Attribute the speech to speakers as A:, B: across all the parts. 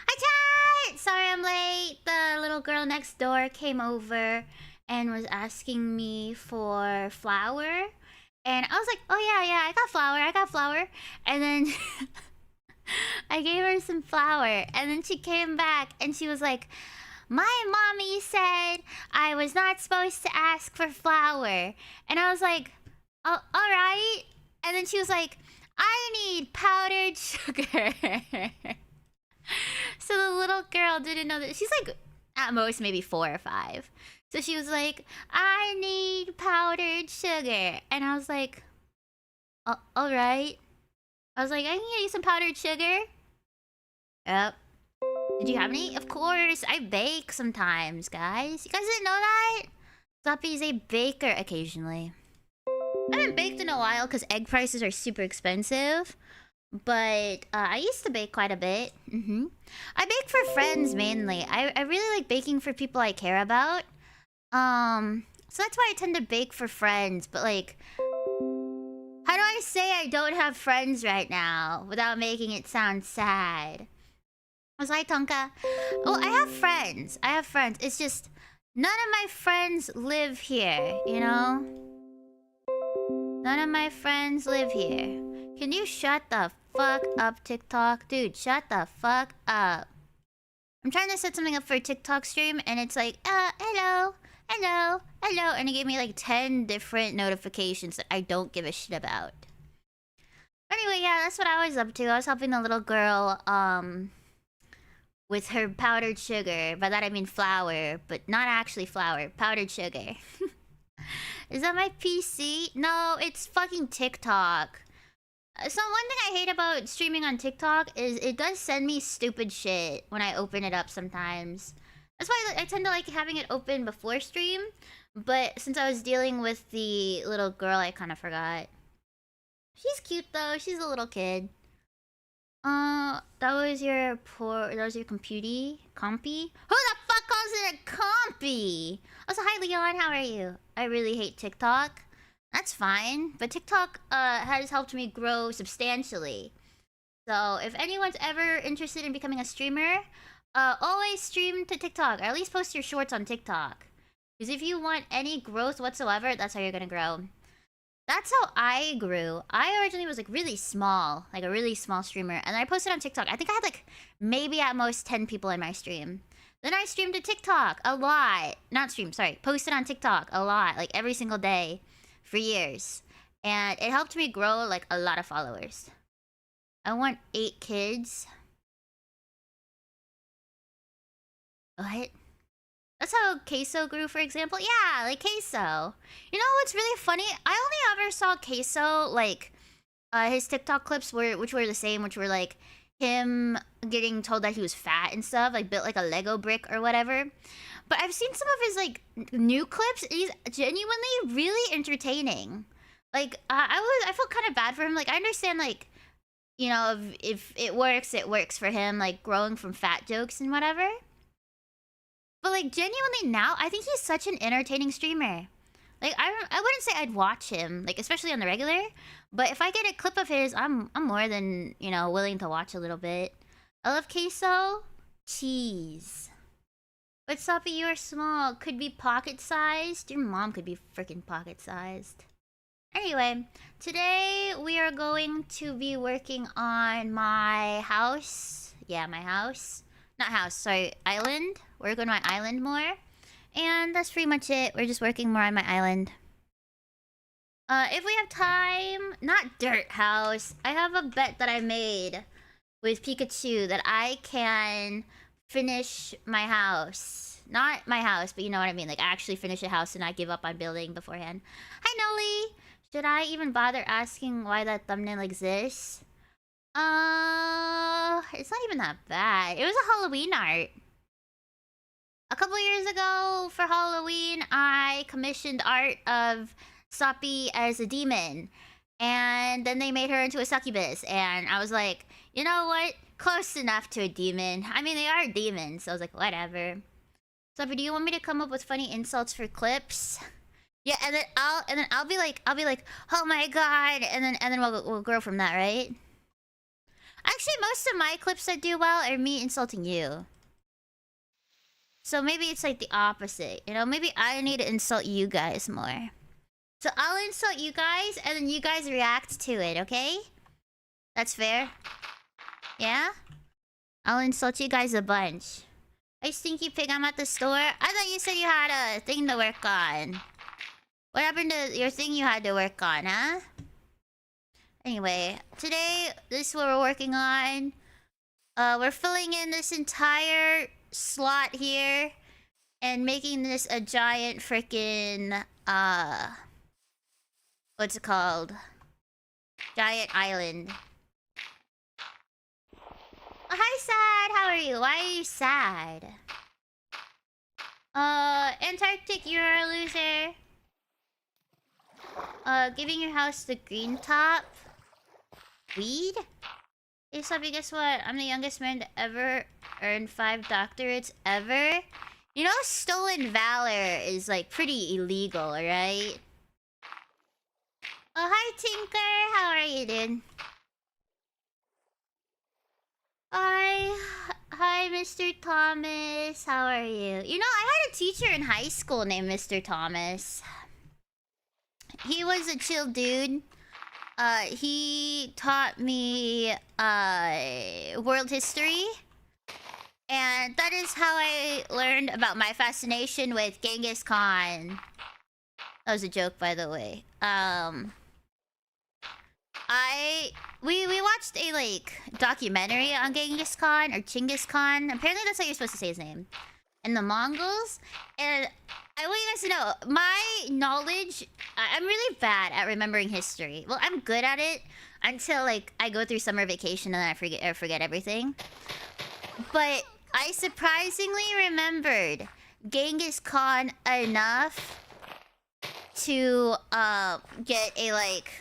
A: Hi, chat! Sorry I'm late. The little girl next door came over and was asking me for flour. And I was like, oh yeah, I got flour. And then I gave her some flour. And then she came back and she was like, my mommy said I was not supposed to ask for flour. And I was like, oh, alright. And then she was like, I need powdered sugar. So the little girl didn't know that. She's like, at most, maybe 4 or 5. So she was like, I need powdered sugar. And I was like, alright. I was like, I can get you some powdered sugar. Yep. Did you have any? Of course. I bake sometimes, guys. You guys didn't know that? Sloppy's a baker occasionally. I haven't baked in a while because egg prices are super expensive. But I used to bake quite a bit. I bake for friends mainly. I really like baking for people I care about. So that's why I tend to bake for friends. But like, how do I say I don't have friends right now without making it sound sad? Was I Tonka? Well, I have friends. It's just none of my friends live here, you know? None of my friends live here. Can you shut the fuck up, TikTok? Dude, shut the fuck up. I'm trying to set something up for a TikTok stream, and it's like, hello. And it gave me like 10 different notifications that I don't give a shit about. Anyway, yeah, that's what I was up to. I was helping the little girl, with her powdered sugar. By that I mean flour, but not actually flour. Powdered sugar. Is that my PC? No, it's fucking TikTok. So one thing I hate about streaming on TikTok is it does send me stupid shit when I open it up sometimes. That's why I tend to like having it open before stream. But since I was dealing with the little girl, I kind of forgot. She's cute though. She's a little kid. That was your compy? Who the fuck calls it a compy? Also, hi Leon, how are you? I really hate TikTok. That's fine, but TikTok has helped me grow substantially. So if anyone's ever interested in becoming a streamer, always stream to TikTok, or at least post your shorts on TikTok. Because if you want any growth whatsoever, that's how you're gonna grow. That's how I grew. I originally was like really small, like a really small streamer, and I posted on TikTok. I think I had like maybe at most 10 people in my stream. Then I streamed to TikTok a lot. Not stream, sorry. Posted on TikTok a lot, like every single day for years. And it helped me grow like a lot of followers. I want 8 kids. What? That's how Queso grew, for example. Yeah, like Queso. You know what's really funny? I only ever saw Queso, like, his TikTok clips which were the same, which were like him getting told that he was fat and stuff, like built like a Lego brick or whatever. But I've seen some of his like new clips. He's genuinely really entertaining. Like I felt kind of bad for him. Like I understand, like, you know, if it works for him, like growing from fat jokes and whatever. But like genuinely now, I think he's such an entertaining streamer. Like I wouldn't say I'd watch him, like especially on the regular, but if I get a clip of his, I'm more than, you know, willing to watch a little bit. I love Queso. Cheese. But Soppy, you are small. Could be pocket sized. Your mom could be freaking pocket sized. Anyway, today we are going to be working on my house. Yeah, my house. Not house, sorry, island. We're going to my island more. And that's pretty much it. We're just working more on my island. If we have time... Not dirt house. I have a bet that I made with Pikachu that I can finish my house. Not my house, but you know what I mean. Like, actually finish a house and not give up on building beforehand. Hi, Noli! Should I even bother asking why that thumbnail exists? It's not even that bad. It was a Halloween art. A couple years ago, for Halloween, I commissioned art of Soppy as a demon. And then they made her into a succubus. And I was like, you know what? Close enough to a demon. I mean, they are demons, so I was like, whatever. Soppy, do you want me to come up with funny insults for clips? Yeah, and then I'll be like, oh my god, and then we'll grow from that, right? Actually, most of my clips that do well are me insulting you. So maybe it's like the opposite. You know, maybe I need to insult you guys more. So I'll insult you guys, and then you guys react to it, okay? That's fair. Yeah? I'll insult you guys a bunch. Hey, Stinky Pig, I'm at the store. I thought you said you had a thing to work on. What happened to your thing you had to work on, huh? Anyway, today, this is what we're working on. We're filling in this entire slot here and making this a giant freaking, what's it called? Giant island. Oh, hi, Sad. How are you? Why are you sad? Antarctic, you're a loser. Giving your house the green top. Weed? Hey, Subby, guess what? I'm the youngest man to ever earn 5 doctorates ever. You know, stolen valor is, like, pretty illegal, right? Oh, hi, Tinker. How are you, dude? Hi, Mr. Thomas. How are you? You know, I had a teacher in high school named Mr. Thomas. He was a chill dude. He taught me, world history. And that is how I learned about my fascination with Genghis Khan. That was a joke, by the way. We watched a, like, documentary on Genghis Khan, or Chinggis Khan. Apparently that's how you're supposed to say his name. And the Mongols. And I want you guys to know, my knowledge... I'm really bad at remembering history. Well, I'm good at it until, like, I go through summer vacation and then I forget everything. But I surprisingly remembered Genghis Khan enough to, get a, like,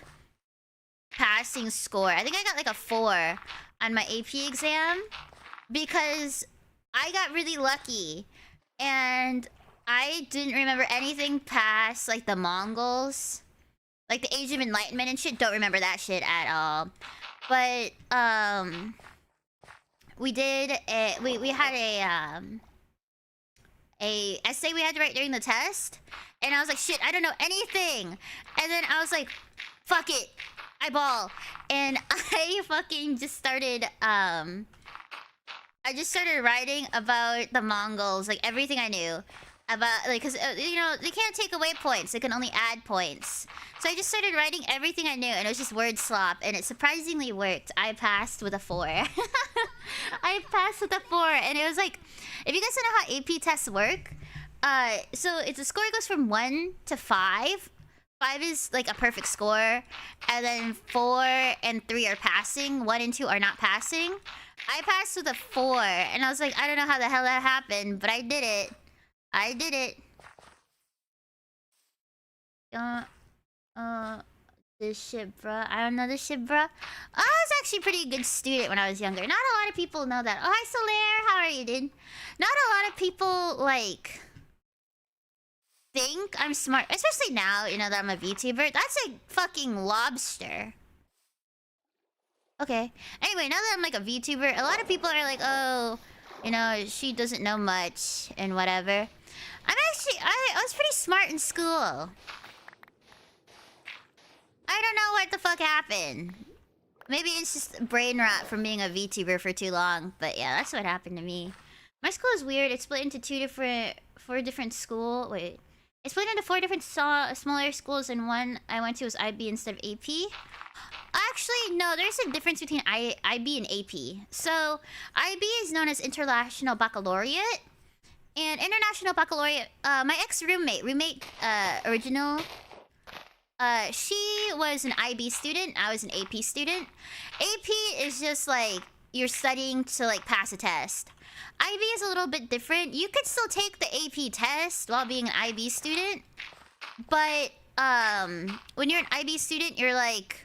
A: passing score. I think I got, like, a 4 on my AP exam. Because I got really lucky. And I didn't remember anything past, like, the Mongols. Like, the Age of Enlightenment and shit. Don't remember that shit at all. But, we did we had a essay we had to write during the test. And I was like, shit, I don't know anything. And then I was like, fuck it. I ball. And I fucking just started, I just started writing about the Mongols, like everything I knew about, like, because you know, they can't take away points, they can only add points. So I just started writing everything I knew, and it was just word slop, and it surprisingly worked. I passed with a 4. I passed with a 4, and it was like, if you guys don't know how AP tests work, so it's a score goes from 1 to 5. 5 is like a perfect score, and then 4 and 3 are passing. 1 and 2 are not passing. I passed with a 4, and I was like, I don't know how the hell that happened, but I did it. I did it. This shit, bruh. I don't know this shit, bruh. I was actually a pretty good student when I was younger. Not a lot of people know that. Oh, hi, Solaire. How are you, dude? Not a lot of people, like, think I'm smart. Especially now, you know, that I'm a VTuber. That's a fucking lobster. Okay. Anyway, now that I'm like a VTuber, a lot of people are like, oh, you know, she doesn't know much and whatever. I'm actually, I was pretty smart in school. I don't know what the fuck happened. Maybe it's just brain rot from being a VTuber for too long. But yeah, that's what happened to me. My school is weird. It's split into 4 different school. Wait. It's split into 4 different smaller schools, and one I went to was IB instead of AP. Actually, no, there's a difference between IB and AP. So, IB is known as International Baccalaureate. And International Baccalaureate, my ex-roommate, original, she was an IB student, I was an AP student. AP is just like, you're studying to like pass a test. IB is a little bit different. You could still take the AP test while being an IB student. But, when you're an IB student, you're like,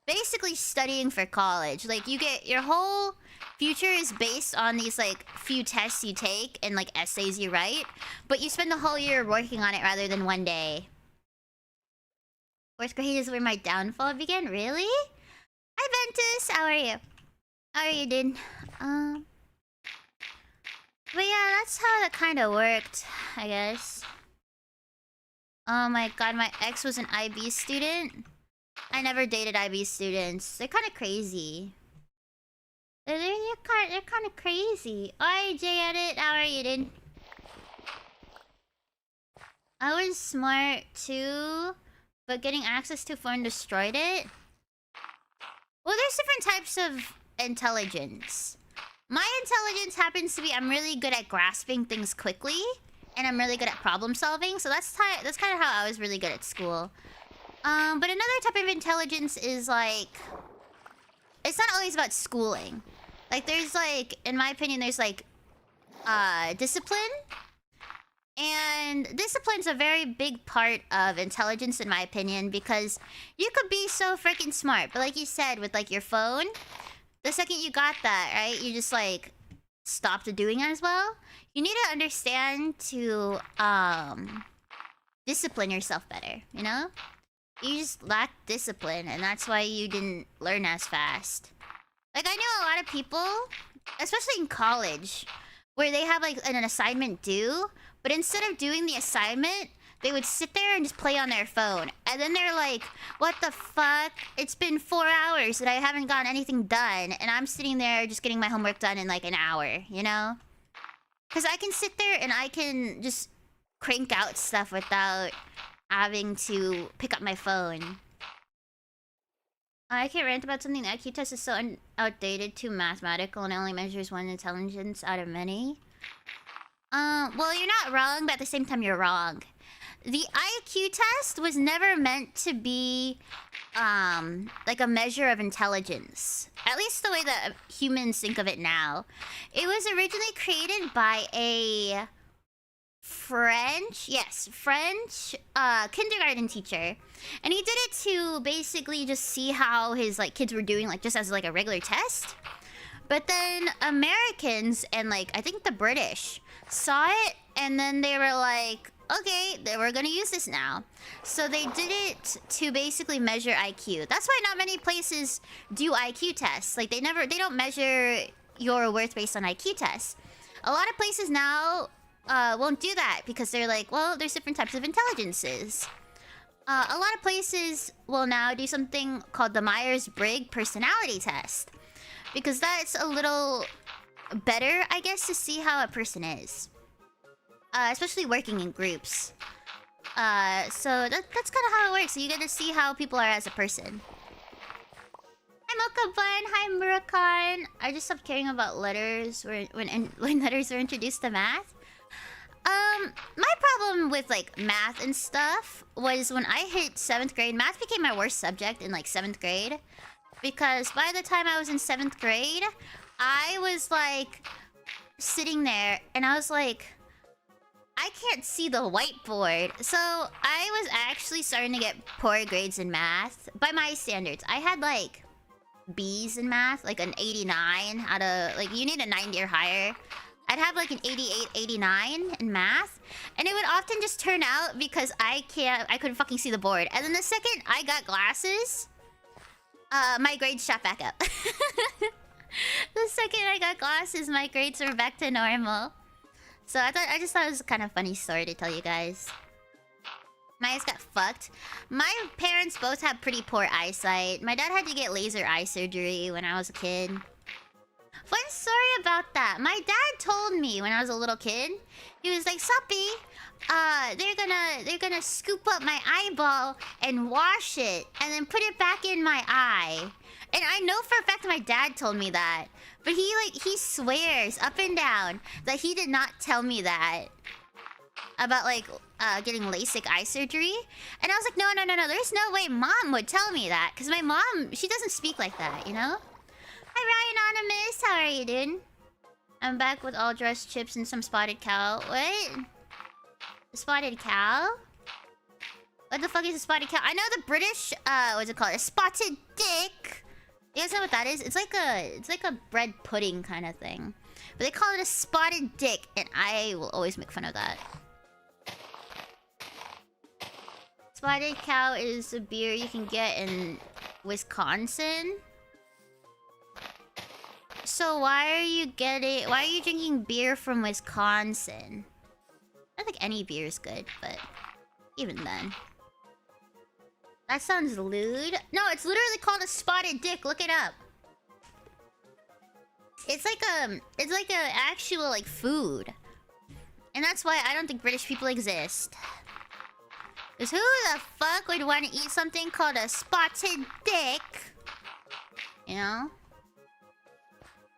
A: basically studying for college. Like, you get your whole future is based on these like few tests you take and like essays you write, but you spend the whole year working on it rather than one day. 4th grade is where my downfall began. Really? Hi, Ventus. How are you? How are you doing? Um, but yeah, that's how that kind of worked, I guess. Oh my god, my ex was an IB student. I never dated IB students. They're kind of crazy. They're kind of crazy. Oi, J-Edit, how are you, dude? I was smart too, but getting access to phone destroyed it. Well, there's different types of intelligence. My intelligence happens to be I'm really good at grasping things quickly, and I'm really good at problem solving. So that's kind of how I was really good at school. But another type of intelligence is like, it's not always about schooling. Like there's like, in my opinion, there's like discipline. And discipline's a very big part of intelligence in my opinion, because you could be so freaking smart, but like you said with like your phone, the second you got that, right, you just like stopped doing it as well. You need to understand to discipline yourself better, you know? You just lack discipline, and that's why you didn't learn as fast. Like I know a lot of people, especially in college, where they have like an assignment due, but instead of doing the assignment, they would sit there and just play on their phone. And then they're like, what the fuck? It's been 4 hours and I haven't gotten anything done. And I'm sitting there just getting my homework done in like an hour, you know? Because I can sit there and I can just crank out stuff without having to pick up my phone. I can't rant about something. The IQ test is so outdated, too mathematical, and it only measures one intelligence out of many. Well, you're not wrong, but at the same time, you're wrong. The IQ test was never meant to be, like a measure of intelligence. At least the way that humans think of it now. It was originally created by a French kindergarten teacher. And he did it to basically just see how his, like, kids were doing, like, just as, like, a regular test. But then Americans and, like, I think the British saw it, and then they were like, okay, we're gonna use this now. So they did it to basically measure IQ. That's why not many places do IQ tests. Like, they don't measure your worth based on IQ tests. A lot of places now won't do that because they're like, well, there's different types of intelligences. A lot of places will now do something called the Myers-Briggs personality test, because that's a little better, I guess, to see how a person is. Especially working in groups. So that's kind of how it works. So you get to see how people are as a person. Hi, Mokabun. Hi, Murakan. I just stopped caring about letters when letters were introduced to math. My problem with, like, math and stuff was when I hit 7th grade, math became my worst subject in, like, 7th grade. Because by the time I was in 7th grade, I was, like, sitting there, and I was like, I can't see the whiteboard. So I was actually starting to get poor grades in math. By my standards, I had, like, B's in math, like an 89 out of, like, you need a 90 or higher. I'd have like an 88, 89 in math. And it would often just turn out because I couldn't fucking see the board. And then the second I got glasses, my grades shot back up. The second I got glasses, my grades were back to normal. So I just thought it was a kind of funny story to tell you guys. My eyes got fucked. My parents both have pretty poor eyesight. My dad had to get laser eye surgery when I was a kid. Fun story about that. My dad told me when I was a little kid, he was like, Soppy, they're gonna scoop up my eyeball and wash it and then put it back in my eye. And I know for a fact my dad told me that. But he swears up and down that he did not tell me that. About, like, getting LASIK eye surgery. And I was like, no. There's no way mom would tell me that. Because my mom, she doesn't speak like that, you know? Hi, Ryan Anonymous. How are you, dude? I'm back with all dressed chips and some spotted cow. What? Spotted cow? What the fuck is a spotted cow? I know the British, what's it called? A spotted dick. You guys know what that is? It's like a bread pudding kind of thing. But they call it a spotted dick, and I will always make fun of that. Spotted cow is a beer you can get in Wisconsin. So why are you drinking beer from Wisconsin? I don't think any beer is good, but even then. That sounds lewd. No, it's literally called a spotted dick. Look it up. It's like a actual like food. And that's why I don't think British people exist. Cause who the fuck would want to eat something called a spotted dick? You know?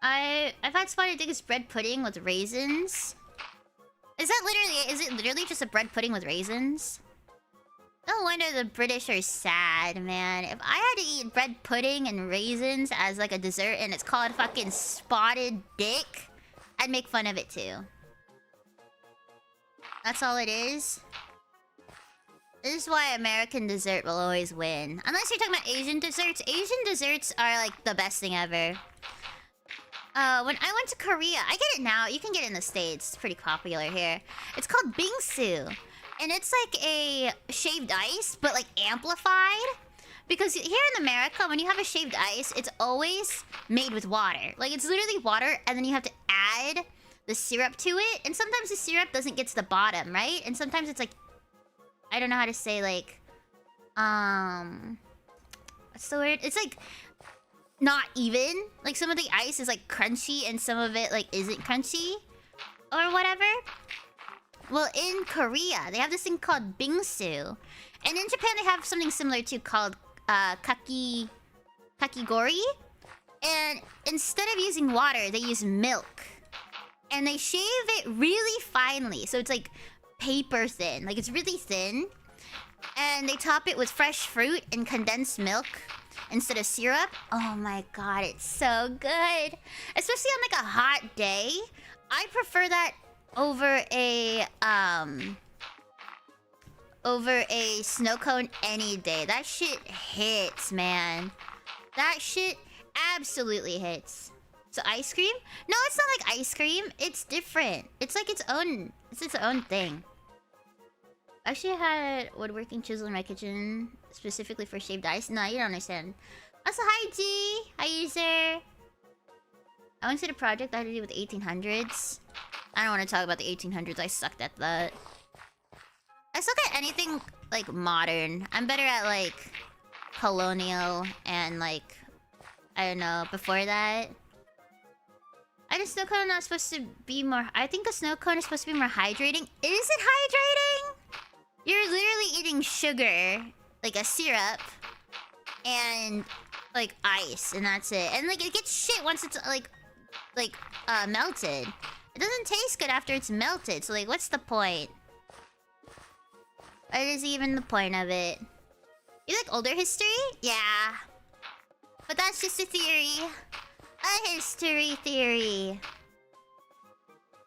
A: I've had spotted dick as bread pudding with raisins. Is it literally just a bread pudding with raisins? No wonder the British are sad, man. If I had to eat bread pudding and raisins as like a dessert and it's called fucking spotted dick, I'd make fun of it too. That's all it is. This is why American dessert will always win. Unless you're talking about Asian desserts. Asian desserts are like the best thing ever. When I went to Korea, I get it now. You can get it in the States. It's pretty popular here. It's called bingsu. And it's like a shaved ice, but like amplified. Because here in America, when you have a shaved ice, it's always made with water. Like it's literally water, and then you have to add the syrup to it. And sometimes the syrup doesn't get to the bottom, right? And sometimes it's like, I don't know how to say like, what's the word? It's like not even. Like some of the ice is like crunchy and some of it like isn't crunchy or whatever. Well, in Korea, they have this thing called bingsu. And in Japan, they have something similar too called kakigori. And instead of using water, they use milk. And they shave it really finely. So it's like paper thin. Like it's really thin. And they top it with fresh fruit and condensed milk instead of syrup. Oh my god, it's so good. Especially on like a hot day. I prefer that over a snow cone any day. That shit hits, man. That shit absolutely hits. So ice cream? No, it's not like ice cream. It's different. It's like its own thing. Actually, I had woodworking chisel in my kitchen specifically for shaved ice. No, you don't understand. Also, hi G. Hi user. I went to the project that had to do with the 1800s. I don't want to talk about the 1800s. I sucked at that. I suck at anything like modern. I'm better at like colonial and like I don't know before that. I think a snow cone not supposed to be more. I think a snow cone is supposed to be more hydrating. Is it hydrating? You're literally eating sugar, like a syrup, and like ice, and that's it. And like it gets shit once it's like melted. It doesn't taste good after it's melted. So like, what's the point? What is even the point of it? You like older history? Yeah. But that's just a theory. A history theory.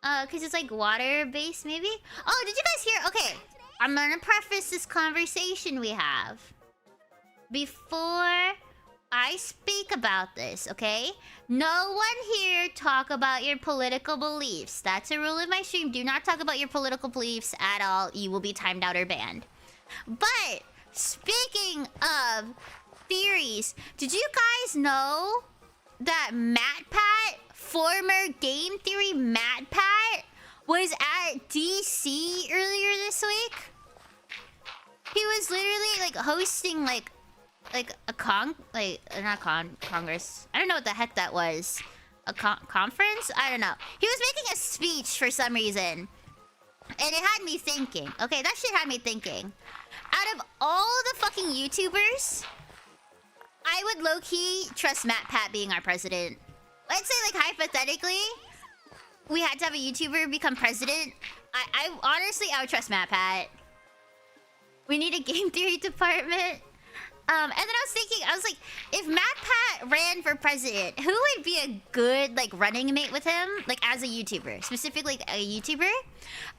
A: Cause it's like water-based maybe? Oh, did you guys hear? Okay, I'm gonna preface this conversation we have. Before I speak about this, okay? No one here talk about your political beliefs. That's a rule of my stream. Do not talk about your political beliefs at all. You will be timed out or banned. But speaking of theories, did you guys know that MatPat, former game theory MatPat, was at DC earlier this week? He was literally like hosting like a congress. I don't know what the heck that was. A conference? I don't know. He was making a speech for some reason. And it had me thinking. Okay, that shit had me thinking. Out of all the fucking YouTubers, I would low-key trust MatPat being our president. Let's say, like, hypothetically, we had to have a YouTuber become president. I honestly, I would trust MatPat. We need a game theory department. And then I was thinking, I was like, if MatPat ran for president, who would be a good, like, running mate with him? Like, as a YouTuber. Specifically, a YouTuber?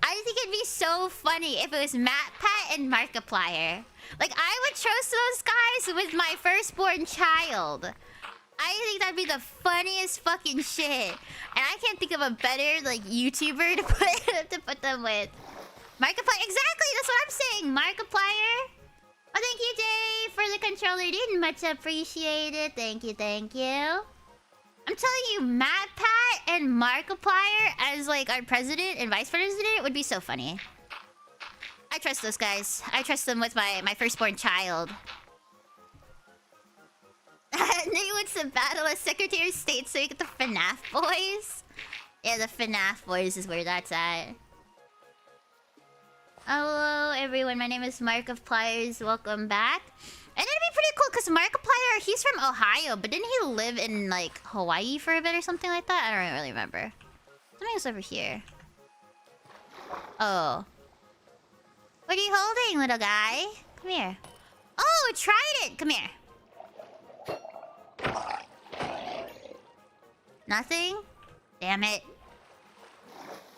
A: I think it'd be so funny if it was MatPat and Markiplier. Like, I would trust those guys with my firstborn child. I think that'd be the funniest fucking shit. And I can't think of a better, like, YouTuber to put them with. Markiplier, exactly, that's what I'm saying. Markiplier. Oh, thank you, Jay, for the controller. Didn't much appreciate it. Thank you, thank you. I'm telling you, MatPat and Markiplier as like our president and vice president would be so funny. I trust those guys. I trust them with my firstborn child. Nate wants to battle as Secretary of State so you get the FNAF boys. Yeah, the FNAF boys is where that's at. Hello, everyone. My name is Markipliers. Welcome back. And it'd be pretty cool because Markiplier, he's from Ohio, but didn't he live in like Hawaii for a bit or something like that? I don't really remember. Something's over here. Oh. What are you holding, little guy? Come here. Oh, it tried it. Come here. Nothing? Damn it.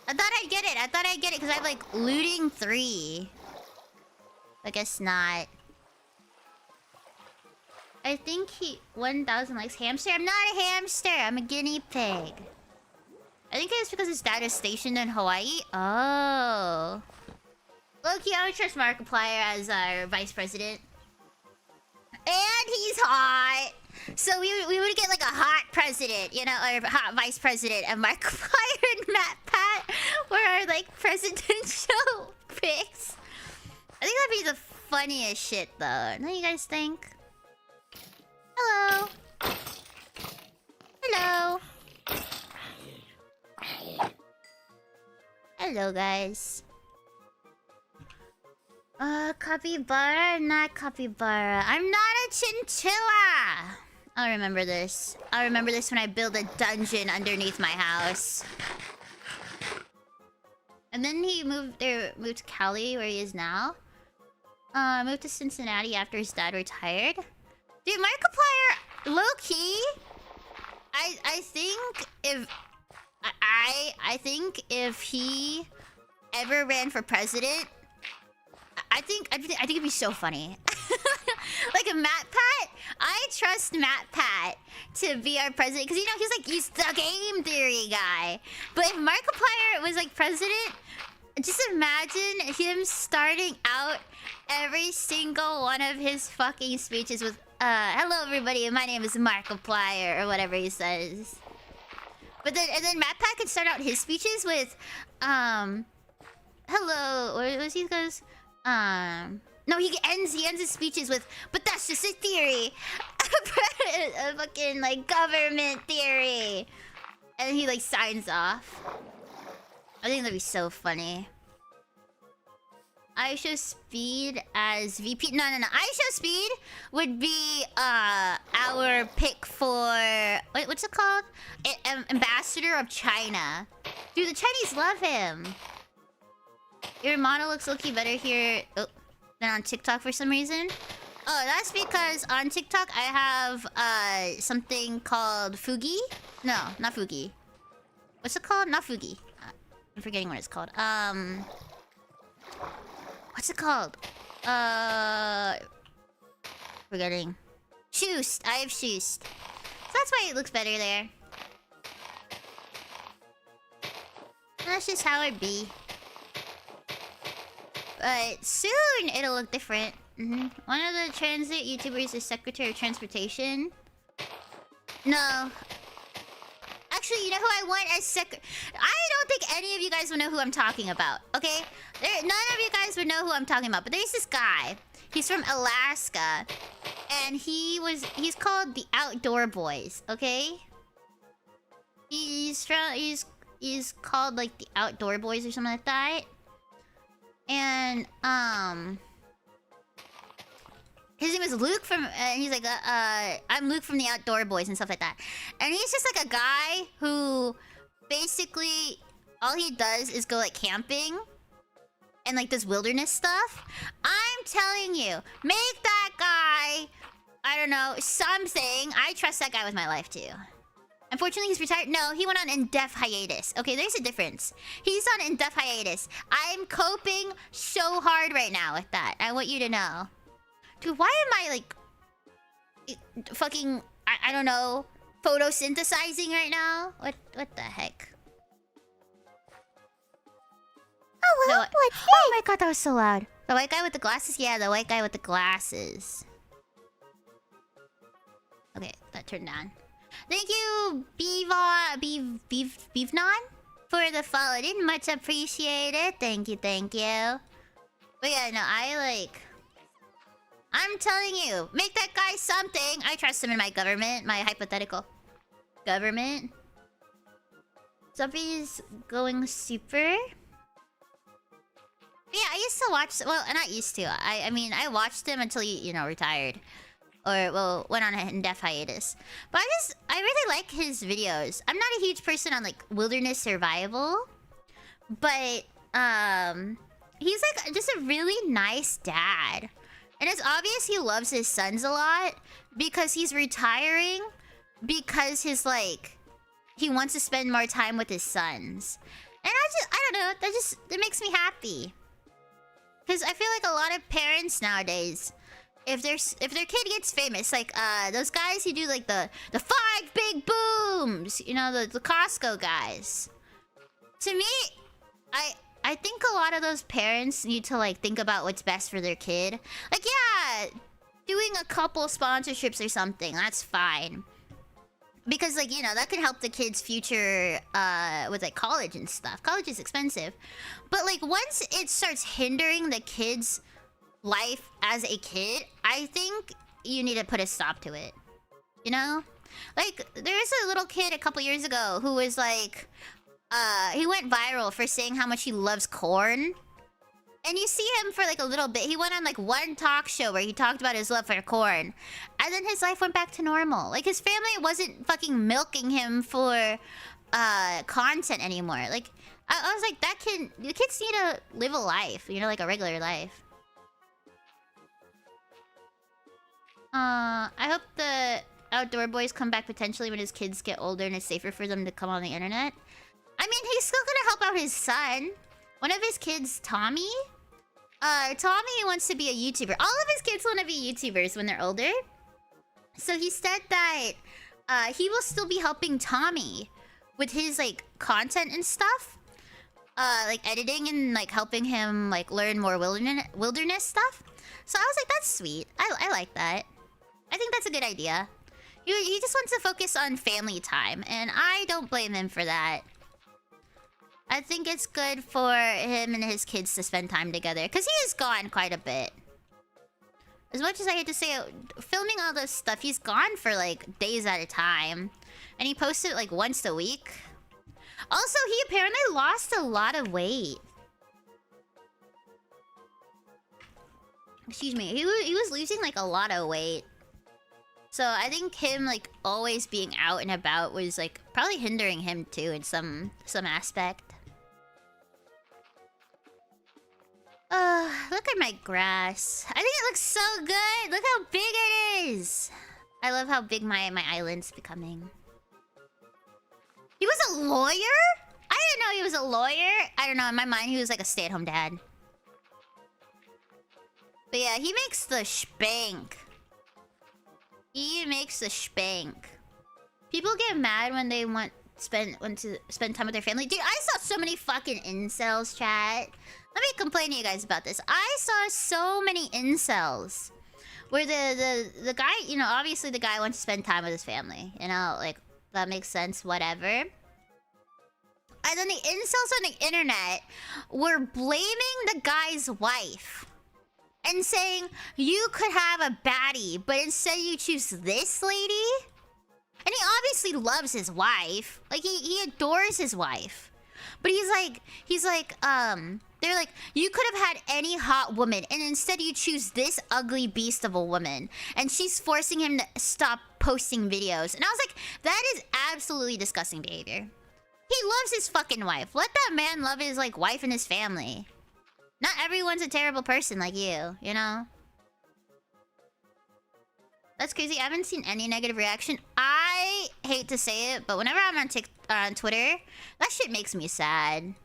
A: I thought I'd get it. I thought I'd get it because I have like looting 3. I guess not. I think he 1,000 likes hamster. I'm not a hamster. I'm a guinea pig. I think it's because his dad is stationed in Hawaii. Oh. Loki, I would trust Markiplier as our vice president. And he's hot. So we would get like a hot president, you know, or hot vice president. And Markiplier and MatPat were our like presidential picks. I think that'd be the funniest shit though. Don't you guys think? Hello. Hello. Hello, guys. Capybara, not capybara. I'm not a chinchilla. I'll remember this. I'll remember this when I build a dungeon underneath my house. And then he moved to Cali, where he is now. Moved to Cincinnati after his dad retired. Dude, Markiplier, low-key, I think if... I think if he ever ran for president... I think it'd be so funny. Like a MatPat, I trust MatPat to be our president because you know he's the game theory guy. But if Markiplier was like president, just imagine him starting out every single one of his fucking speeches with "Hello everybody, my name is Markiplier" or whatever he says. But then MatPat could start out his speeches with "Hello," or he goes. No, he ends his speeches with, "But that's just a theory." A fucking, like, government theory. And he, like, signs off. I think that'd be so funny. IShowSpeed as VP. No. IShowSpeed would be, our pick for... what's it called? Ambassador of China. Dude, the Chinese love him. Your model looks low-key better here than on TikTok for some reason. Oh, that's because on TikTok I have something called Fugi. No, not Fugi. What's it called? Not Fugi. I'm forgetting what it's called. What's it called? Forgetting. Shoost. I have Shoost. So that's why it looks better there. That's just how it be. But soon it'll look different. One of the transit YouTubers is Secretary of Transportation. No. Actually, you know who I want as I don't think any of you guys will know who I'm talking about, okay? None of you guys would know who I'm talking about, but there's this guy. He's from Alaska. And he's called the Outdoor Boys, okay? He's called like the Outdoor Boys or something like that. And his name is Luke from he's like I'm Luke from the Outdoor Boys and stuff like that. And he's just like a guy who basically all he does is go like camping and like this wilderness stuff. I'm telling you, make that guy, I don't know, something. I trust that guy with my life too. Unfortunately, he's retired. No, he went on in-depth hiatus. Okay, there's a difference. He's on in-depth hiatus. I'm coping so hard right now with that. I want you to know. Dude, why am I, like... fucking... I don't know... photosynthesizing right now? What the heck? Oh, well, oh my god, that was so loud. The white guy with the glasses? Yeah, the white guy with the glasses. Okay, that turned on. Thank you, Beevnon, for the follow. Didn't much appreciate it. Thank you, thank you. But yeah, no, I'm telling you, make that guy something. I trust him in my government, my hypothetical government. Somebody's going super. Yeah, I used to watch. Well, not used to. I mean, I watched him until he, retired, or well, went on a deaf hiatus. But I really like his videos. I'm not a huge person on like wilderness survival, but he's like just a really nice dad, and it's obvious he loves his sons a lot because he's retiring because he wants to spend more time with his sons. And I don't know, that makes me happy. Because I feel like a lot of parents nowadays, if their kid gets famous, like those guys who do like the 5 big booms, the Costco guys. To me, I think a lot of those parents need to like think about what's best for their kid. Like, yeah, doing a couple sponsorships or something, that's fine. Because, like, that could help the kid's future with, like, college and stuff. College is expensive. But, like, once it starts hindering the kid's life as a kid, I think you need to put a stop to it. Like, there was a little kid a couple years ago who was, like... he went viral for saying how much he loves corn. And you see him for, like, a little bit. He went on, like, one talk show where he talked about his love for corn. And then his life went back to normal. Like, his family wasn't fucking milking him for content anymore. Like, I was like, the kids need to live a life. Like a regular life. I hope the outdoor boys come back potentially when his kids get older and it's safer for them to come on the internet. I mean, he's still gonna help out his son. One of his kids, Tommy wants to be a YouTuber. All of his kids want to be YouTubers when they're older. So he said that he will still be helping Tommy with his, like, content and stuff. Like, editing and, like, helping him, like, learn more wilderness stuff. So I was like, that's sweet. I like that. I think that's a good idea. He just wants to focus on family time, and I don't blame him for that. I think it's good for him and his kids to spend time together. Because he is gone quite a bit. As much as I hate to say it, filming all this stuff, he's gone for, like, days at a time. And he posts it, like, once a week. Also, he apparently lost a lot of weight. Excuse me. He was losing, like, a lot of weight. So I think him, like, always being out and about was, like, probably hindering him, too, in some aspect. Look at my grass. I think it looks so good. Look how big it is. I love how big my island's becoming. He was a lawyer? I didn't know he was a lawyer. I don't know. In my mind, he was like a stay-at-home dad. But yeah, he makes the spank. He makes the spank. People get mad when they want to spend time with their family. Dude, I saw so many fucking incels, chat. Let me complain to you guys about this. I saw so many incels where the guy, obviously the guy wants to spend time with his family. Like, that makes sense, whatever. And then the incels on the internet were blaming the guy's wife and saying, you could have a baddie, but instead you choose this lady? And he obviously loves his wife. Like, he adores his wife. But they're like, you could have had any hot woman, and instead you choose this ugly beast of a woman. And she's forcing him to stop posting videos. And I was like, that is absolutely disgusting behavior. He loves his fucking wife. Let that man love his, like, wife and his family. Not everyone's a terrible person like you, That's crazy. I haven't seen any negative reaction. I hate to say it, but whenever I'm on Twitter, that shit makes me sad.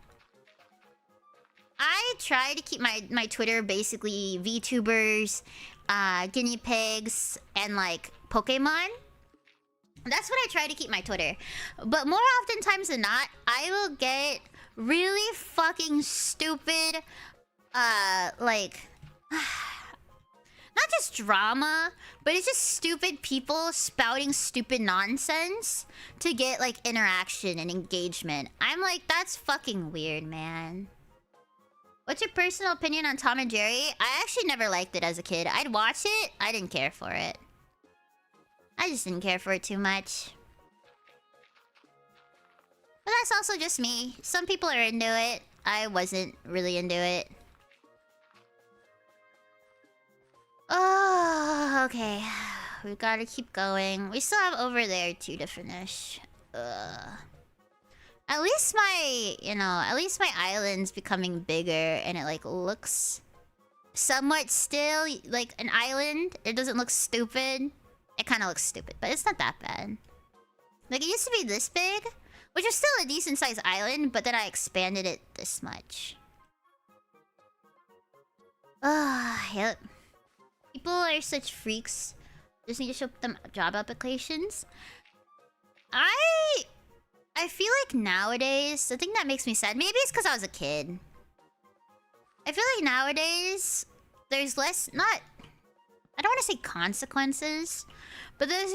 A: I try to keep my Twitter basically VTubers, guinea pigs, and, like, Pokemon. That's what I try to keep my Twitter. But more oftentimes than not, I will get really fucking stupid, like... not just drama, but it's just stupid people spouting stupid nonsense to get, like, interaction and engagement. I'm like, that's fucking weird, man. What's your personal opinion on Tom and Jerry? I actually never liked it as a kid. I'd watch it. I didn't care for it. I just didn't care for it too much. But that's also just me. Some people are into it. I wasn't really into it. Oh, okay. We gotta keep going. We still have over there too to finish. At least my, at least my island's becoming bigger and it, like, looks somewhat still like an island. It doesn't look stupid. It kind of looks stupid, but it's not that bad. Like, it used to be this big, which was still a decent-sized island, but then I expanded it this much. Yep. People are such freaks. Just need to show them job applications. I feel like nowadays, the thing that makes me sad, maybe it's because I was a kid. I feel like nowadays, there's less, I don't want to say consequences, but there's,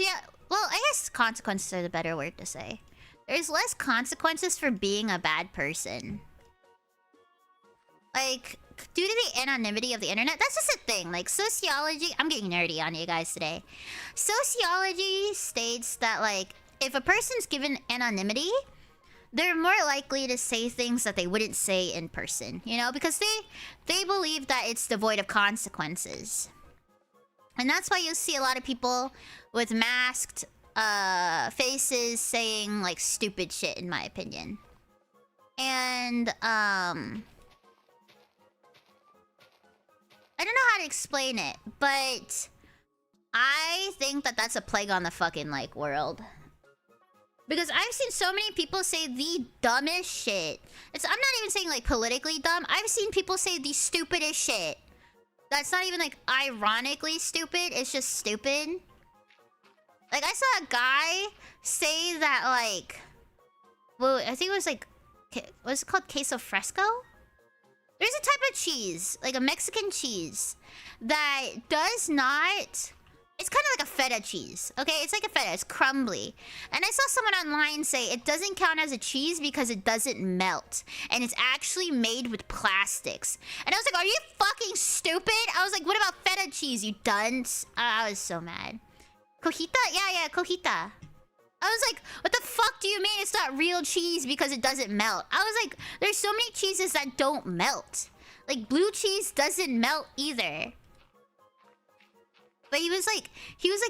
A: well, I guess consequences are the better word to say. There's less consequences for being a bad person. Like, due to the anonymity of the internet, that's just a thing. Like, sociology... I'm getting nerdy on you guys today. Sociology states that, like, if a person's given anonymity, they're more likely to say things that they wouldn't say in person. You know? Because they believe that it's devoid of consequences. And that's why you'll see a lot of people with masked faces saying, like, stupid shit, in my opinion. And, I don't know how to explain it, but I think that that's a plague on the fucking, like, world. Because I've seen so many people say the dumbest shit. I'm not even saying, like, politically dumb. I've seen people say the stupidest shit. That's not even, like, ironically stupid. It's just stupid. Like, I saw a guy say that, like... Well, I think it was, like... What's it called? Queso fresco? There's a type of cheese, like a Mexican cheese, that does not... It's kind of like a feta cheese, okay? It's like a feta, it's crumbly. And I saw someone online say it doesn't count as a cheese because it doesn't melt. And it's actually made with plastics. And I was like, are you fucking stupid? I was like, what about feta cheese, you dunce? I was so mad. Cojita? Yeah, cojita. I was like, what the fuck do you mean it's not real cheese because it doesn't melt? I was like, there's so many cheeses that don't melt. Like, blue cheese doesn't melt either. But he was like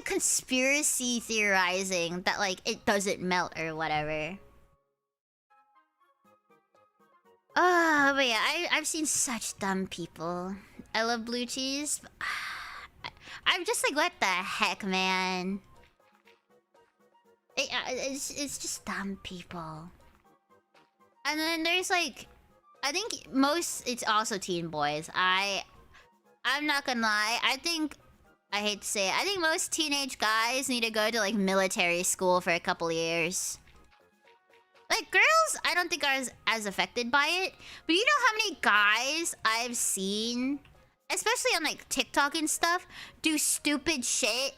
A: conspiracy theorizing that, like, it doesn't melt or whatever. But yeah, I've seen such dumb people. I love blue cheese. I'm just like, what the heck, man? It's just dumb people. And then there's, like, I think it's also teen boys. I'm not gonna lie. I hate to say it, I think most teenage guys need to go to, like, military school for a couple years. Like, girls, I don't think are as affected by it. But you know how many guys I've seen, especially on, like, TikTok and stuff, do stupid shit?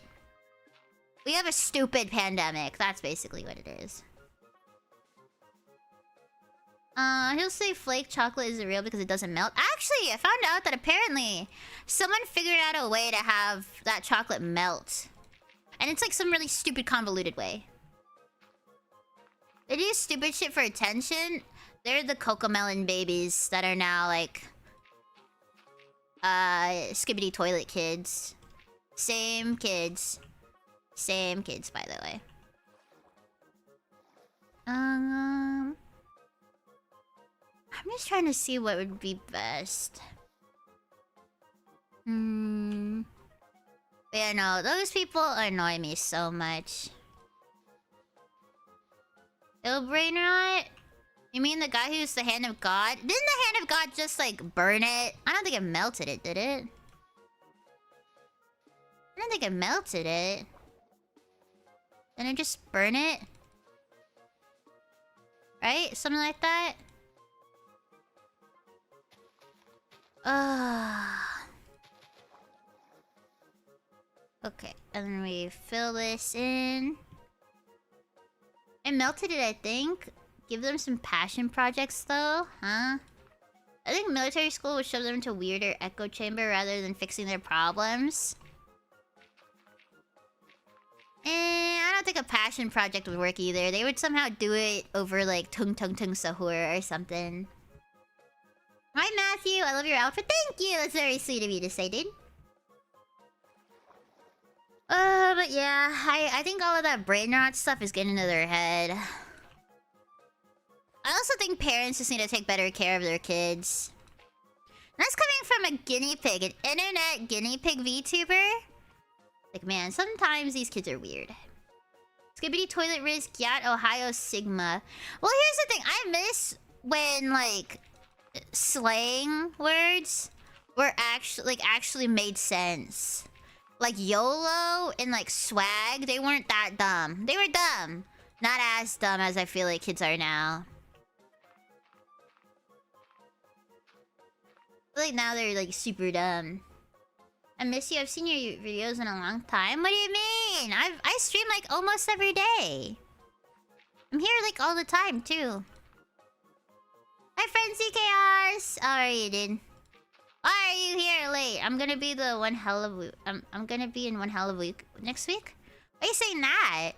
A: We have a stupid pandemic. That's basically what it is. He'll say flake chocolate isn't real because it doesn't melt. Actually, I found out that apparently someone figured out a way to have that chocolate melt. And it's like some really stupid, convoluted way. They do stupid shit for attention. They're the Cocomelon babies that are now, like... Skibbity toilet kids. Same kids. Same kids, by the way. I'm just trying to see what would be best. But yeah, no, those people annoy me so much. Ill brain rot? You mean the guy who's the hand of God? Didn't the hand of God just, like, burn it? I don't think it melted it, did it? I don't think it melted it. Didn't it just burn it? Right? Something like that? Okay, and then we fill this in. I melted it, I think. Give them some passion projects, though, huh? I think military school would shove them into a weirder echo chamber rather than fixing their problems. I don't think a passion project would work either. They would somehow do it over, like, tung tung tung sahur or something. Hi, Matthew. I love your outfit. Thank you. That's very sweet of you to say, dude. But yeah, I think all of that brain rot stuff is getting into their head. I also think parents just need to take better care of their kids. That's coming from a guinea pig, an internet guinea pig VTuber. Like, man, sometimes these kids are weird. Skibbity Toilet Risk, Yat Ohio Sigma. Well, here's the thing. I miss when, like, slang words were actually made sense. Like YOLO and like swag, they weren't that dumb. They were dumb. Not as dumb as I feel like kids are now. I feel like now they're like super dumb. I miss you. I've seen your videos in a long time. What do you mean? I stream like almost every day. I'm here like all the time too. Hi friend CKRs. How are you, dude? Why are you here late? I'm gonna be the one hell of week. I'm gonna be in one hell of a week next week. Why are you saying that?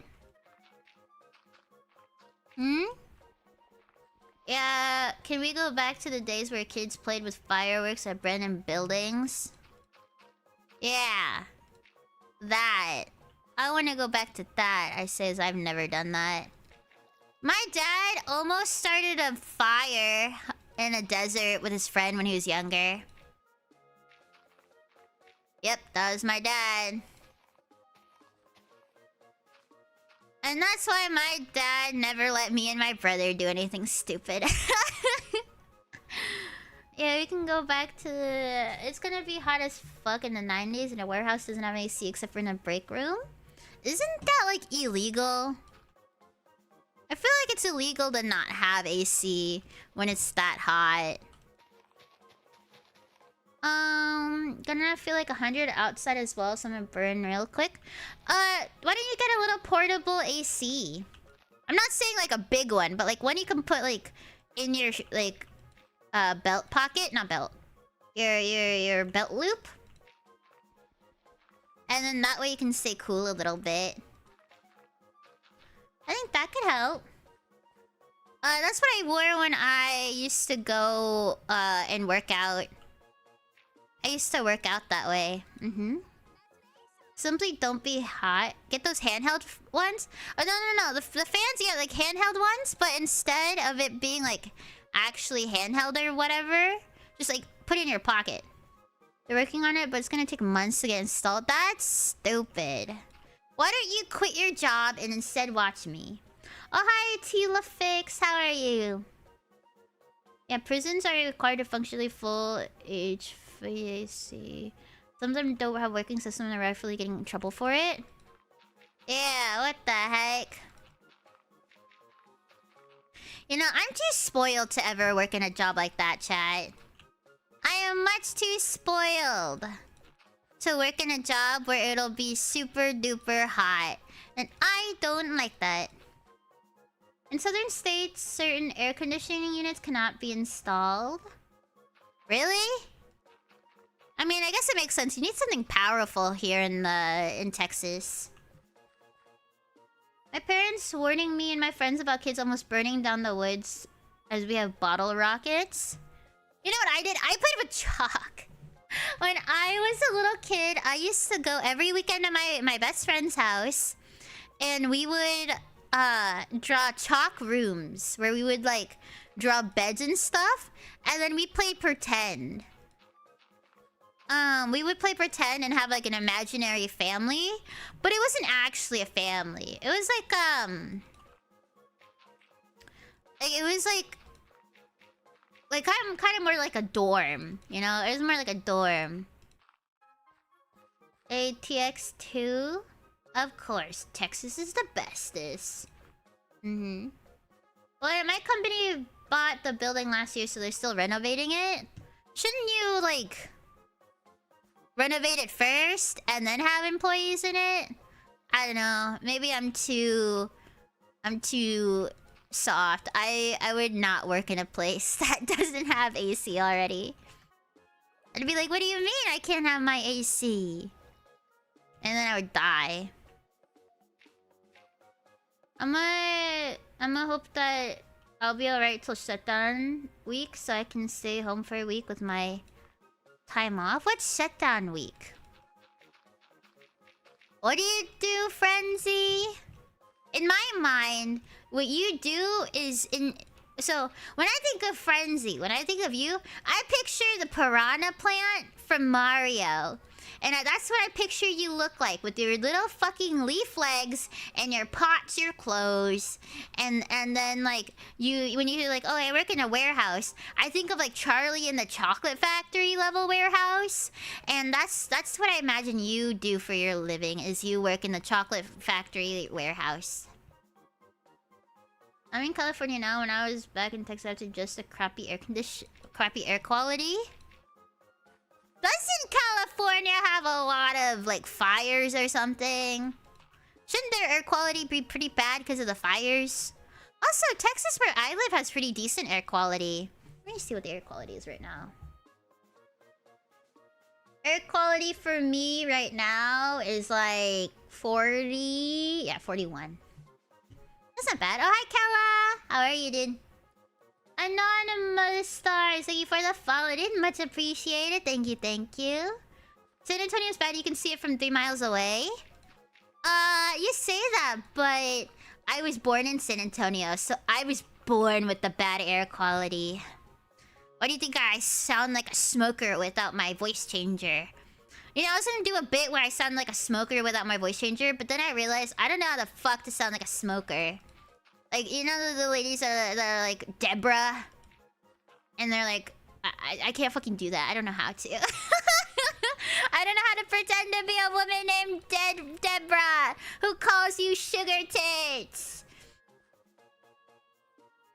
A: Yeah, can we go back to the days where kids played with fireworks at Brennan buildings? Yeah. That. I wanna go back to that. I says I've never done that. My dad almost started a fire in a desert with his friend when he was younger. Yep, that was my dad. And that's why my dad never let me and my brother do anything stupid. Yeah, we can go back to... It's gonna be hot as fuck in the 90s and the warehouse doesn't have AC except for in the break room. Isn't that, like, illegal? I feel like it's illegal to not have AC when it's that hot. Gonna feel like 100 outside as well, so I'm gonna burn real quick. Why don't you get a little portable AC? I'm not saying like a big one, but like one you can put like in your like belt pocket, not belt. Your belt loop. And then that way you can stay cool a little bit. I think that could help. That's what I wore when I used to go and work out. I used to work out that way. Simply don't be hot. Get those handheld ones. Oh, no. The fans, yeah, like handheld ones. But instead of it being like actually handheld or whatever, just like put it in your pocket. They're working on it, but it's gonna take months to get installed. That's stupid. Why don't you quit your job and instead watch me? Oh, hi, Tila Fix. How are you? Yeah, prisons are required to functionally full HVAC. Some of them don't have working systems and are rightfully getting in trouble for it. Yeah, what the heck? You know, I'm too spoiled to ever work in a job like that, chat. I am much too spoiled to work in a job where it'll be super duper hot. And I don't like that. In southern states, certain air conditioning units cannot be installed. Really? I mean, I guess it makes sense. You need something powerful here in Texas. My parents warning me and my friends about kids almost burning down the woods as we have bottle rockets. You know what I did? I played with chalk. When I was a little kid, I used to go every weekend to my best friend's house. And we would draw chalk rooms where we would like draw beds and stuff. And then we played pretend. We would play pretend and have like an imaginary family. But it wasn't actually a family. It was like it was like kind of more like a dorm, you know? It was more like a dorm. ATX2? Of course, Texas is the bestest. Well, my company bought the building last year, so they're still renovating it. Shouldn't you, like... renovate it first and then have employees in it. I don't know. Maybe I'm too soft. I would not work in a place that doesn't have AC already. I'd be like, what do you mean I can't have my AC? And then I would die. I'ma hope that I'll be alright till shutdown week so I can stay home for a week with my time off. What's shutdown week? What do you do, Frenzy? In my mind, what you do is so when I think of Frenzy, when I think of you, I picture the piranha plant from Mario. And that's what I picture you look like, with your little fucking leaf legs and your pots, your clothes, and then like when you're like, oh, I work in a warehouse, I think of like Charlie in the Chocolate Factory level warehouse, and that's what I imagine you do for your living, is you work in the Chocolate Factory warehouse. I'm in California now. When I was back in Texas, I had to adjust the crappy air quality. Doesn't California have a lot of, like, fires or something? Shouldn't their air quality be pretty bad because of the fires? Also, Texas, where I live, has pretty decent air quality. Let me see what the air quality is right now. Air quality for me right now is, like, 40... Yeah, 41. That's not bad. Oh, hi, Kella! How are you, dude? Anonymous Stars, thank you for the follow, dude. Much appreciated. Thank you, thank you. San Antonio's bad. You can see it from 3 miles away. You say that, but I was born in San Antonio, so I was born with the bad air quality. Why do you think I sound like a smoker without my voice changer? You know, I was gonna do a bit where I sound like a smoker without my voice changer, but then I realized I don't know how the fuck to sound like a smoker. Like, you know the ladies that are like Deborah? And they're like, I can't fucking do that. I don't know how to. I don't know how to pretend to be a woman named Deborah who calls you sugar tits.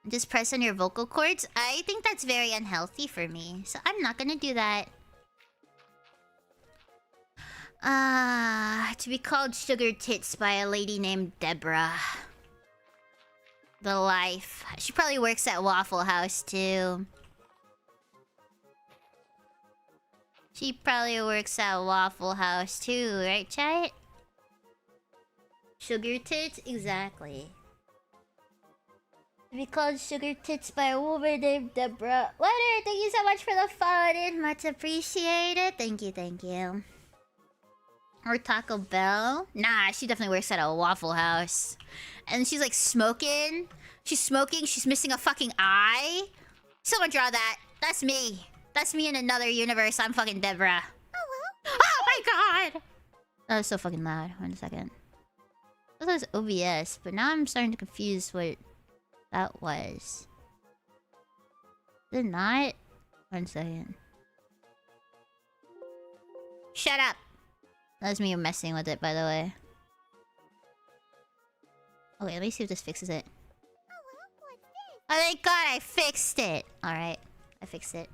A: Just press on your vocal cords. I think that's very unhealthy for me, so I'm not gonna do that. To be called sugar tits by a lady named Deborah. The life. She probably works at Waffle House, too. She probably works at Waffle House, too, right, chat? Sugar tits? Exactly. To be called sugar tits by a woman named Deborah. Leonard, thank you so much for the follow, dude. Much appreciated. Thank you, thank you. Or Taco Bell? Nah, she definitely works at a Waffle House. And she's like smoking. She's smoking. She's missing a fucking eye. Someone draw that. That's me. That's me in another universe. I'm fucking Deborah. Oh my god! That was so fucking loud. 1 second. That was OBS, but now I'm starting to confuse what that was. Is it not? 1 second. Shut up! That's me messing with it, by the way. Okay, let me see if this fixes it. Oh, thank god I fixed it! Alright, I fixed it.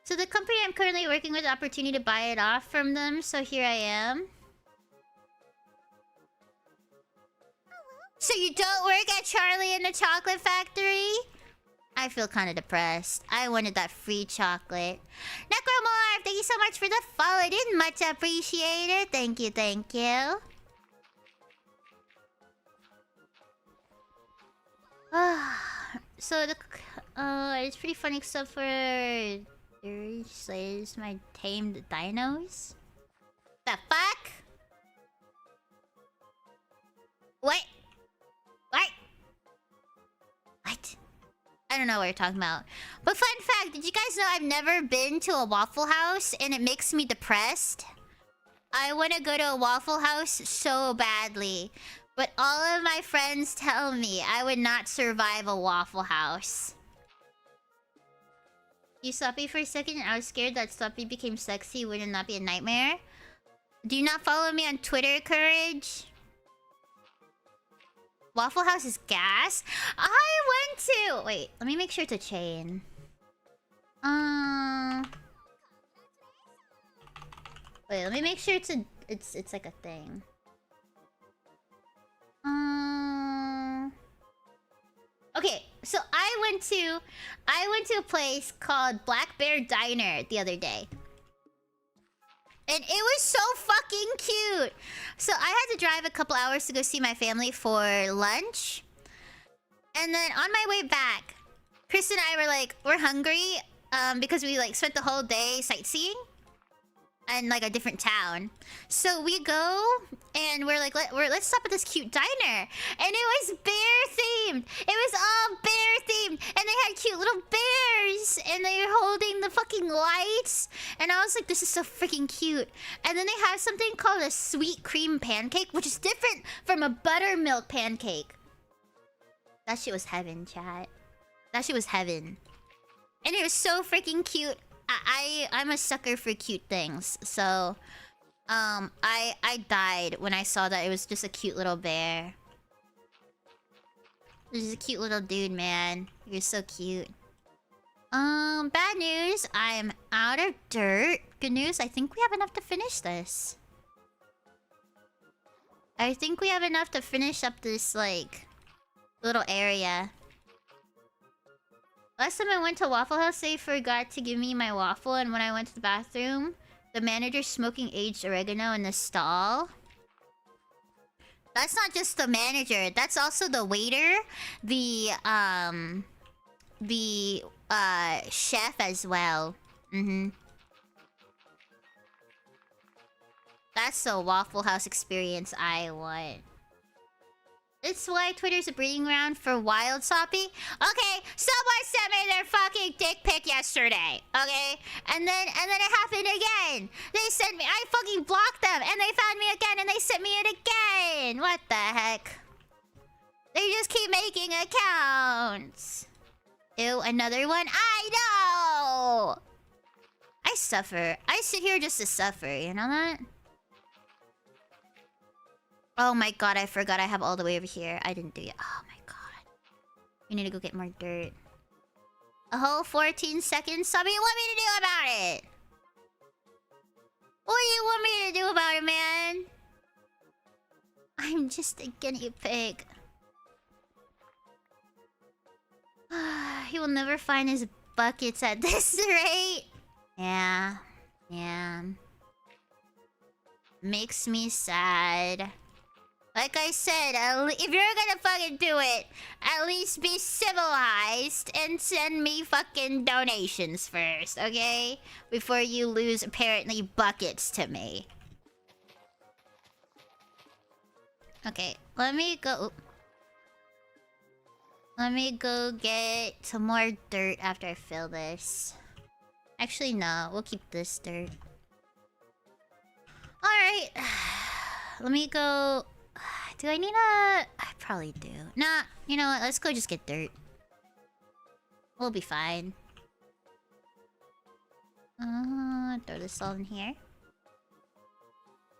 A: So the company I'm currently working with, opportunity to buy it off from them, so here I am. So you don't work at Charlie in the Chocolate Factory? I feel kind of depressed. I wanted that free chocolate. Necromorph, thank you so much for the follow, dude. Much appreciated. Thank you, thank you. So it's pretty funny except for Theory slays my tamed dinos. The fuck? What? What? What? I don't know what you're talking about. But fun fact, did you guys know I've never been to a Waffle House and it makes me depressed? I want to go to a Waffle House so badly. But all of my friends tell me I would not survive a Waffle House. You sloppy for a second and I was scared that sloppy became sexy. Would it not be a nightmare? Do you not follow me on Twitter, Courage? Waffle House is gas? I went to... Wait, let me make sure it's a chain. Wait, let me make sure it's like a thing. Okay, so I went to a place called Black Bear Diner the other day. And it was so fucking cute. So I had to drive a couple hours to go see my family for lunch. And then on my way back, Chris and I were like, we're hungry because we like spent the whole day sightseeing in like a different town. So we go and we're like, let's stop at this cute diner. And it was bear themed. It was all bear themed. And they had cute little bears. And they were holding the fucking lights. And I was like, this is so freaking cute. And then they have something called a sweet cream pancake, which is different from a buttermilk pancake. That shit was heaven, chat. That shit was heaven. And it was so freaking cute. I'm a sucker for cute things. So, I died when I saw that it was just a cute little bear. This is a cute little dude, man. You're so cute. Bad news. I'm out of dirt. Good news. I think we have enough to finish this. I think we have enough to finish up this, like, little area. Last time I went to Waffle House, they forgot to give me my waffle, and when I went to the bathroom, the manager smoking aged oregano in the stall. That's not just the manager, that's also the waiter, the chef as well. That's the Waffle House experience I want. It's why Twitter's a breeding ground for wild soppy. Okay, someone sent me their fucking dick pic yesterday. Okay, and then it happened again. They sent me. I fucking blocked them, and they found me again, and they sent me it again. What the heck? They just keep making accounts. Ew, another one. I know. I suffer. I sit here just to suffer. You know that? Oh my god, I forgot I have all the way over here. I didn't do it. Oh my god. We need to go get more dirt. A whole 14 seconds? What do you want me to do about it? What do you want me to do about it, man? I'm just a guinea pig. He will never find his buckets at this rate. Yeah. Yeah. Makes me sad. Like I said, if you're gonna fucking do it, at least be civilized and send me fucking donations first, okay? Before you lose apparently buckets to me. Okay, let me go... Let me go get some more dirt after I fill this. Actually, no, we'll keep this dirt. Alright. Let me go... Do I need a... I probably do. Nah, you know what? Let's go just get dirt. We'll be fine. Throw this all in here.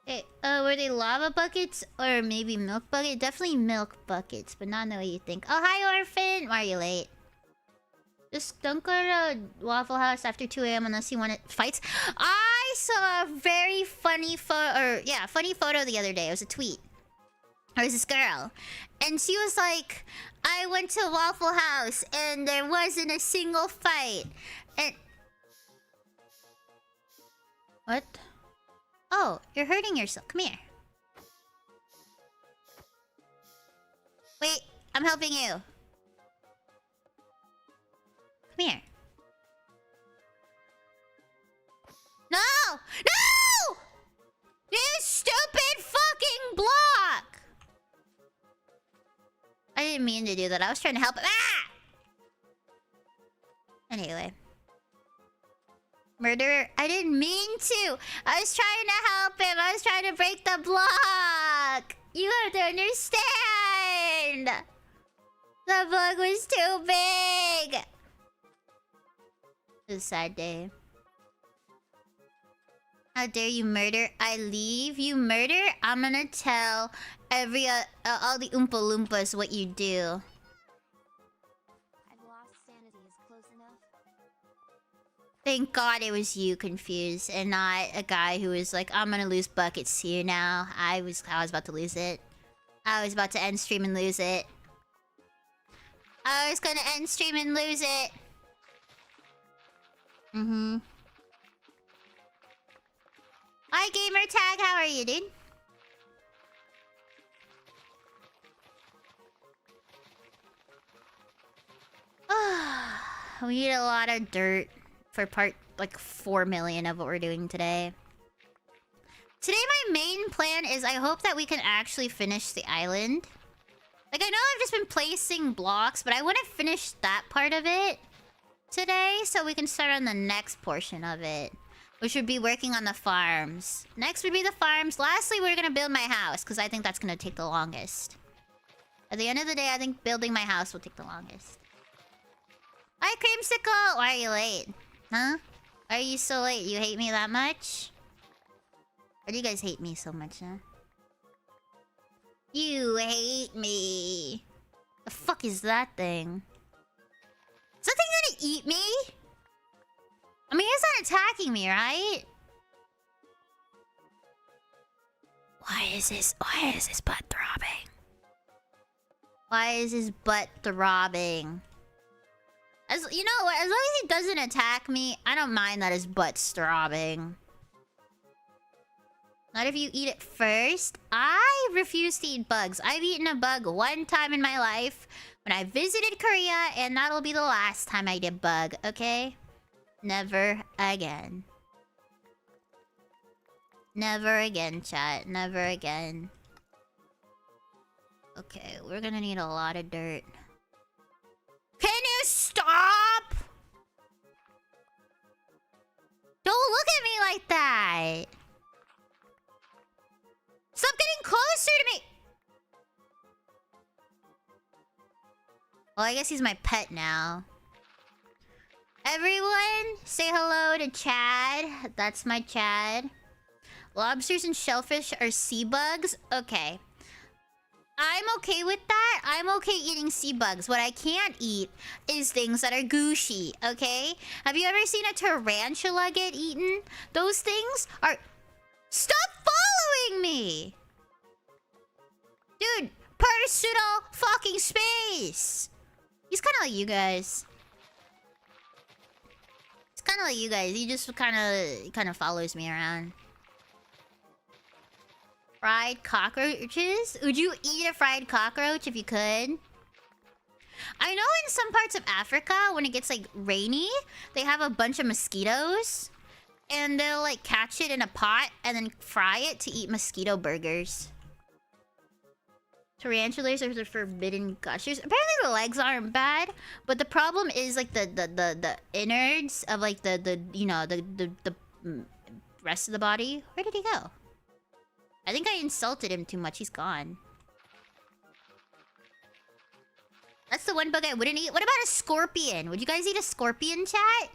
A: Okay, were they lava buckets or maybe milk bucket? Definitely milk buckets, but not the way you think. Oh, hi, Orphan! Why are you late? Just don't go to Waffle House after 2 a.m. unless you want to fight. I saw a very funny funny photo the other day. It was a tweet. There was this girl, and she was like, I went to Waffle House and there wasn't a single fight. And... What? Oh, you're hurting yourself. Come here. Wait, I'm helping you. Come here. No! No! You stupid fucking block! I didn't mean to do that. I was trying to help him. Ah! Anyway. Murderer, I didn't mean to. I was trying to help him. I was trying to break the block. You have to understand. The block was too big. It was a sad day. How dare you murder? I leave you murder? I'm gonna tell all the Oompa Loompas what you do. Thank God it was you, Confused, and not a guy who was like, I'm gonna lose buckets here now. I was about to lose it. I was about to end stream and lose it. I was gonna end stream and lose it. Hi, gamer tag. How are you, dude? We need a lot of dirt for part like 4 million of what we're doing today. Today my main plan is I hope that we can actually finish the island. Like, I know I've just been placing blocks, but I want to finish that part of it today so we can start on the next portion of it, which would be working on the farms. Next would be the farms. Lastly, we're gonna build my house because I think that's gonna take the longest. At the end of the day, I think building my house will take the longest. Hi, Creamsicle! Why are you late? Huh? Why are you so late? You hate me that much? Why do you guys hate me so much, huh? You hate me. The fuck is that thing? Is that thing gonna eat me? I mean, it's not attacking me, right? Why is his butt throbbing? Why is his butt throbbing? As you know, as long as he doesn't attack me, I don't mind that his butt's throbbing. Not if you eat it first. I refuse to eat bugs. I've eaten a bug one time in my life when I visited Korea, and that'll be the last time I did bug, okay? Never again. Never again, chat. Never again. Okay, we're gonna need a lot of dirt. Can you stop? Don't look at me like that. Stop getting closer to me. Well, I guess he's my pet now. Everyone, say hello to Chad. That's my Chad. Lobsters and shellfish are sea bugs? Okay. I'm okay with that. I'm okay eating sea bugs. What I can't eat is things that are gushy, okay? Have you ever seen a tarantula get eaten? Those things are... Stop following me! Dude, personal fucking space! He's kind of like you guys. He's kind of like you guys. He just kind of follows me around. Fried cockroaches? Would you eat a fried cockroach if you could? I know in some parts of Africa, when it gets like rainy, they have a bunch of mosquitoes. And they'll like catch it in a pot and then fry it to eat mosquito burgers. Tarantulas are the forbidden gushers. Apparently the legs aren't bad, but the problem is like the innards of like the rest of the body. Where did he go? I think I insulted him too much. He's gone. That's the one bug I wouldn't eat. What about a scorpion? Would you guys eat a scorpion, chat?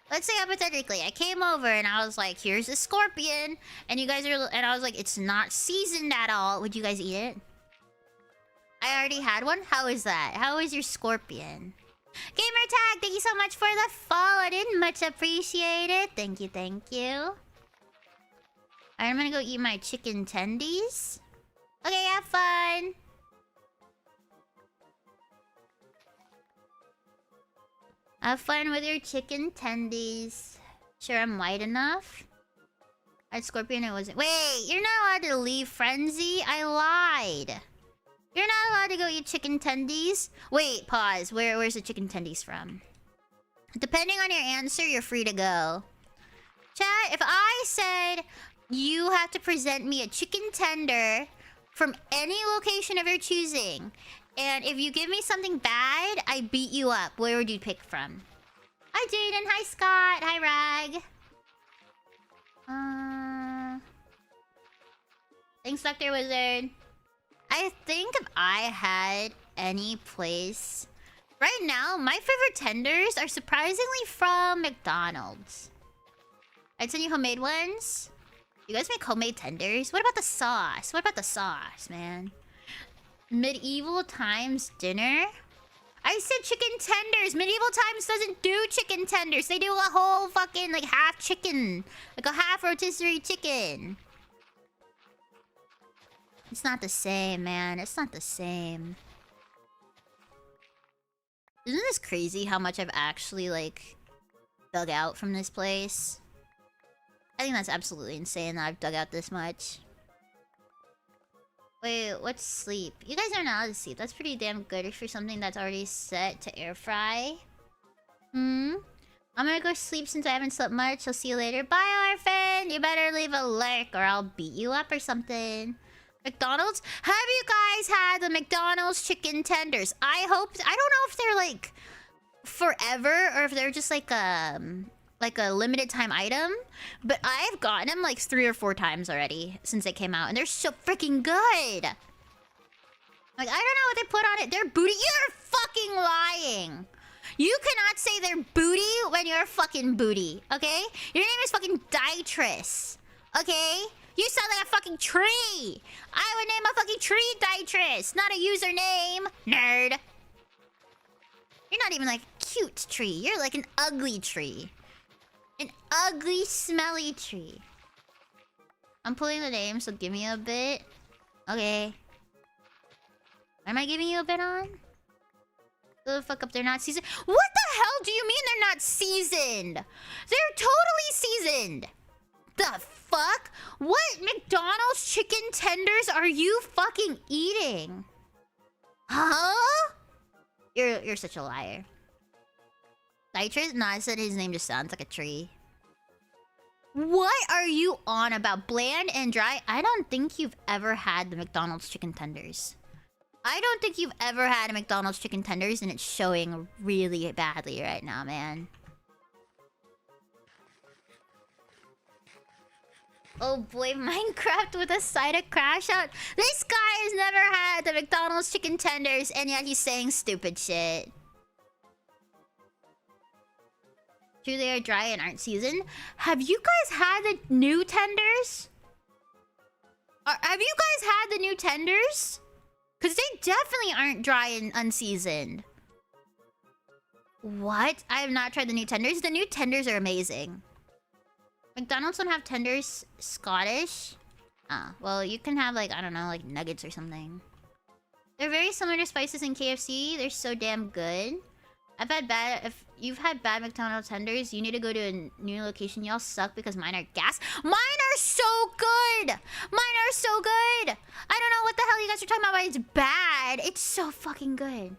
A: Let's say hypothetically, I came over and I was like, here's a scorpion. And you guys are... And I was like, it's not seasoned at all. Would you guys eat it? I already had one? How is that? How is your scorpion? Gamer tag, thank you so much for the follow. I didn't much appreciate it. Thank you, thank you. Alright, I'm gonna go eat my chicken tendies. Okay, have fun. Have fun with your chicken tendies. Sure I'm white enough? I had scorpion, it wasn't... Wait, you're not allowed to leave Frenzy? I lied. You're not allowed to go eat chicken tendies? Wait, pause. Where's the chicken tendies from? Depending on your answer, you're free to go. Chat, if I said... You have to present me a chicken tender from any location of your choosing. And if you give me something bad, I beat you up. Where would you pick from? Hi, Jaden. Hi, Scott. Hi, Rag. Thanks, Dr. Wizard. I think if I had any place... Right now, my favorite tenders are surprisingly from McDonald's. I'd send you homemade ones. You guys make homemade tenders? What about the sauce? What about the sauce, man? Medieval times dinner? I said chicken tenders. Medieval times doesn't do chicken tenders. They do a whole fucking, like, half chicken. Like a half rotisserie chicken. It's not the same, man. It's not the same. Isn't this crazy how much I've actually, like, dug out from this place? I think that's absolutely insane that I've dug out this much. Wait, what's sleep? You guys aren't allowed to sleep. That's pretty damn good for something that's already set to air fry. I'm gonna go sleep since I haven't slept much. I'll see you later. Bye, orphan! You better leave a lurk or I'll beat you up or something. McDonald's? Have you guys had the McDonald's chicken tenders? I don't know if they're like forever or if they're just like a limited time item, but I've gotten them like 3 or 4 times already since they came out, and they're so freaking good. Like, I don't know what they put on it. They're booty. You're fucking lying. You cannot say they're booty when you're fucking booty, okay? Your name is fucking Ditris, okay? You sound like a fucking tree. I would name a fucking tree Ditris, not a username, nerd. You're not even like a cute tree. You're like an ugly tree. An ugly, smelly tree. I'm pulling the name, so give me a bit. Okay. Am I giving you a bit on? Go the fuck up, they're not seasoned. What the hell do you mean they're not seasoned? They're totally seasoned. The fuck? What McDonald's chicken tenders are you fucking eating? Huh? You're such a liar. Ditris? No, I said his name just sounds like a tree. What are you on about? Bland and dry? I don't think you've ever had the McDonald's chicken tenders. I don't think you've ever had a McDonald's chicken tenders, and it's showing really badly right now, man. Oh boy, Minecraft with a side of crash out. This guy has never had the McDonald's chicken tenders, and yet he's saying stupid shit. True, they are dry and aren't seasoned. Have you guys had the new tenders? Have you guys had the new tenders? Because they definitely aren't dry and unseasoned. What? I have not tried the new tenders. The new tenders are amazing. McDonald's don't have tenders. Scottish? Ah, well, you can have, like, I don't know, like nuggets or something. They're very similar to spices in KFC. They're so damn good. If you've had bad McDonald's tenders, you need to go to a new location. Y'all suck because mine are gas. Mine are so good! Mine are so good! I don't know what the hell you guys are talking about, but it's bad. It's so fucking good.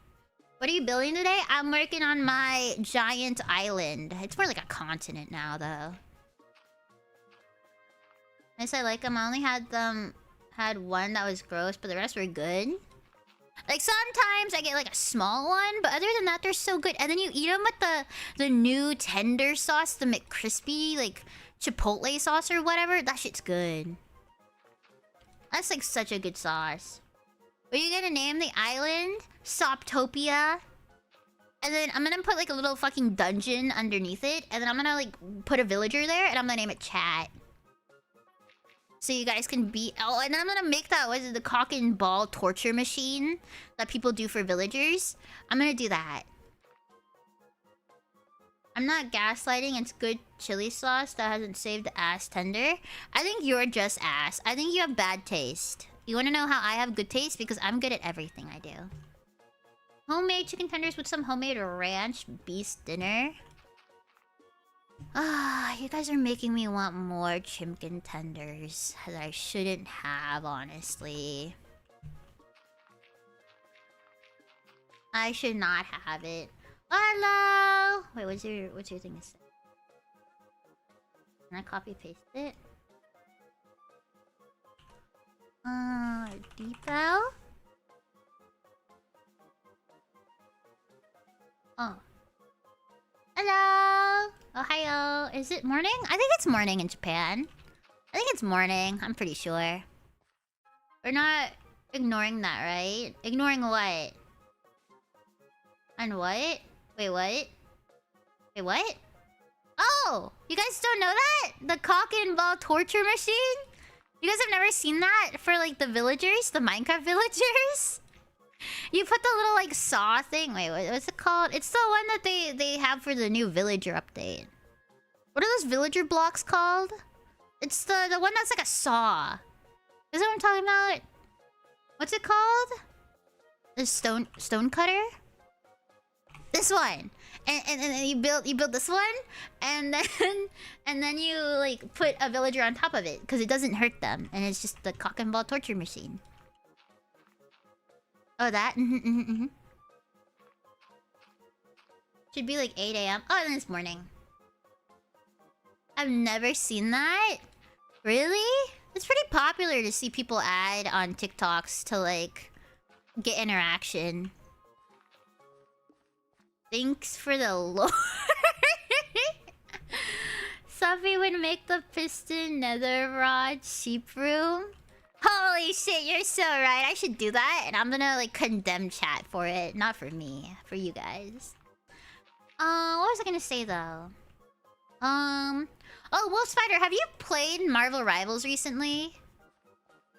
A: What are you building today? I'm working on my giant island. It's more like a continent now, though. Yes, I like them. I only had one that was gross, but the rest were good. Like, sometimes I get, like, a small one, but other than that, they're so good. And then you eat them with the new tender sauce, the McCrispy, like, Chipotle sauce or whatever. That shit's good. That's, like, such a good sauce. Are you gonna name the island Sopralto? And then I'm gonna put, like, a little fucking dungeon underneath it. And then I'm gonna, like, put a villager there, and I'm gonna name it Chat. So you guys can beat... Oh, and then I'm gonna make that, what is it, the cock and ball torture machine that people do for villagers. I'm gonna do that. I'm not gaslighting. It's good chili sauce that hasn't saved the ass tender. I think you're just ass. I think you have bad taste. You wanna know how I have good taste? Because I'm good at everything I do. Homemade chicken tenders with some homemade ranch beast dinner. Ah, you guys are making me want more chicken tenders that I shouldn't have, honestly. I should not have it. Hello! Wait, what's your thing to say? Can I copy paste it? Depot? Oh. Hello! Ohio. Is it morning? I think it's morning in Japan. I think it's morning. I'm pretty sure. We're not ignoring that, right? Ignoring what? And what? Wait, what? Wait, what? Oh! You guys don't know that? The cock and ball torture machine? You guys have never seen that for, like, the villagers? The Minecraft villagers? You put the little like saw thing. Wait, what's it called? It's the one that they have for the new villager update. What are those villager blocks called? It's the one that's like a saw. Is that what I'm talking about? What's it called? The stone cutter? This one. And you build this one, and then you like put a villager on top of it because it doesn't hurt them, and it's just the cock and ball torture machine. Oh, that? Should be like 8 AM. Oh, then it's morning. I've never seen that. Really? It's pretty popular to see people add on TikToks to like get interaction. Thanks for the lore. Sophie would make the piston nether rod sheep room. Holy shit, you're so right. I should do that, and I'm gonna like condemn chat for it. Not for me, for you guys. What was I gonna say though? Oh, Wolf Spider, have you played Marvel Rivals recently?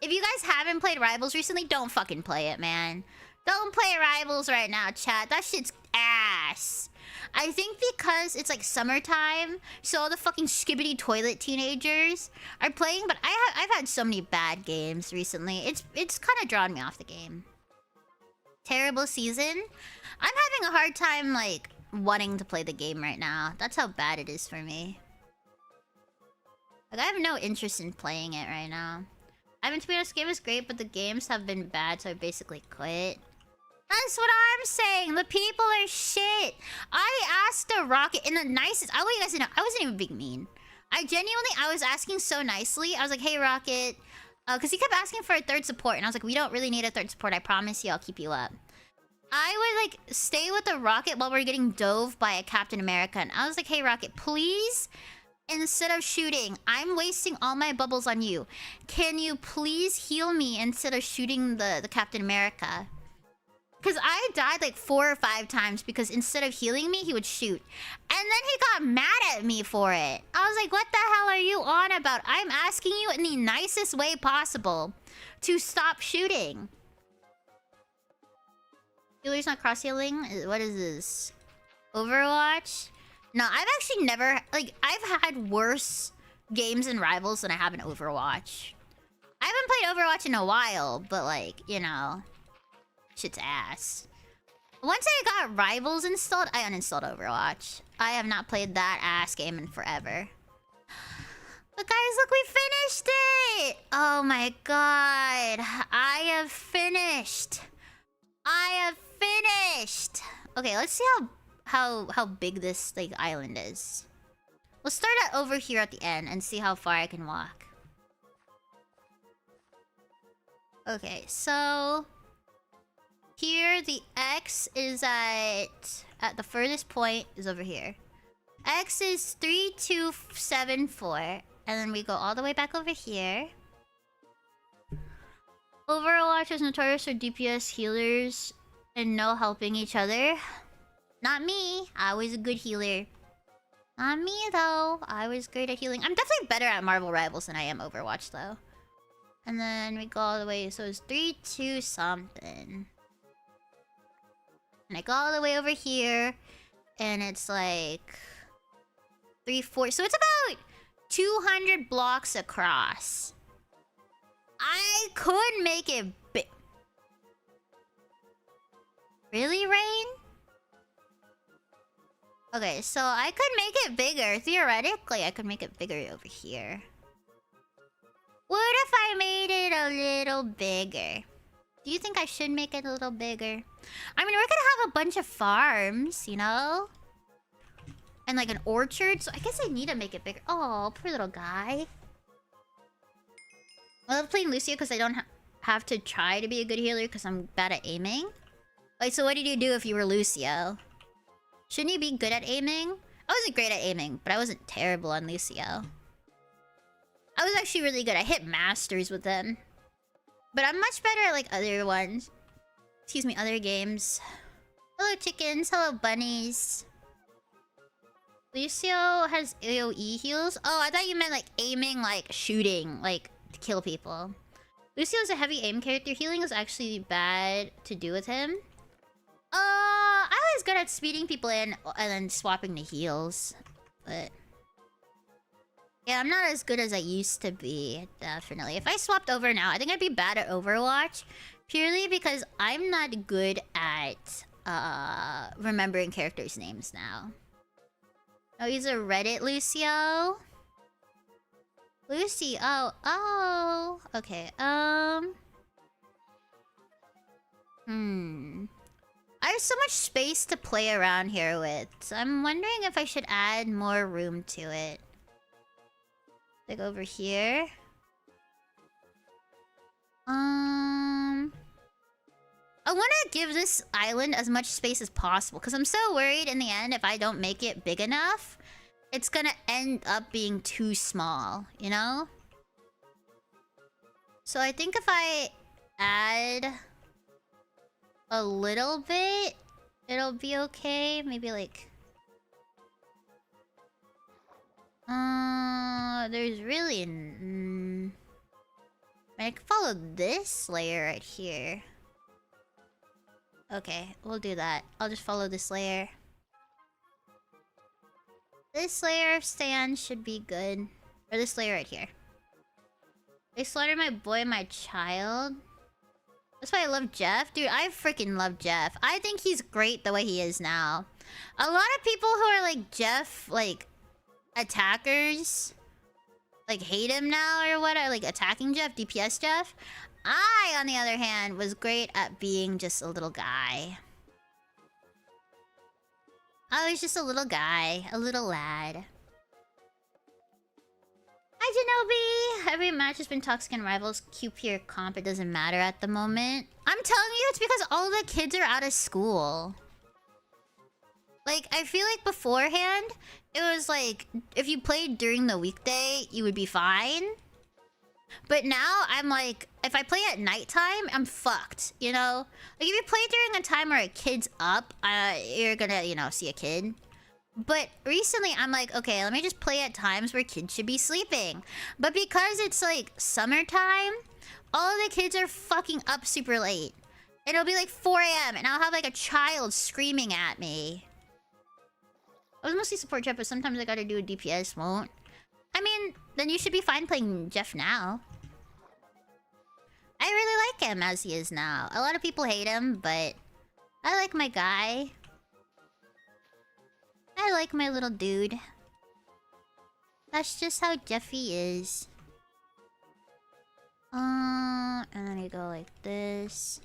A: If you guys haven't played Rivals recently, don't fucking play it, man. Don't play Rivals right now, chat. That shit's ass. I think because it's like summertime, so all the fucking skibbity toilet teenagers are playing. But I've had so many bad games recently. It's kind of drawn me off the game. Terrible season. I'm having a hard time like wanting to play the game right now. That's how bad it is for me. Like I have no interest in playing it right now. I mean, to be honest, the game is great, but the games have been bad, so I basically quit. That's what I'm saying. The people are shit. I asked the Rocket in the nicest... I want you guys to know, I wasn't even being mean. I was asking so nicely. I was like, hey, Rocket. Because he kept asking for a third support. And I was like, we don't really need a third support. I promise you, I'll keep you up. I would, like, stay with the Rocket while we're getting dove by a Captain America. And I was like, hey, Rocket, please... Instead of shooting, I'm wasting all my bubbles on you. Can you please heal me instead of shooting the Captain America? Because I died like 4 or 5 times because instead of healing me, he would shoot. And then he got mad at me for it. I was like, what the hell are you on about? I'm asking you in the nicest way possible to stop shooting. Healer's not cross-healing? What is this? Overwatch? No, I've actually never... Like, I've had worse games in Rivals than I have in Overwatch. I haven't played Overwatch in a while, but like, you know... Shit's ass. Once I got Rivals installed, I uninstalled Overwatch. I have not played that ass game in forever. But guys, look, we finished it! Oh my god. I have finished. I have finished! Okay, let's see how big this like island is. We'll start at over here at the end and see how far I can walk. Okay, so here the X is at the furthest point is over here. X is 3274, and then we go all the way back over here. Overwatch is notorious for DPS healers and no helping each other. Not me. I was a good healer. Not me, though. I was great at healing. I'm definitely better at Marvel Rivals than I am Overwatch, though. And then we go all the way. So it's 3-2 something. And I go all the way over here. And it's like... 3-4. So it's about 200 blocks across. I could make it big. Really, Rain? Okay, so I could make it bigger. Theoretically, I could make it bigger over here. What if I made it a little bigger? Do you think I should make it a little bigger? I mean, we're gonna have a bunch of farms, you know? And like an orchard, so I guess I need to make it bigger. Oh, poor little guy. I love playing Lucio because I don't have to try to be a good healer because I'm bad at aiming. Wait, so what did you do if you were Lucio? Shouldn't you be good at aiming? I wasn't great at aiming, but I wasn't terrible on Lucio. I was actually really good. I hit masters with them. But I'm much better at like other ones. Excuse me, other games. Hello chickens, hello bunnies. Lucio has AoE heals? Oh, I thought you meant like aiming, like shooting, like to kill people. Lucio's a heavy aim character. Healing is actually bad to do with him. I was good at speeding people in and then swapping the heals. But... yeah, I'm not as good as I used to be, definitely. If I swapped over now, I think I'd be bad at Overwatch. Purely because I'm not good at remembering characters' names now. Oh, he's a Reddit Lucio? Lucy, oh, okay, I have so much space to play around here with, so I'm wondering if I should add more room to it. Like over here. I want to give this island as much space as possible, because I'm so worried in the end if I don't make it big enough, it's gonna end up being too small, you know? So I think if I add a little bit, it'll be okay. Maybe like... there's really... I can follow this layer right here. Okay, we'll do that. I'll just follow this layer. This layer of sand should be good. Or this layer right here. They slaughtered my boy, my child. That's why I love Jeff. Dude, I freaking love Jeff. I think he's great the way he is now. A lot of people who are like Jeff, like, attackers, like, hate him now or what, like, attacking Jeff, DPS Jeff. I, on the other hand, was great at being just a little guy. I was just a little guy, a little lad. Hi, Genobi! Every match has been toxic and rivals. Q peer comp, it doesn't matter at the moment. I'm telling you, it's because all the kids are out of school. Like, I feel like beforehand, it was like, if you played during the weekday, you would be fine. But now, I'm like, if I play at nighttime, I'm fucked, you know? Like, if you play during a time where a kid's up, you're gonna, you know, see a kid. But recently, I'm like, okay, let me just play at times where kids should be sleeping. But because it's, like, summertime, all of the kids are fucking up super late. And it'll be, like, 4 a.m., and I'll have, like, a child screaming at me. I was mostly support Jeff, but sometimes I gotta do a DPS, won't. I mean, then you should be fine playing Jeff now. I really like him as he is now. A lot of people hate him, but I like my guy. I like my little dude. That's just how Jeffy is. And then you go like this.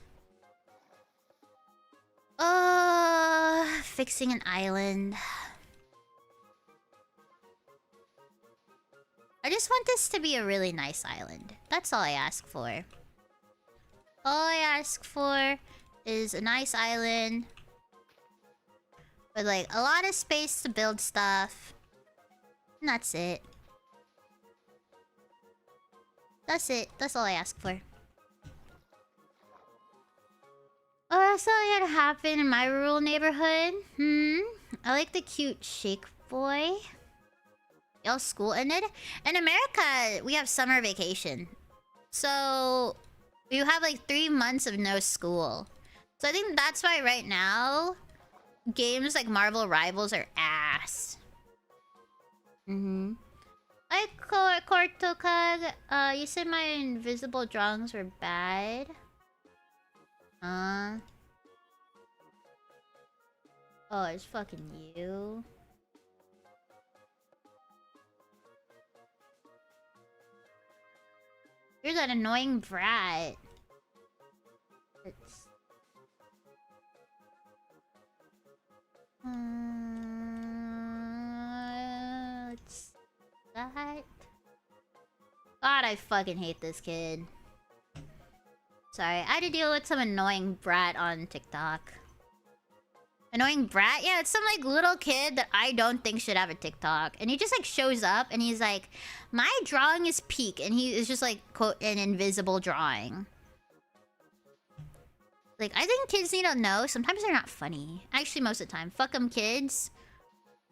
A: Fixing an island. I just want this to be a really nice island. That's all I ask for. All I ask for is a nice island with, like, a lot of space to build stuff. And that's it. That's it. That's all I ask for. Oh, that's all that had happen in my rural neighborhood. I like the cute shake boy. Y'all school ended? In America, we have summer vacation. So, you have like 3 months of no school. So I think that's why right now, games like Marvel Rivals are ass. Hi, Kortokag. You said my invisible drawings were bad. Oh, it's fucking you. You're that annoying brat. It's... What's that? God, I fucking hate this kid. Sorry, I had to deal with some annoying brat on TikTok. Annoying brat? Yeah, it's some, like, little kid that I don't think should have a TikTok. And he just, like, shows up and he's like, my drawing is peak. And he is just, like, quote, an invisible drawing. Like, I think kids need to know. Sometimes they're not funny. Actually, most of the time. Fuck them kids.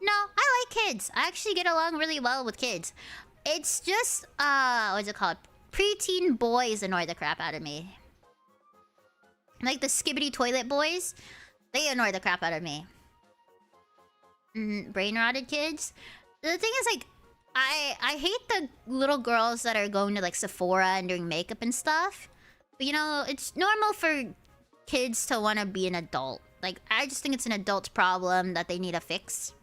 A: No, I like kids. I actually get along really well with kids. It's just, what's it called? preteen boys annoy the crap out of me. Like the skibbity toilet boys, they annoy the crap out of me. Brain rotted kids. The thing is, like, I hate the little girls that are going to like Sephora and doing makeup and stuff. But you know, it's normal for kids to want to be an adult. Like, I just think it's an adult's problem that they need a fix.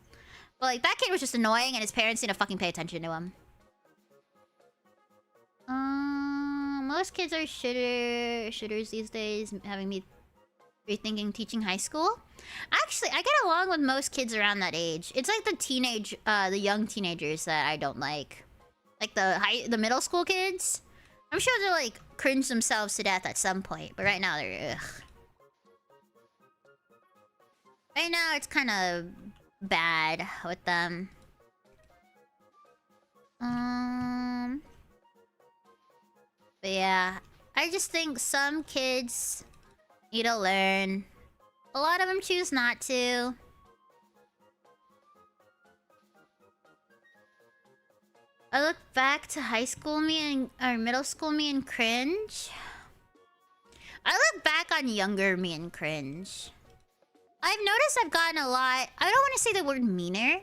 A: But like, that kid was just annoying and his parents need to fucking pay attention to him. Most kids are shitters these days, having me rethinking teaching high school. Actually, I get along with most kids around that age. It's like the young teenagers that I don't like. Like the middle school kids. I'm sure they'll like cringe themselves to death at some point, but right now they're ugh. Right now it's kind of bad with them. But yeah, I just think some kids need to learn. A lot of them choose not to. I look back to high school me or middle school me and cringe. I look back on younger me and cringe. I've noticed I've gotten a lot... I don't want to say the word meaner,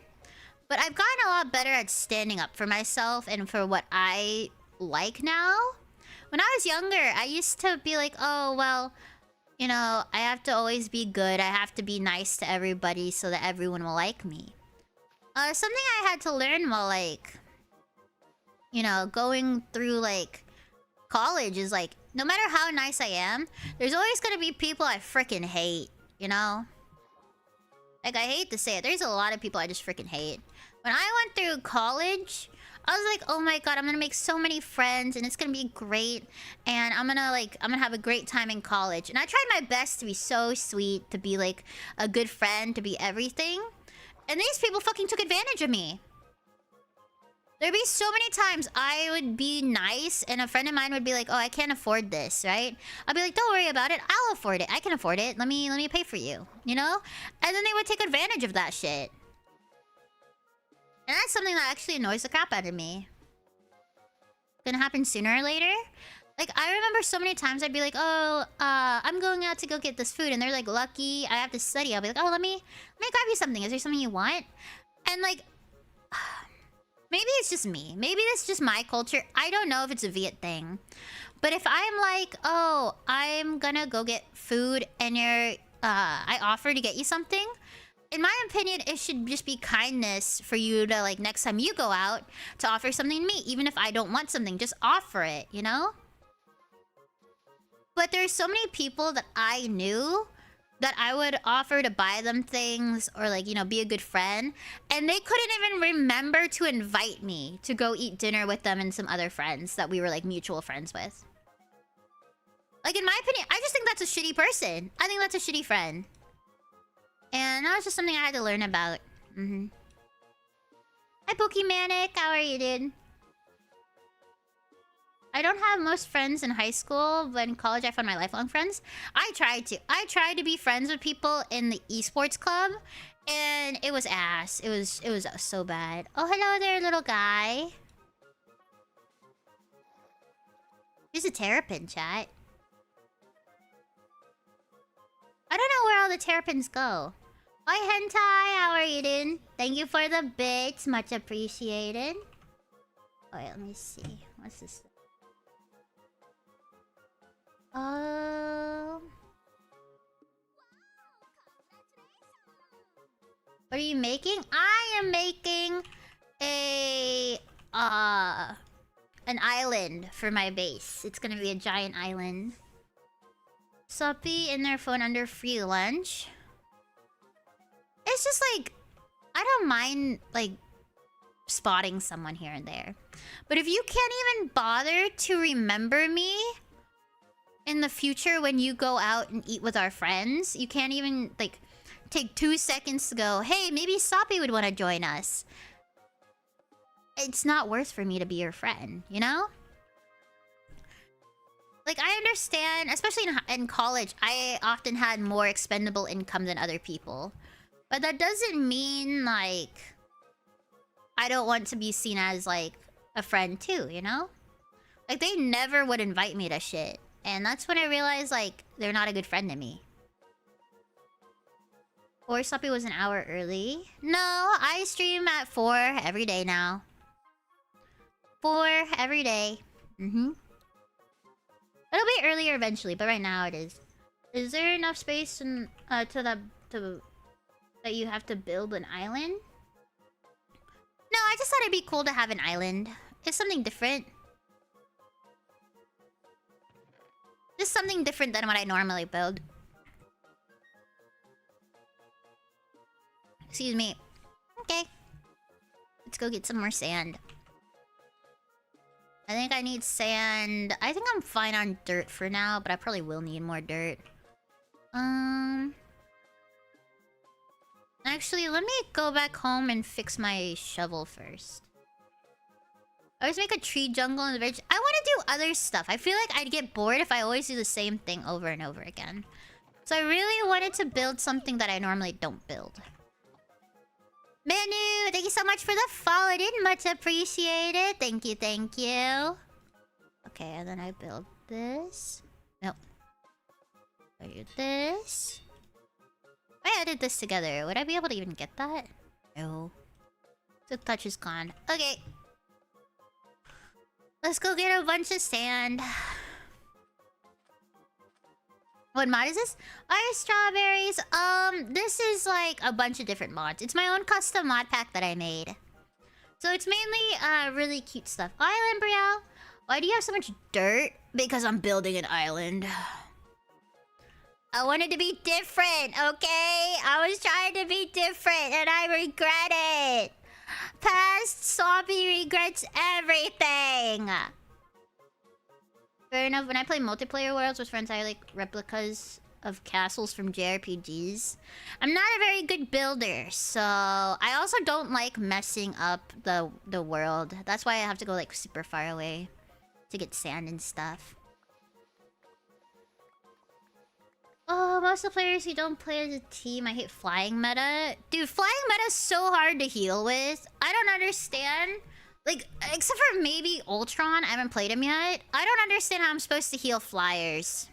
A: but I've gotten a lot better at standing up for myself and for what I like now. When I was younger, I used to be like, oh, well, you know, I have to always be good. I have to be nice to everybody so that everyone will like me. Something I had to learn while, like, you know, going through, like, college is, like, no matter how nice I am, there's always gonna be people I freaking hate, you know? Like, I hate to say it. There's a lot of people I just freaking hate. When I went through college, I was like, oh my god, I'm gonna make so many friends and it's gonna be great. And I'm gonna have a great time in college. And I tried my best to be so sweet, to be like a good friend, to be everything. And these people fucking took advantage of me. There'd be so many times I would be nice and a friend of mine would be like, oh, I can't afford this, right? I'll be like, don't worry about it. I'll afford it. I can afford it. Let me pay for you, you know? And then they would take advantage of that shit. And that's something that actually annoys the crap out of me. Gonna happen sooner or later. Like, I remember so many times I'd be like, oh, I'm going out to go get this food. And they're like, lucky, I have to study. I'll be like, oh, let me grab you something. Is there something you want? And like, maybe it's just me. Maybe it's just my culture. I don't know if it's a Viet thing. But if I'm like, oh, I'm gonna go get food and I offer to get you something. In my opinion, it should just be kindness for you to, like, next time you go out, to offer something to me. Even if I don't want something, just offer it, you know? But there's so many people that I knew that I would offer to buy them things or, like, you know, be a good friend. And they couldn't even remember to invite me to go eat dinner with them and some other friends that we were, like, mutual friends with. Like, in my opinion, I just think that's a shitty person. I think that's a shitty friend. And that was just something I had to learn about. Hi, Pokemanic. How are you, dude? I don't have most friends in high school, but in college I found my lifelong friends. I tried to be friends with people in the esports club, and it was ass. It was so bad. Oh, hello there, little guy. Here's a terrapin, chat. I don't know where all the terrapins go. Hi, Hentai. How are you doing? Thank you for the bits. Much appreciated. Oh, wait, let me see. What's this? What are you making? I am making an island for my base. It's gonna be a giant island. Suppy in their phone under free lunch. It's just like, I don't mind, like, spotting someone here and there. But if you can't even bother to remember me in the future when you go out and eat with our friends, you can't even, like, take 2 seconds to go, hey, maybe Soppy would want to join us. It's not worth for me to be your friend, you know? Like, I understand, especially in college, I often had more expendable income than other people. But that doesn't mean, like, I don't want to be seen as, like, a friend too, you know? Like, they never would invite me to shit. And that's when I realized, like, they're not a good friend to me. Or Suppy was an hour early. No, I stream at 4 every day now. 4 every day. Mm-hmm. It'll be earlier eventually, but right now it is. Is there enough space in, that you have to build an island? No, I just thought it'd be cool to have an island. It's something different. Just something different than what I normally build. Excuse me. Okay. Let's go get some more sand. I think I need sand. I think I'm fine on dirt for now, but I probably will need more dirt. Actually, let me go back home and fix my shovel first. I always make a tree jungle in the village. I want to do other stuff. I feel like I'd get bored if I always do the same thing over and over again. So I really wanted to build something that I normally don't build. Manu, thank you so much for the follow. I didn't much appreciate it. Thank you, thank you. Okay, and then I build this. Nope. I do this. I added this together. Would I be able to even get that? No. The touch is gone. Okay. Let's go get a bunch of sand. What mod is this? Ice strawberries. This is like a bunch of different mods. It's my own custom mod pack that I made. So it's mainly really cute stuff. Island Brielle. Why do you have so much dirt? Because I'm building an island. I wanted to be different, okay? I was trying to be different and I regret it. Past Soppy regrets everything. Fair enough, when I play multiplayer worlds with friends, I like replicas of castles from JRPGs. I'm not a very good builder, so I also don't like messing up the world. That's why I have to go like super far away to get sand and stuff. Oh, most of the players who don't play as a team, I hate flying meta. Dude, flying meta is so hard to heal with. I don't understand. Like, except for maybe Ultron, I haven't played him yet. I don't understand how I'm supposed to heal flyers.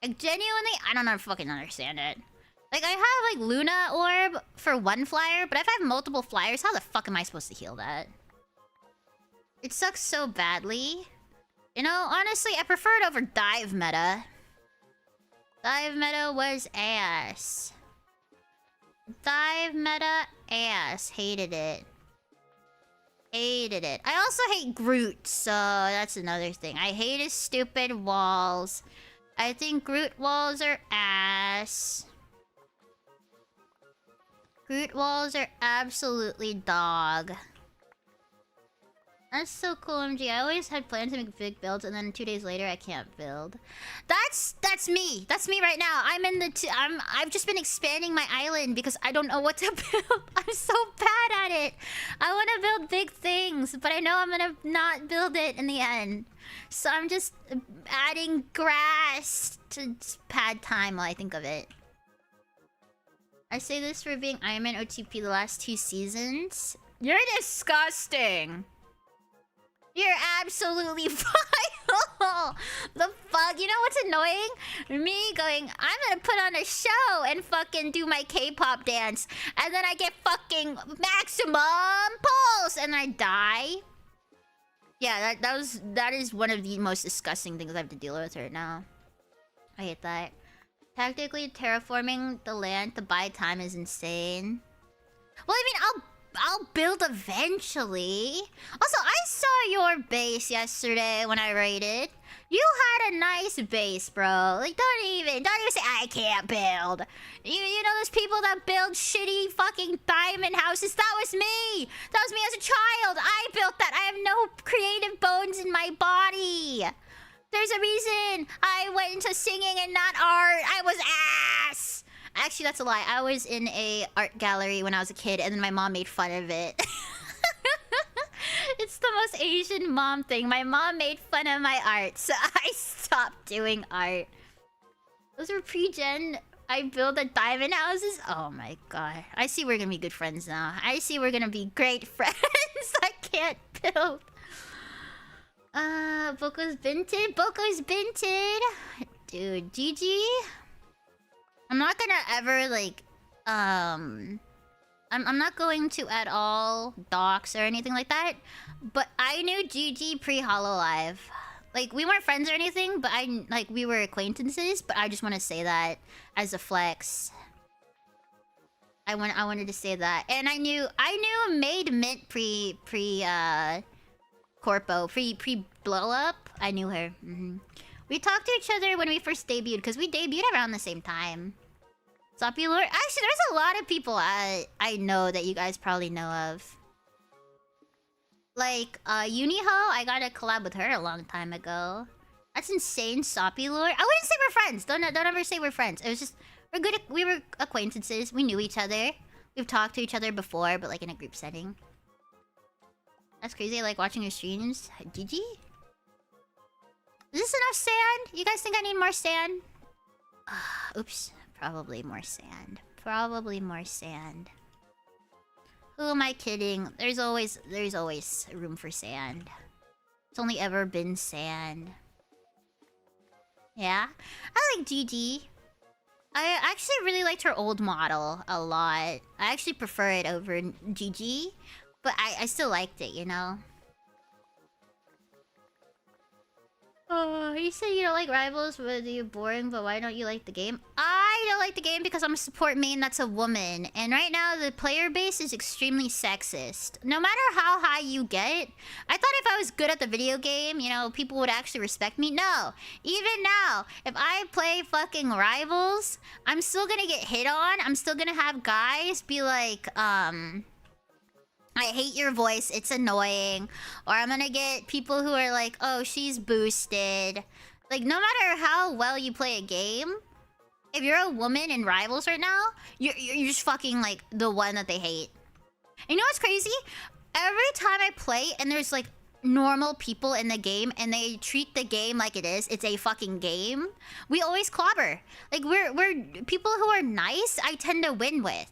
A: Like, genuinely, I don't fucking understand it. Like, I have, like, Luna Orb for one flyer, but if I have multiple flyers, how the fuck am I supposed to heal that? It sucks so badly. You know, honestly, I prefer it over dive meta. Dive meta was ass. Dive meta ass. Hated it. Hated it. I also hate Groot, so that's another thing. I hate his stupid walls. I think Groot walls are ass. Groot walls are absolutely dog. That's so cool, MG. I always had plans to make big builds, and then 2 days later, I can't build. That's me. That's me right now. I've just been expanding my island because I don't know what to build. I'm so bad at it. I want to build big things, but I know I'm gonna not build it in the end. So I'm just adding grass to pad time while I think of it. I say this for being Iron Man OTP the last 2 seasons. You're disgusting. You're absolutely vile. The fuck? You know what's annoying? Me going, I'm gonna put on a show and fucking do my K-pop dance. And then I get fucking maximum pulse and I die. Yeah, that is one of the most disgusting things I have to deal with right now. I hate that. Tactically terraforming the land to buy time is insane. Well, I mean, I'll build eventually. Also, I saw your base yesterday when I raided. You had a nice base, bro. Like, don't even say I can't build. You know those people that build shitty fucking diamond houses? That was me. That was me as a child. I built that. I have no creative bones in my body. There's a reason I went into singing and not art. I was ass. Actually, that's a lie. I was in a art gallery when I was a kid, and then my mom made fun of it. It's the most Asian mom thing. My mom made fun of my art, so I stopped doing art. Those were pre-gen. I build the diamond houses. Oh my god. I see we're gonna be good friends now. I see we're gonna be great friends. I can't build. Boko's binted. Boko's binted. Dude, GG. I'm not gonna ever, like, I'm not going to at all dox or anything like that. But I knew GG pre-Hololive. Like, we weren't friends or anything, but we were acquaintances. But I just want to say that as a flex. I wanted to say that, and I knew Made Mint Corpo pre blow up. I knew her. We talked to each other when we first debuted because we debuted around the same time. Soppy Lord. Actually, there's a lot of people I know that you guys probably know of. Like Uniho, I got a collab with her a long time ago. That's insane, Soppy Lord. I wouldn't say we're friends. Don't ever say we're friends. It was just we were acquaintances. We knew each other. We've talked to each other before, but like in a group setting. That's crazy. I like watching your streams. GG. Is this enough sand? You guys think I need more sand? Oops. Probably more sand. Probably more sand. Who am I kidding? There's always room for sand. It's only ever been sand. Yeah? I like GG. I actually really liked her old model a lot. I actually prefer it over GG. But I still liked it, you know? Oh, you said you don't like Rivals, but you're boring, but why don't you like the game? I don't like the game because I'm a support main that's a woman. And right now, the player base is extremely sexist. No matter how high you get, I thought if I was good at the video game, you know, people would actually respect me. No. Even now, if I play fucking Rivals, I'm still gonna get hit on. I'm still gonna have guys be like, I hate your voice, it's annoying. Or I'm gonna get people who are like, oh, she's boosted. Like, no matter how well you play a game, if you're a woman in Rivals right now, you're just fucking, like, the one that they hate. And you know what's crazy? Every time I play and there's, like, normal people in the game and they treat the game like it's a fucking game, we always clobber. Like, we're people who are nice, I tend to win with.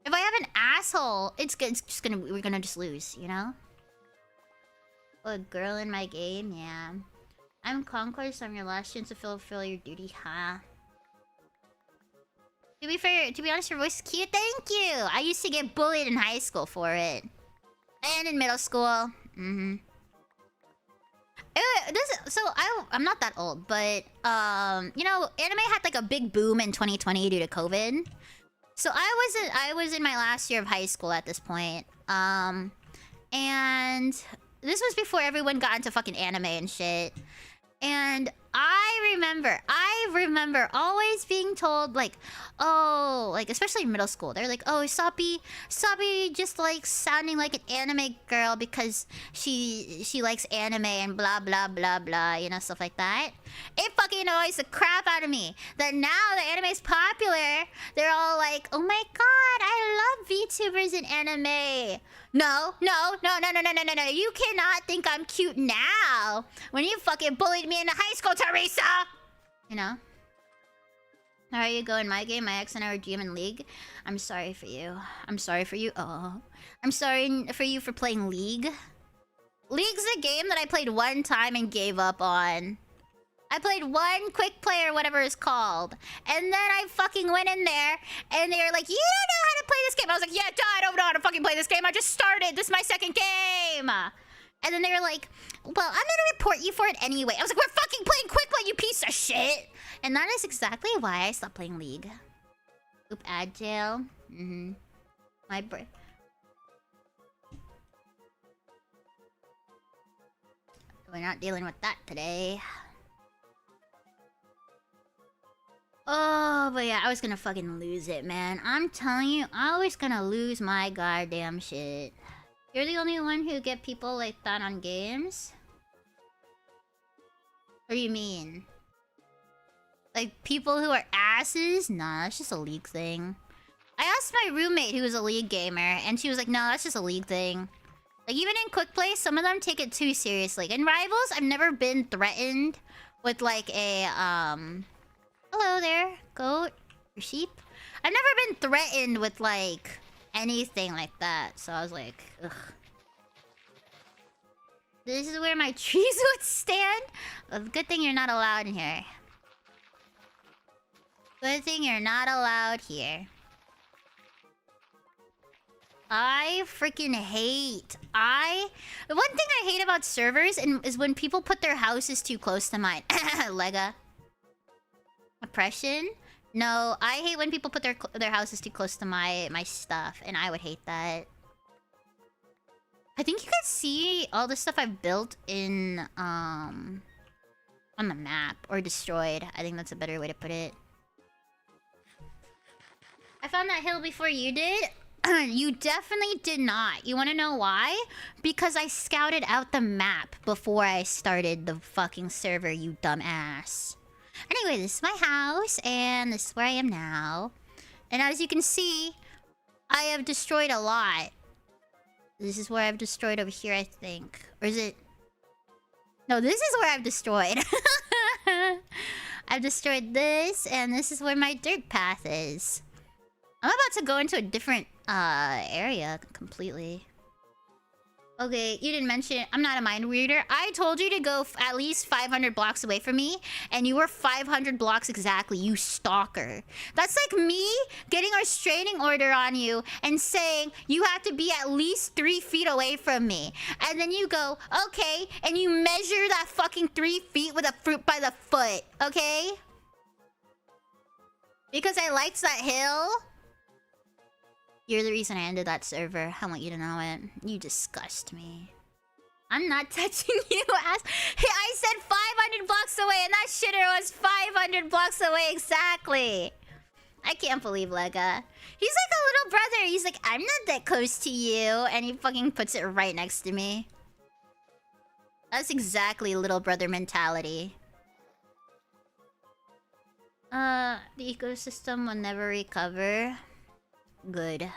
A: If I have an asshole, we're gonna just lose, you know? Oh, a girl in my game, yeah. I'm Concourse, I'm your last chance to fulfill your duty, huh? To be honest, your voice is cute, thank you! I used to get bullied in high school for it. And in middle school. I'm not that old, but, you know, anime had like a big boom in 2020 due to COVID. So I was in my last year of high school at this point. And this was before everyone got into fucking anime and shit. And I remember always being told, like, oh, like, especially in middle school, they're like, oh, Soppy just likes sounding like an anime girl because she likes anime and blah, blah, blah, blah, you know, stuff like that. It fucking annoys the crap out of me that now the anime's popular, they're all like, oh my god, I love VTubers in anime. No. You cannot think I'm cute now when you fucking bullied me in high school, Teresa! You know? How are you going? My game, my ex and I were GM in League. I'm sorry for you. I'm sorry for you. Oh. I'm sorry for you for playing League. League's a game that I played one time and gave up on. I played one quick play or whatever it's called. And then I fucking went in there and they were like, you don't know how to play this game. I was like, yeah, duh, I don't know how to fucking play this game. I just started. This is my second game. And then they were like, well, I'm gonna report you for it anyway. I was like, we're fucking playing quick play, you piece of shit. And that is exactly why I stopped playing League. Oop, Agile. My brain. We're not dealing with that today. Oh, but yeah, I was gonna fucking lose it, man. I'm telling you, I was gonna lose my goddamn shit. You're the only one who get people like that on games? What do you mean? Like, people who are asses? Nah, that's just a League thing. I asked my roommate who was a League gamer, and she was like, no, that's just a League thing. Like, even in quick play, some of them take it too seriously. In Rivals, I've never been threatened with, like, a, hello there, goat, or sheep. I've never been threatened with, like, anything like that. So I was like, ugh. This is where my trees would stand. Well, good thing you're not allowed in here. Good thing you're not allowed here. I freaking hate. The one thing I hate about servers is when people put their houses too close to mine. Lega. Oppression? No, I hate when people put their houses too close to my stuff, and I would hate that. I think you guys see all the stuff I've built in on the map or destroyed. I think that's a better way to put it. I found that hill before you did. You definitely did not. You want to know why? Because I scouted out the map before I started the fucking server, you dumbass. Anyway, this is my house, and this is where I am now. And as you can see, I have destroyed a lot. This is where I've destroyed over here, I think. Or is it... No, this is where I've destroyed. I've destroyed this, and this is where my dirt path is. I'm about to go into a different area completely. Okay, you didn't mention it. I'm not a mind reader. I told you to go at least 500 blocks away from me, and you were 500 blocks exactly, you stalker. That's like me getting a restraining order on you and saying you have to be at least 3 feet away from me. And then you go, okay, and you measure that fucking 3 feet with a fruit by the foot, okay? Because I liked that hill. You're the reason I ended that server. I want you to know it. You disgust me. I'm not touching you, ass. Hey, I said 500 blocks away, and that shitter was 500 blocks away exactly. I can't believe Lega. He's like a little brother. He's like, I'm not that close to you. And he fucking puts it right next to me. That's exactly little brother mentality. The ecosystem will never recover. Good.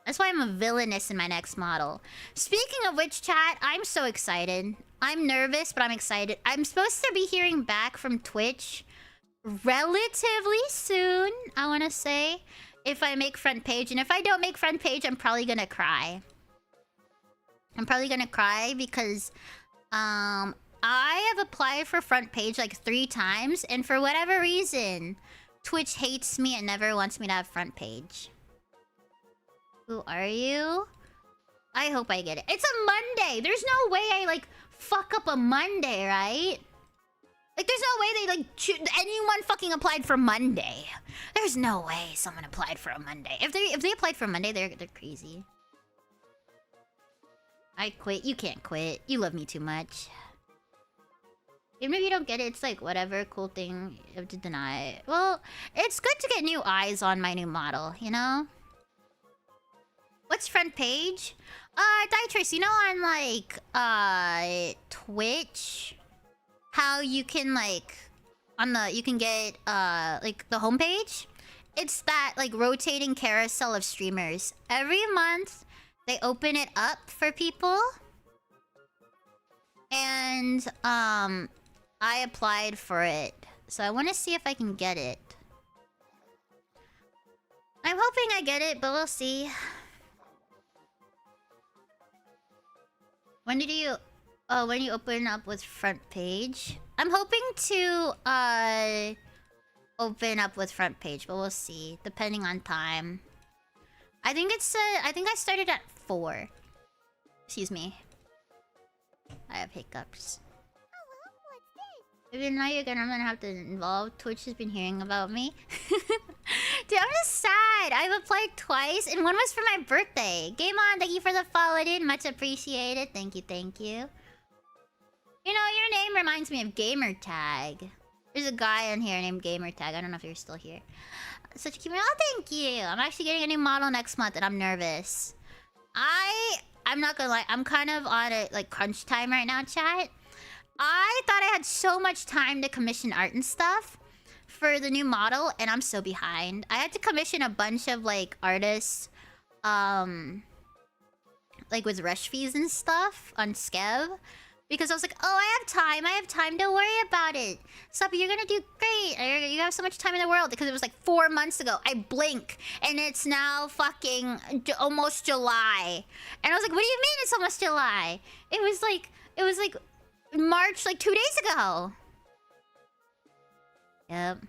A: That's why I'm a villainous in my next model. Speaking of which, chat, I'm so excited. I'm nervous, but I'm excited. I'm supposed to be hearing back from Twitch relatively soon, I want to say, if I make front page. And if I don't make front page, I'm probably gonna cry. I'm probably gonna cry because I have applied for front page like 3 times, and for whatever reason, Twitch hates me and never wants me to have front page. Who are you? I hope I get it. It's a Monday! There's no way I, like, fuck up a Monday, right? Like, there's no way they, like, anyone fucking applied for Monday. There's no way someone applied for a Monday. If they applied for a Monday, they're crazy. I quit. You can't quit. You love me too much. Even if you don't get it, it's like, whatever, cool thing. You have to deny it. Well, it's good to get new eyes on my new model, you know? What's front page? Diatrice, you know on, like, Twitch, how you can, like, you can get, like, the homepage? It's that, like, rotating carousel of streamers. Every month, they open it up for people. And, I applied for it. So I want to see if I can get it. I'm hoping I get it, but we'll see. When you open up with front page? I'm hoping to, open up with front page, but we'll see. Depending on time. I think I started at 4. Excuse me. I have hiccups. If you're not again, I'm gonna have to involve. Twitch has been hearing about me. Dude, I'm just sad. I've applied twice, and one was for my birthday. Game on, thank you for the follow, dude. Much appreciated. Thank you, thank you. You know, your name reminds me of Gamertag. There's a guy on here named Gamertag. I don't know if you're still here. Such a cute. Oh, thank you. I'm actually getting a new model next month, and I'm nervous. I'm not gonna lie. I'm kind of on a, like, crunch time right now, chat. I thought I had so much time to commission art and stuff for the new model, and I'm so behind. I had to commission a bunch of, like, artists, like, with rush fees and stuff on Skev. Because I was like, oh, I have time, don't worry about it. Suppy, you're gonna do great. You have so much time in the world. Because it was like 4 months ago. I blink, and it's now fucking almost July. And I was like, what do you mean it's almost July? It was like March, like 2 days ago. Yep.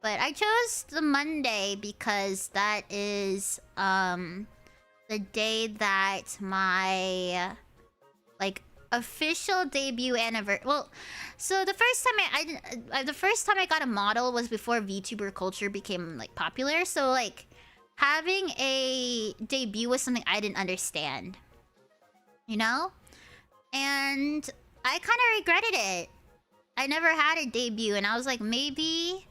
A: But I chose the Monday because that is the day that my like official debut anniversary. Well, so the first time I got a model was before VTuber culture became like popular. So like having a debut was something I didn't understand, you know, and I kind of regretted it. I never had a debut, and I was like, maybe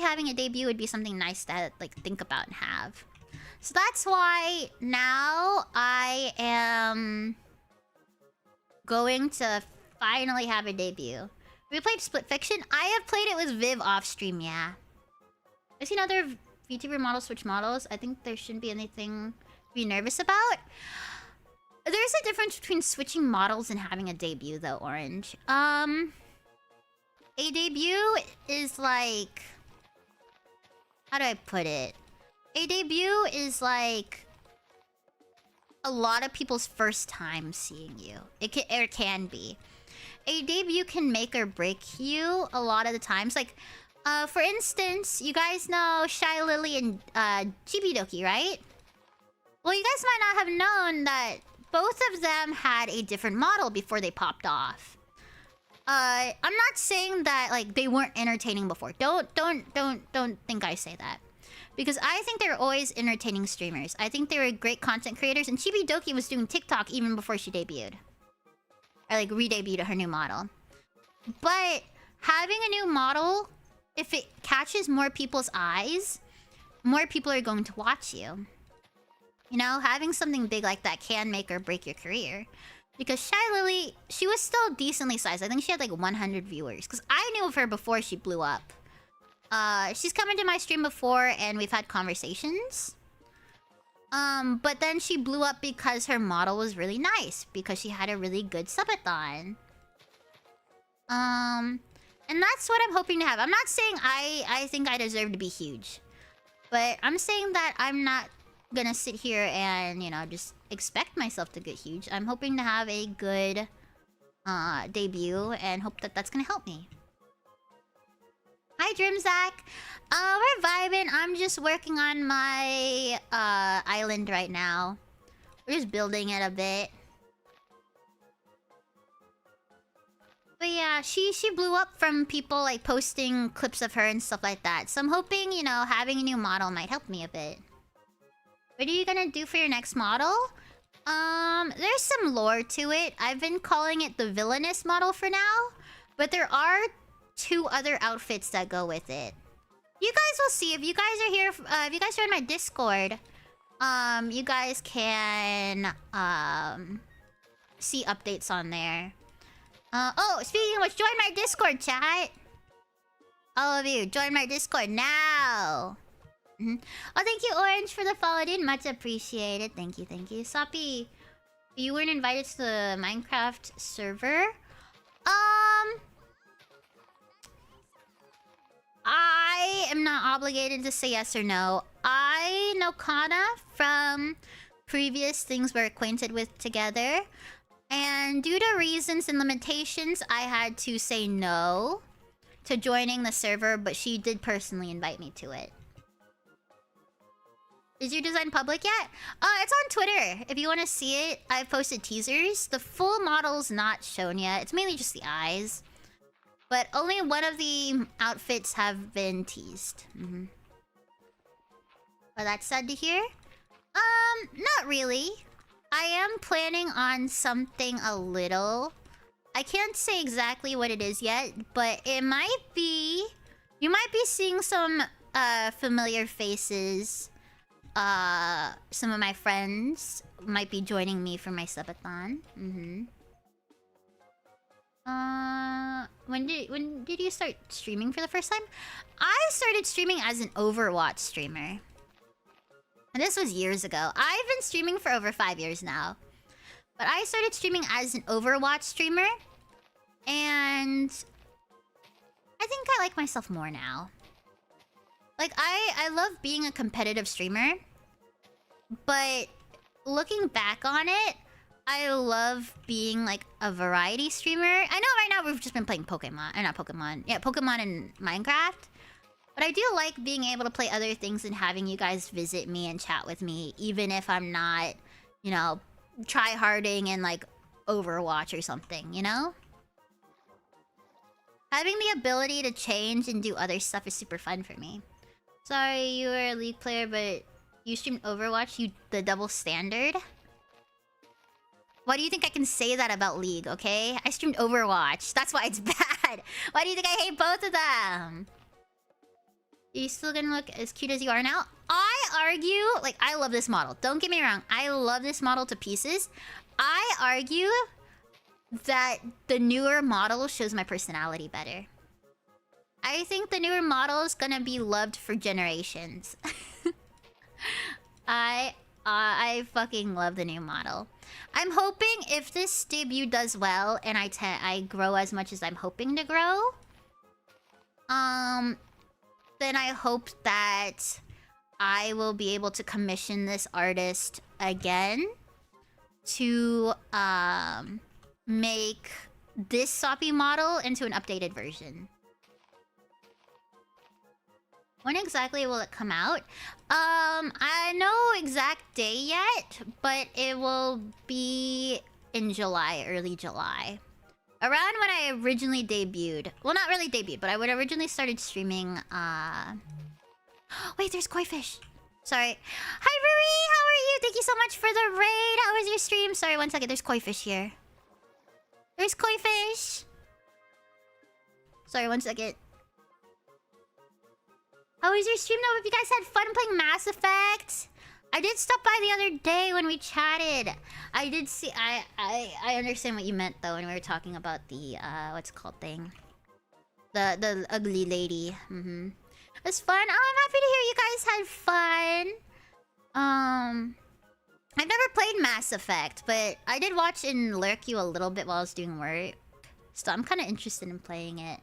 A: having a debut would be something nice to like think about and have. So that's why now I am going to finally have a debut. We played Split Fiction. I have played it with Viv off stream, yeah. I've seen other VTuber models switch models. I think there shouldn't be anything to be nervous about. There's a difference between switching models and having a debut, though, Orange. A debut is like... How do I put it? A debut is like a lot of people's first time seeing you. It can be. A debut can make or break you a lot of the times. Like, for instance, you guys know Shy Lily and Chibidoki, right? Well, you guys might not have known that both of them had a different model before they popped off. I'm not saying that like they weren't entertaining before. Don't think I say that. Because I think they're always entertaining streamers. I think they were great content creators, and Chibidoki was doing TikTok even before she debuted. Or like re-debuted her new model. But having a new model, if it catches more people's eyes, more people are going to watch you. You know, having something big like that can make or break your career. Because Shy Lily, she was still decently sized. I think she had like 100 viewers. Because I knew of her before she blew up. She's come into my stream before and we've had conversations. But then she blew up because her model was really nice. Because she had a really good subathon. And that's what I'm hoping to have. I'm not saying I think I deserve to be huge. But I'm saying that I'm not gonna sit here and, you know, just expect myself to get huge. I'm hoping to have a good debut and hope that that's gonna help me. Hi, Drimzak. We're vibing. I'm just working on my island right now. We're just building it a bit. But yeah, she blew up from people like posting clips of her and stuff like that. So I'm hoping, you know, having a new model might help me a bit. What are you gonna do for your next model? There's some lore to it. I've been calling it the villainous model for now. But there are 2 other outfits that go with it. You guys will see. If you guys are here, if you guys join my Discord, you guys can see updates on there. Oh, speaking of which, join my Discord, chat. All of you, join my Discord now. Oh, thank you, Orange, for the follow in. Much appreciated. Thank you, thank you. Soppy, you weren't invited to the Minecraft server? I am not obligated to say yes or no. I know Kana from previous things we're acquainted with together. And due to reasons and limitations, I had to say no to joining the server, but she did personally invite me to it. Is your design public yet? It's on Twitter. If you want to see it, I've posted teasers. The full model's not shown yet. It's mainly just the eyes. But only one of the outfits have been teased. But that's sad to hear. Not really. I am planning on something a little. I can't say exactly what it is yet, but it might be... You might be seeing some familiar faces. Some of my friends might be joining me for my subathon. When did you start streaming for the first time? I started streaming as an Overwatch streamer. And this was years ago. I've been streaming for over 5 years now. But I started streaming as an Overwatch streamer. And I think I like myself more now. Like, I love being a competitive streamer. But looking back on it, I love being like a variety streamer. I know right now we've just been playing Pokemon. Not Pokemon. Yeah, Pokemon and Minecraft. But I do like being able to play other things and having you guys visit me and chat with me. Even if I'm not, you know, try-harding in like Overwatch or something, you know? Having the ability to change and do other stuff is super fun for me. Sorry, you were a League player, but you streamed Overwatch, the double standard? Why do you think I can say that about League, okay? I streamed Overwatch. That's why it's bad. Why do you think I hate both of them? Are you still gonna look as cute as you are now? I argue... Like, I love this model. Don't get me wrong. I love this model to pieces. I argue that the newer model shows my personality better. I think the newer model is gonna be loved for generations. I fucking love the new model. I'm hoping if this debut does well and I grow as much as I'm hoping to grow, then I hope that I will be able to commission this artist again to make this Soppy model into an updated version. When exactly will it come out? I know exact day yet, but it will be in July, early July. Around when I originally debuted. Well, not really debuted, but I would originally started streaming, Wait, there's koi fish. Sorry. Hi, Ruri! How are you? Thank you so much for the raid. How was your stream? Sorry, one second. There's koi fish here. There's koi fish! Sorry, one second. How was your stream though? If you guys had fun playing Mass Effect? I did stop by the other day when we chatted. I did see... I understand what you meant though when we were talking about the, what's it called thing? The ugly lady. Mm-hmm. It was fun. Oh, I'm happy to hear you guys had fun. I've never played Mass Effect, but I did watch and lurk you a little bit while I was doing work. So I'm kind of interested in playing it.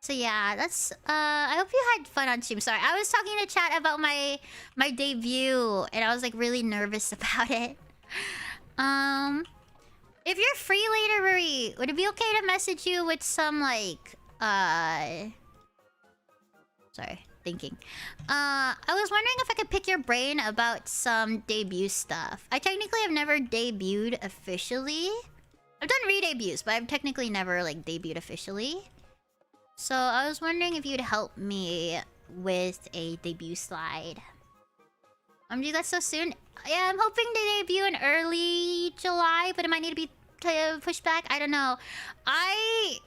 A: So yeah, that's I hope you had fun on stream. Sorry, I was talking to chat about my debut and I was like really nervous about it. If you're free later, Marie, would it be okay to message you with some like sorry, thinking. I was wondering if I could pick your brain about some debut stuff. I technically have never debuted officially. I've done re-debuts, but I've technically never like debuted officially. So I was wondering if you'd help me with a debut slide. Do you guys so soon? Yeah, I'm hoping to debut in early July, but it might need to be pushed back. I don't know. I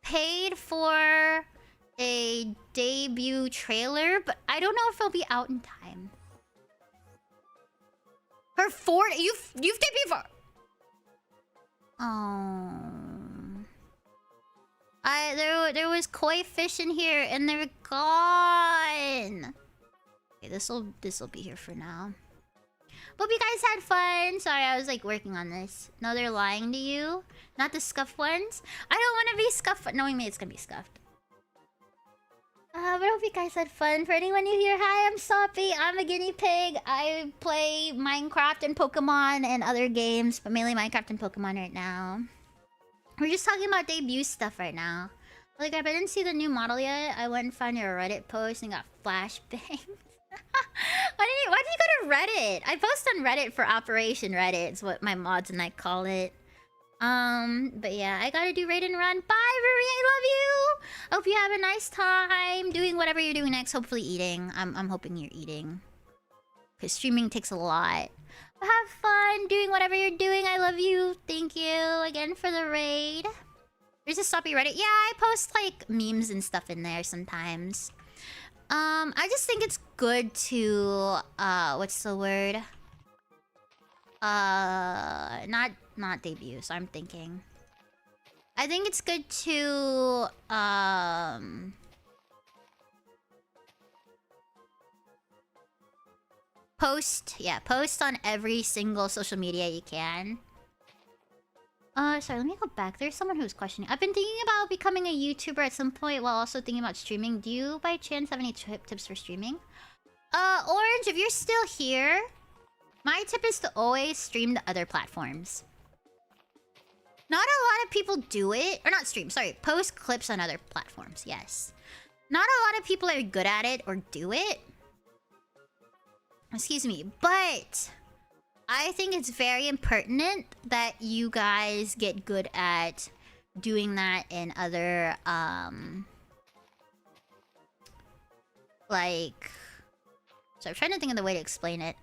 A: paid for a debut trailer, but I don't know if it'll be out in time. Her 40... You've debuted for... Oh... There was koi fish in here and they're gone. Okay, this'll be here for now. Hope you guys had fun. Sorry, I was like working on this. No, they're lying to you. Not the scuffed ones. I don't want to be scuffed. Knowing me, it's gonna be scuffed. But I hope you guys had fun. For anyone new here, hi, I'm Soppy. I'm a guinea pig. I play Minecraft and Pokemon and other games, but mainly Minecraft and Pokemon right now. We're just talking about debut stuff right now. Like, I didn't see the new model yet. I went and found your Reddit post and got flashbangs. Why did you go to Reddit? I post on Reddit for Operation Reddit. It's what my mods and I call it. But yeah, I gotta do raid and run. Bye, Ruri. I love you. Hope you have a nice time doing whatever you're doing next. Hopefully eating. I'm hoping you're eating. Because streaming takes a lot. Have fun doing whatever you're doing. I love you. Thank you again for the raid. There's a Soppy Reddit. Yeah, I post like memes and stuff in there sometimes. I just think it's good to what's the word? Not debut, so I'm thinking. I think it's good to Post, yeah, post on every single social media you can. Sorry, let me go back. There's someone who's questioning. I've been thinking about becoming a YouTuber at some point while also thinking about streaming. Do you, by chance, have any tips for streaming? Orange, if you're still here, my tip is to always stream to other platforms. Not a lot of people do it. Or not stream, sorry. Post clips on other platforms, yes. Not a lot of people are good at it or do it. Excuse me, but I think it's very impertinent that you guys get good at doing that in other, like... So I'm trying to think of the way to explain it.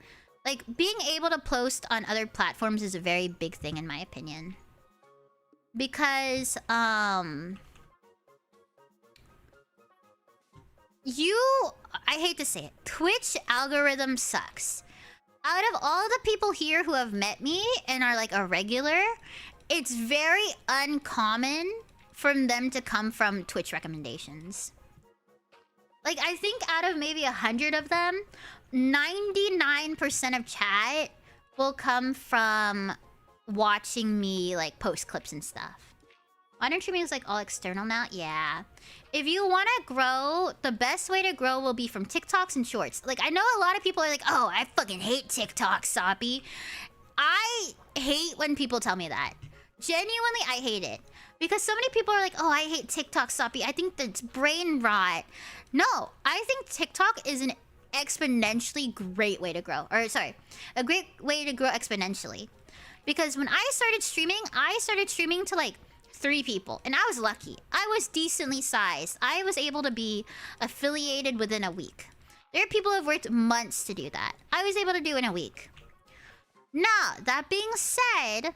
A: Like, being able to post on other platforms is a very big thing in my opinion. Because, I hate to say it, Twitch algorithm sucks. Out of all the people here who have met me and are like a regular, it's very uncommon for them to come from Twitch recommendations. Like, I think out of maybe 100 of them, 99% of chat will come from watching me, like, post clips and stuff. Modern streaming is, like, all external now? Yeah. If you want to grow, the best way to grow will be from TikToks and Shorts. Like, I know a lot of people are like, oh, I fucking hate TikTok, Soppy. I hate when people tell me that. Genuinely, I hate it. Because so many people are like, oh, I hate TikTok, Soppy. I think that's brain rot. No, I think TikTok is an exponentially great way to grow. Or, sorry, a great way to grow exponentially. Because when I started streaming to, like, 3 people. And I was lucky. I was decently sized. I was able to be affiliated within a week. There are people who have worked months to do that. I was able to do it in a week. Now, that being said,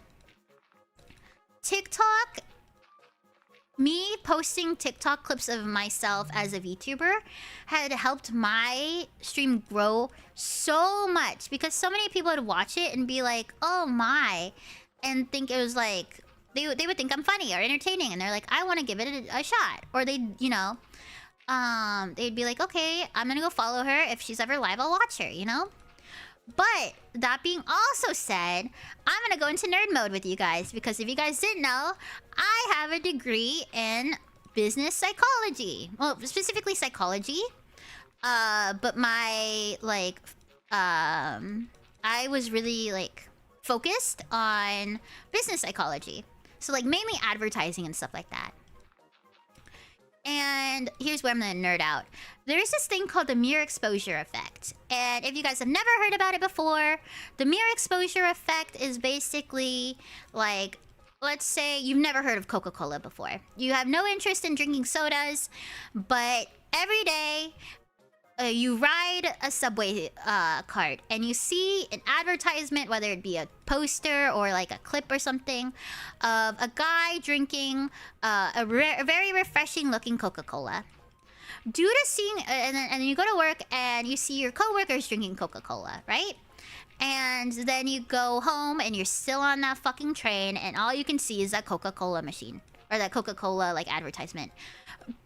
A: TikTok... Me posting TikTok clips of myself as a VTuber had helped my stream grow so much. Because so many people would watch it and be like, oh my. And think it was like... They would think I'm funny or entertaining. And they're like, I want to give it a shot. Or they'd, you know... they'd be like, okay, I'm gonna go follow her. If she's ever live, I'll watch her, you know? But, that being also said, I'm gonna go into nerd mode with you guys. Because if you guys didn't know, I have a degree in business psychology. Well, specifically psychology. But my, like... I was really, like, focused on business psychology. So, like, mainly advertising and stuff like that. And here's where I'm gonna nerd out. There's this thing called the mere exposure effect. And if you guys have never heard about it before, the mere exposure effect is basically like, let's say you've never heard of Coca-Cola before. You have no interest in drinking sodas, but every day you ride a subway cart and you see an advertisement, whether it be a poster or like a clip or something, of a guy drinking a very refreshing looking Coca-Cola. Due to seeing, and then you go to work and you see your coworkers drinking Coca-Cola, right? And then you go home and you're still on that fucking train and all you can see is that Coca-Cola machine. Or that Coca-Cola, like, advertisement.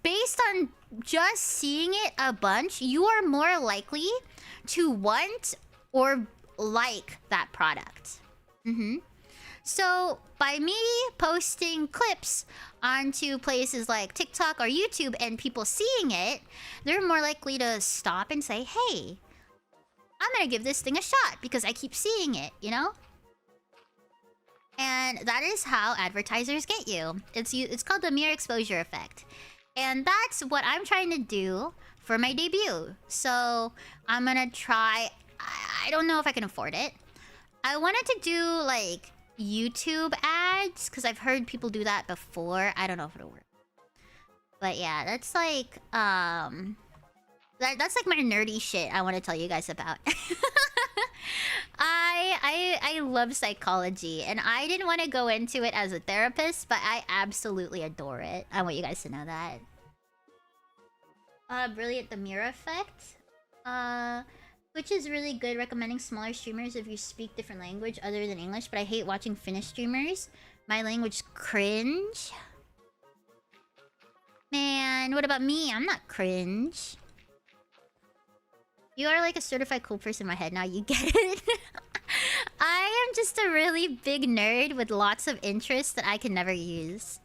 A: Based on just seeing it a bunch, you are more likely to want or like that product. So, by me posting clips onto places like TikTok or YouTube and people seeing it, they're more likely to stop and say, hey, I'm gonna give this thing a shot because I keep seeing it, you know? And that is how advertisers get you. It's called the mere exposure effect. And that's what I'm trying to do for my debut. So, I'm gonna try... I don't know if I can afford it. I wanted to do, like, YouTube ads, because I've heard people do that before. I don't know if it'll work. But yeah, that's like, that's like my nerdy shit I want to tell you guys about. I love psychology, and I didn't want to go into it as a therapist, but I absolutely adore it. I want you guys to know that. Brilliant, the mirror effect. Which is really good, recommending smaller streamers if you speak different language other than English, but I hate watching Finnish streamers. My language cringe. Man, what about me? I'm not cringe. You are like a certified cool person in my head. Now you get it. I am just a really big nerd with lots of interests that I can never use.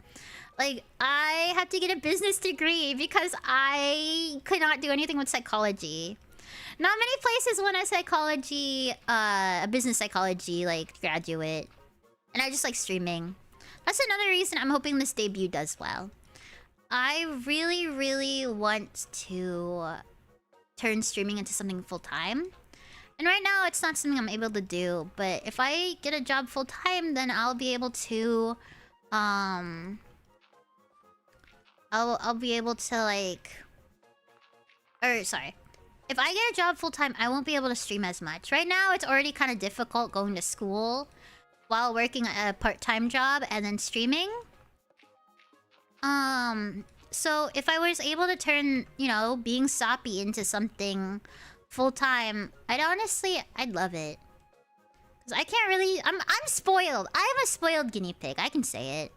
A: Like, I had to get a business degree because I could not do anything with psychology. Not many places want a psychology, a business psychology, like, graduate. And I just like streaming. That's another reason I'm hoping this debut does well. I really, really want to turn streaming into something full-time. And right now, it's not something I'm able to do. But if I get a job full-time, then I'll be able to... I'll be able to, like... Or, sorry. If I get a job full-time, I won't be able to stream as much. Right now, it's already kind of difficult going to school while working a part-time job and then streaming. So if I was able to turn, you know, being soppy into something full-time, I'd love it. Because I can't really... I'm spoiled. I'm a spoiled guinea pig. I can say it.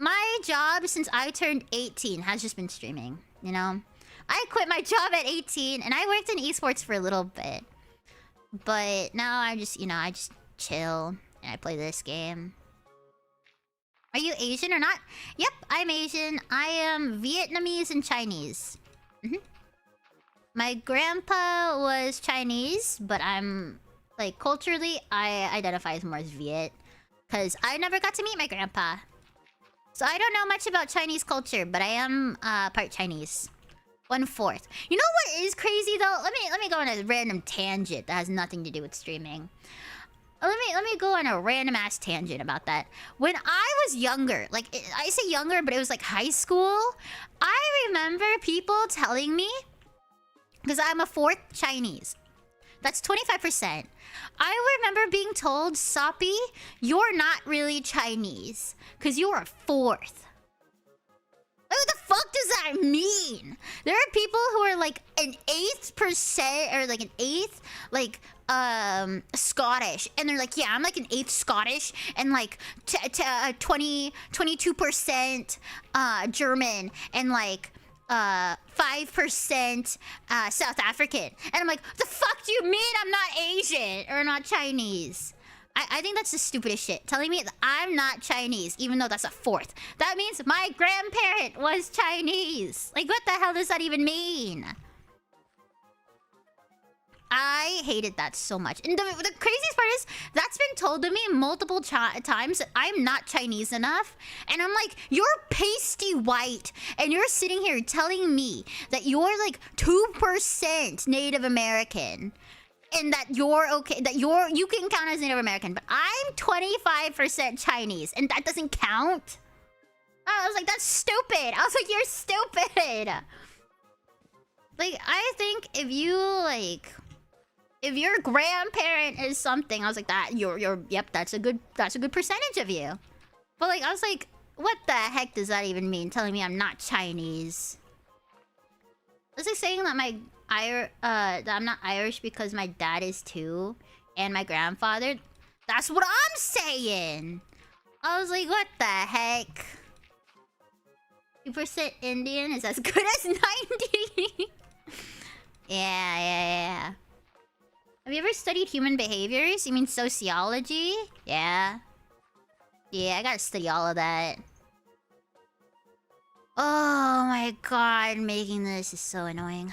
A: My job since I turned 18 has just been streaming, you know? I quit my job at 18 and I worked in esports for a little bit. But now I just, you know, I just chill and I play this game. Are you Asian or not? Yep, I'm Asian. I am Vietnamese and Chinese. My grandpa was Chinese, but I'm, like, culturally, I identify as more as Viet. Because I never got to meet my grandpa. So I don't know much about Chinese culture, but I am part Chinese. 1/4. You know what is crazy though? Let me go on a random tangent that has nothing to do with streaming. Let me go on a random ass tangent about that. When I was younger, like I say younger, but it was like high school. I remember people telling me, because I'm a 4th Chinese. That's 25%. I remember being told, Soppy, you're not really Chinese, because you're a 4th. What the fuck does that mean? There are people who are like an 8th%, or like an 8th, like, Scottish. And they're like, yeah, I'm like an 8th Scottish, and like 22% German, and like 5% South African. And I'm like, the fuck do you mean I'm not Asian or not Chinese? I think that's the stupidest shit. Telling me that I'm not Chinese, even though that's a 4th. That means my grandparent was Chinese. Like, what the hell does that even mean? I hated that so much. And the craziest part is, that's been told to me multiple times that I'm not Chinese enough. And I'm like, you're pasty white. And you're sitting here telling me that you're like 2% Native American. And that you're okay, that you can count as Native American, but I'm 25% Chinese, and that doesn't count? I was like, that's stupid. I was like, you're stupid. Like, I think if your grandparent is something, I was like, yep, that's a good percentage of you. But like, I was like, what the heck does that even mean? Telling me I'm not Chinese. It's like saying that that I'm not Irish because my dad is too, and my grandfather. That's what I'm saying. I was like, what the heck? 2% Indian is as good as 90. Yeah. Have you ever studied human behaviors? You mean sociology? Yeah. Yeah, I gotta study all of that. Oh my god, making this is so annoying.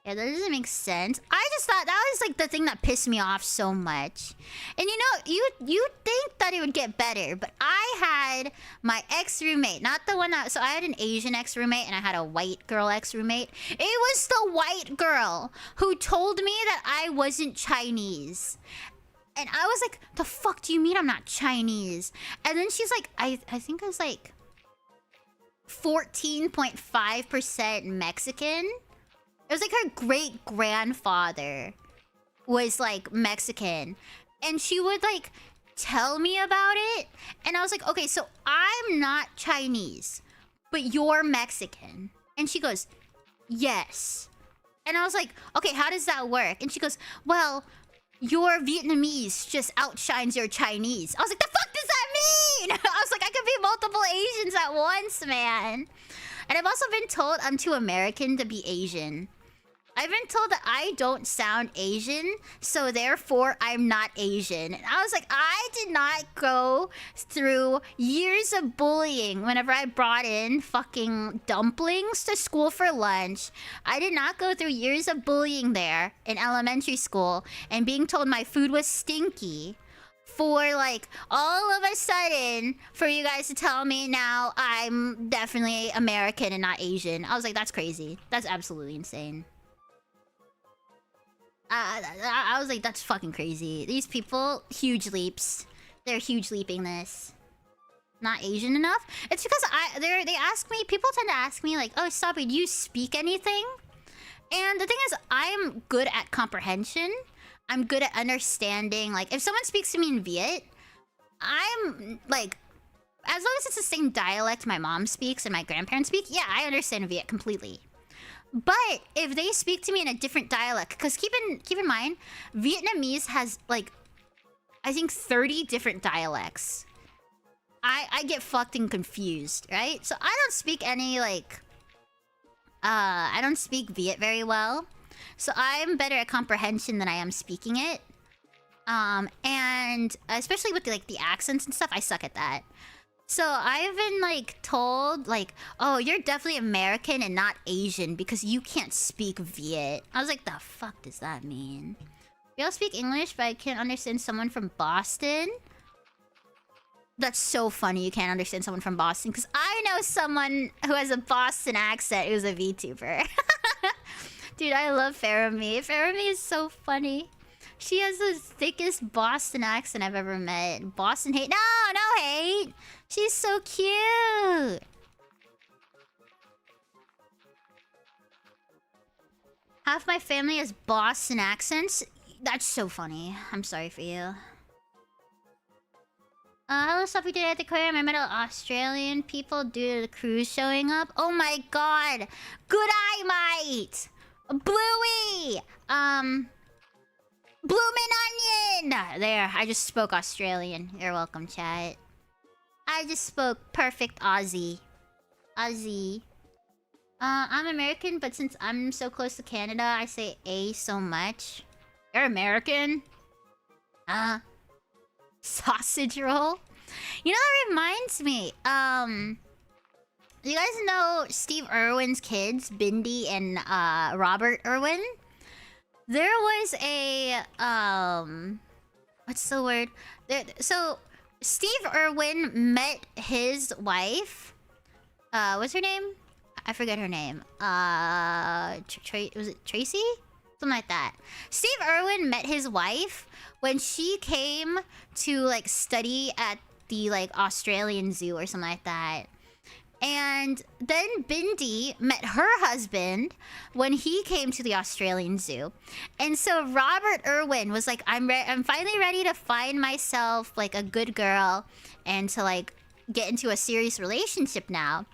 A: Yeah, that doesn't make sense. I just thought that was like the thing that pissed me off so much. And you know, you think that it would get better, but I had my ex-roommate, not the one that... So I had an Asian ex-roommate and I had a white girl ex-roommate. It was the white girl who told me that I wasn't Chinese. And I was like, the fuck do you mean I'm not Chinese? And then she's like, I think I was like 14.5% Mexican. It was like her great-grandfather was like Mexican. And she would like tell me about it. And I was like, okay, so I'm not Chinese, but you're Mexican. And she goes, yes. And I was like, okay, how does that work? And she goes, well, your Vietnamese just outshines your Chinese. I was like, the fuck does that mean? I was like, I could be multiple Asians at once, man. And I've also been told I'm too American to be Asian. I've been told that I don't sound Asian, so therefore I'm not Asian. And I was like, I did not go through years of bullying whenever I brought in fucking dumplings to school for lunch. I did not go through years of bullying there in elementary school and being told my food was stinky. For like all of a sudden for you guys to tell me now I'm definitely American and not Asian. I was like, that's crazy. That's absolutely insane. I was like, that's fucking crazy. These people, huge leaps. They're huge leaping this. Not Asian enough? It's because they ask me, people tend to ask me like, oh, Sabi, do you speak anything? And the thing is, I'm good at comprehension. I'm good at understanding. Like, if someone speaks to me in Viet, I'm like, as long as it's the same dialect my mom speaks and my grandparents speak, yeah, I understand Viet completely. But if they speak to me in a different dialect, because keep in mind, Vietnamese has like, I think 30 different dialects. I get fucking confused, right? So I don't speak any like, I don't speak Viet very well. So I'm better at comprehension than I am speaking it. And especially with the accents and stuff, I suck at that. So I've been like told like, oh, you're definitely American and not Asian because you can't speak Viet. I was like, the fuck does that mean? We all speak English, but I can't understand someone from Boston. That's so funny you can't understand someone from Boston because I know someone who has a Boston accent who's a VTuber. Dude, I love Faramee. Faramee is so funny. She has the thickest Boston accent I've ever met. Boston hate? No hate. She's so cute. Half my family has Boston accents. That's so funny. I'm sorry for you. Hello, Sophie today at the aquarium. I met Australian people due to the cruise showing up. Oh my god. Good eye, mate. Bluey. Bloomin' onion. There, I just spoke Australian. You're welcome, chat. I just spoke perfect Aussie. Aussie. I'm American, but since I'm so close to Canada, I say A so much. You're American? Sausage roll? You know, that reminds me. You guys know Steve Irwin's kids, Bindi and Robert Irwin? There was a what's the word? So Steve Irwin met his wife. What's her name? I forget her name. Was it Tracy? Something like that. Steve Irwin met his wife when she came to like study at the like Australian zoo or something like that. And then Bindi met her husband when he came to the Australian zoo. And so Robert Irwin was like, I'm finally ready to find myself like a good girl and to like get into a serious relationship now.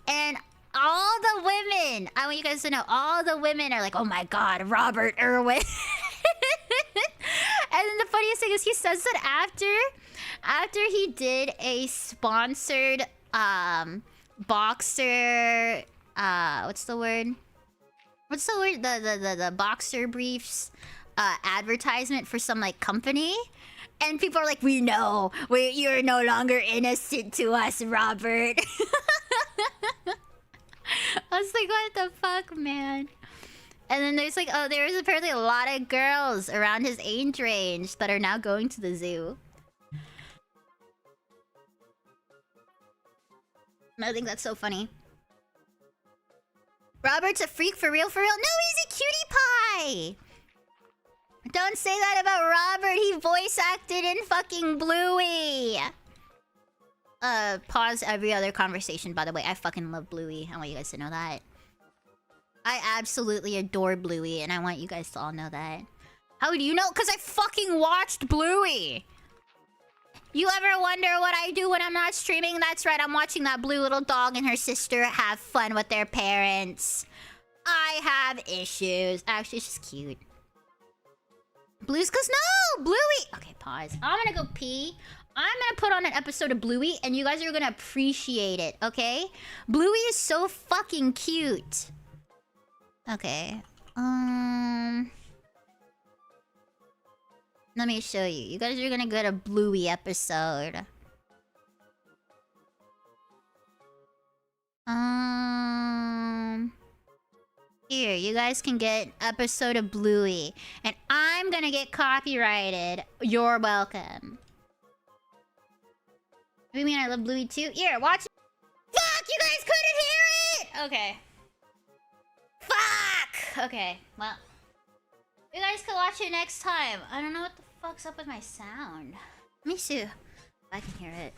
A: And all the women, I want you guys to know, all the women are like, oh my god, Robert Irwin. And then the funniest thing is he says that after he did a sponsored boxer what's the word? The boxer briefs advertisement for some like company. And people are like, we know, you're no longer innocent to us, Robert. I was like, what the fuck, man? And then there's like, oh, there's apparently a lot of girls around his age range that are now going to the zoo. I think that's so funny. Robert's a freak for real, for real? No, he's a cutie pie! Don't say that about Robert. He voice acted in fucking Bluey. Pause every other conversation, by the way. I fucking love Bluey. I want you guys to know that. I absolutely adore Bluey, and I want you guys to all know that. How do you know? Because I fucking watched Bluey! You ever wonder what I do when I'm not streaming? That's right, I'm watching that blue little dog and her sister have fun with their parents. I have issues. Actually, it's just cute. Blue's cause no! Bluey! Okay, pause. I'm gonna go pee. I'm gonna put on an episode of Bluey, and you guys are gonna appreciate it, okay? Bluey is so fucking cute. Okay. Let me show you. You guys are gonna get a Bluey episode. Here, you guys can get episode of Bluey. And I'm gonna get copyrighted. You're welcome. What do you mean I love Bluey too? Here, watch. Fuck! You guys couldn't hear it! Okay. Fuck! Okay, well. You guys can watch it next time. I don't know what the fuck's up with my sound. Let me see if I can hear it.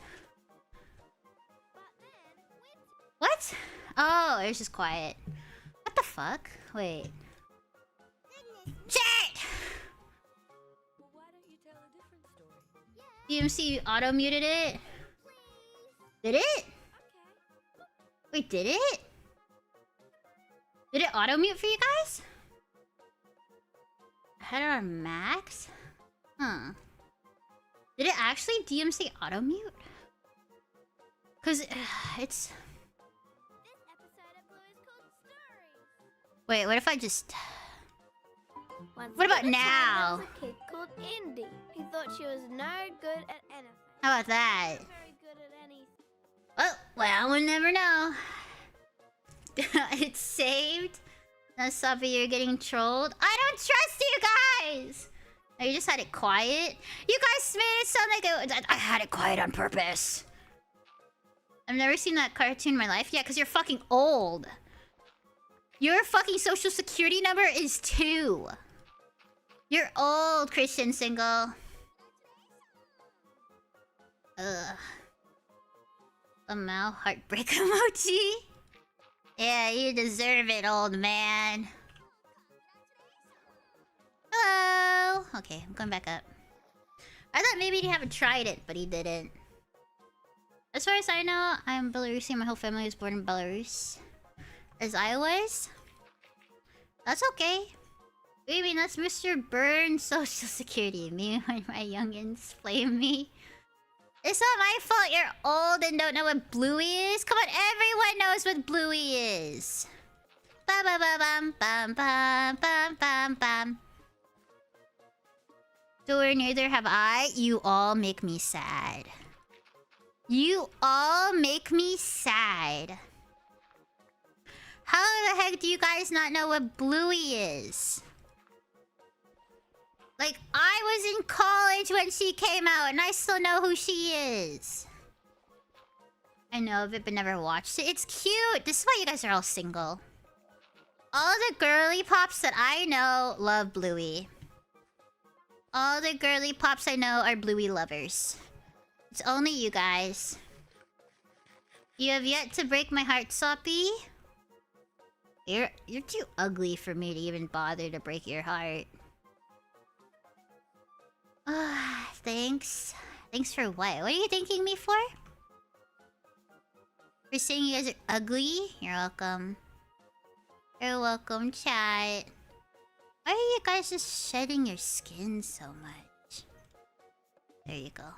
A: What? Oh, it was just quiet. What the fuck? Wait. Shit! DMC auto-muted it? Did it? Wait, did it? Did it auto-mute for you guys? I had it on max? Huh. Did it actually DMC auto-mute? Cause it's... Wait, what if I just... What about now?
B: There was a kid called Indy. He thought she was no good at anything.
A: How about that?
B: Not very good at anything.
A: Well, we'll never know. It's saved. No, Sophie, you're getting trolled. I don't trust you guys! Oh, you just had it quiet? You guys made it sound like I had it quiet on purpose. I've never seen that cartoon in my life. Yeah, because you're fucking old. Your fucking social security number is 2. You're old, Christian single. Ugh. A Mao heartbreak emoji. Yeah, you deserve it, old man. Hello. Okay, I'm going back up. I thought maybe he haven't tried it, but he didn't. As far as I know, I'm Belarusian. My whole family was born in Belarus. As I was? That's okay. What do you mean? That's Mr. Burns' social security. Me when my youngins flame me. It's not my fault you're old and don't know what Bluey is. Come on, everyone knows what Bluey is. Bam bam bam bam bam bam bam bam. Or neither have I. You all make me sad. You all make me sad. How the heck do you guys not know what Bluey is? Like, I was in college when she came out, and I still know who she is. I know of it, but never watched it. It's cute. This is why you guys are all single. All the girly pops that I know love Bluey. All the girly pops I know are Bluey lovers. It's only you guys. You have yet to break my heart, Soppy. You're too ugly for me to even bother to break your heart. Thanks. Thanks for what? What are you thanking me for? For saying you guys are ugly? You're welcome. You're welcome, chat. Why are you guys just shedding your skin so much? There you go.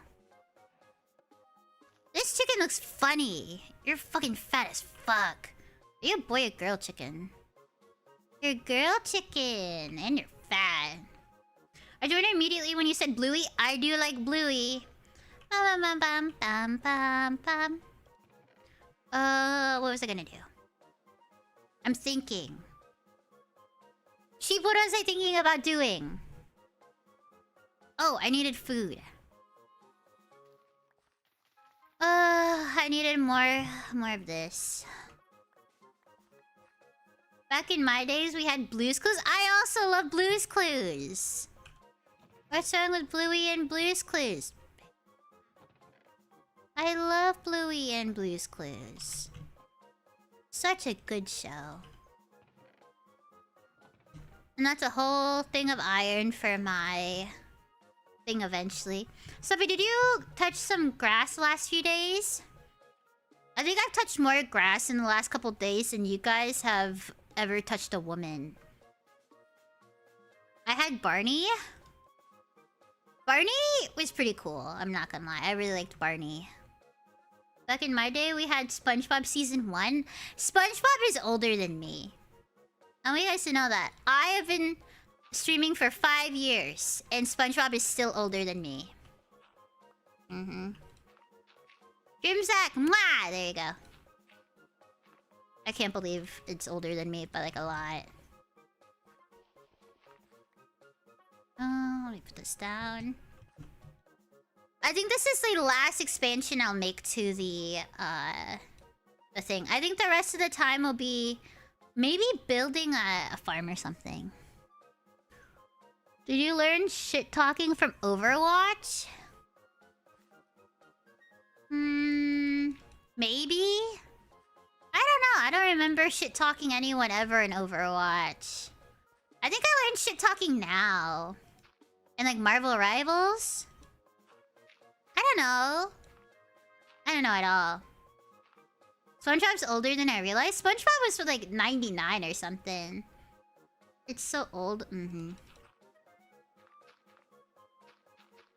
A: This chicken looks funny. You're fucking fat as fuck. Are you a boy or girl chicken? You're a girl chicken. And you're fat. I joined immediately when you said Bluey. I do like Bluey. Bam bam bam bam bam bam. What was I gonna do? I'm thinking. Sheep, what was I thinking about doing? Oh, I needed food. I needed more of this. Back in my days, we had Blue's Clues. I also love Blue's Clues. What's wrong with Bluey and Blue's Clues? I love Bluey and Blue's Clues. Such a good show. And that's a whole thing of iron for my thing eventually. Sophie, did you touch some grass the last few days? I think I've touched more grass in the last couple days than you guys have ever touched a woman. I had Barney. Barney was pretty cool, I'm not gonna lie. I really liked Barney. Back in my day, we had SpongeBob Season 1. SpongeBob is older than me. I want you guys to know that. I have been streaming for 5 years, and SpongeBob is still older than me. Dreamsack! Mwah! There you go. I can't believe it's older than me by like a lot. Let me put this down. I think this is the last expansion I'll make to the thing. I think the rest of the time will be maybe building a farm or something. Did you learn shit talking from Overwatch? Maybe? I don't know. I don't remember shit talking anyone ever in Overwatch. I think I learned shit talking now. And like Marvel Rivals? I don't know. I don't know at all. SpongeBob's older than I realized. SpongeBob was like 99 or something. It's so old.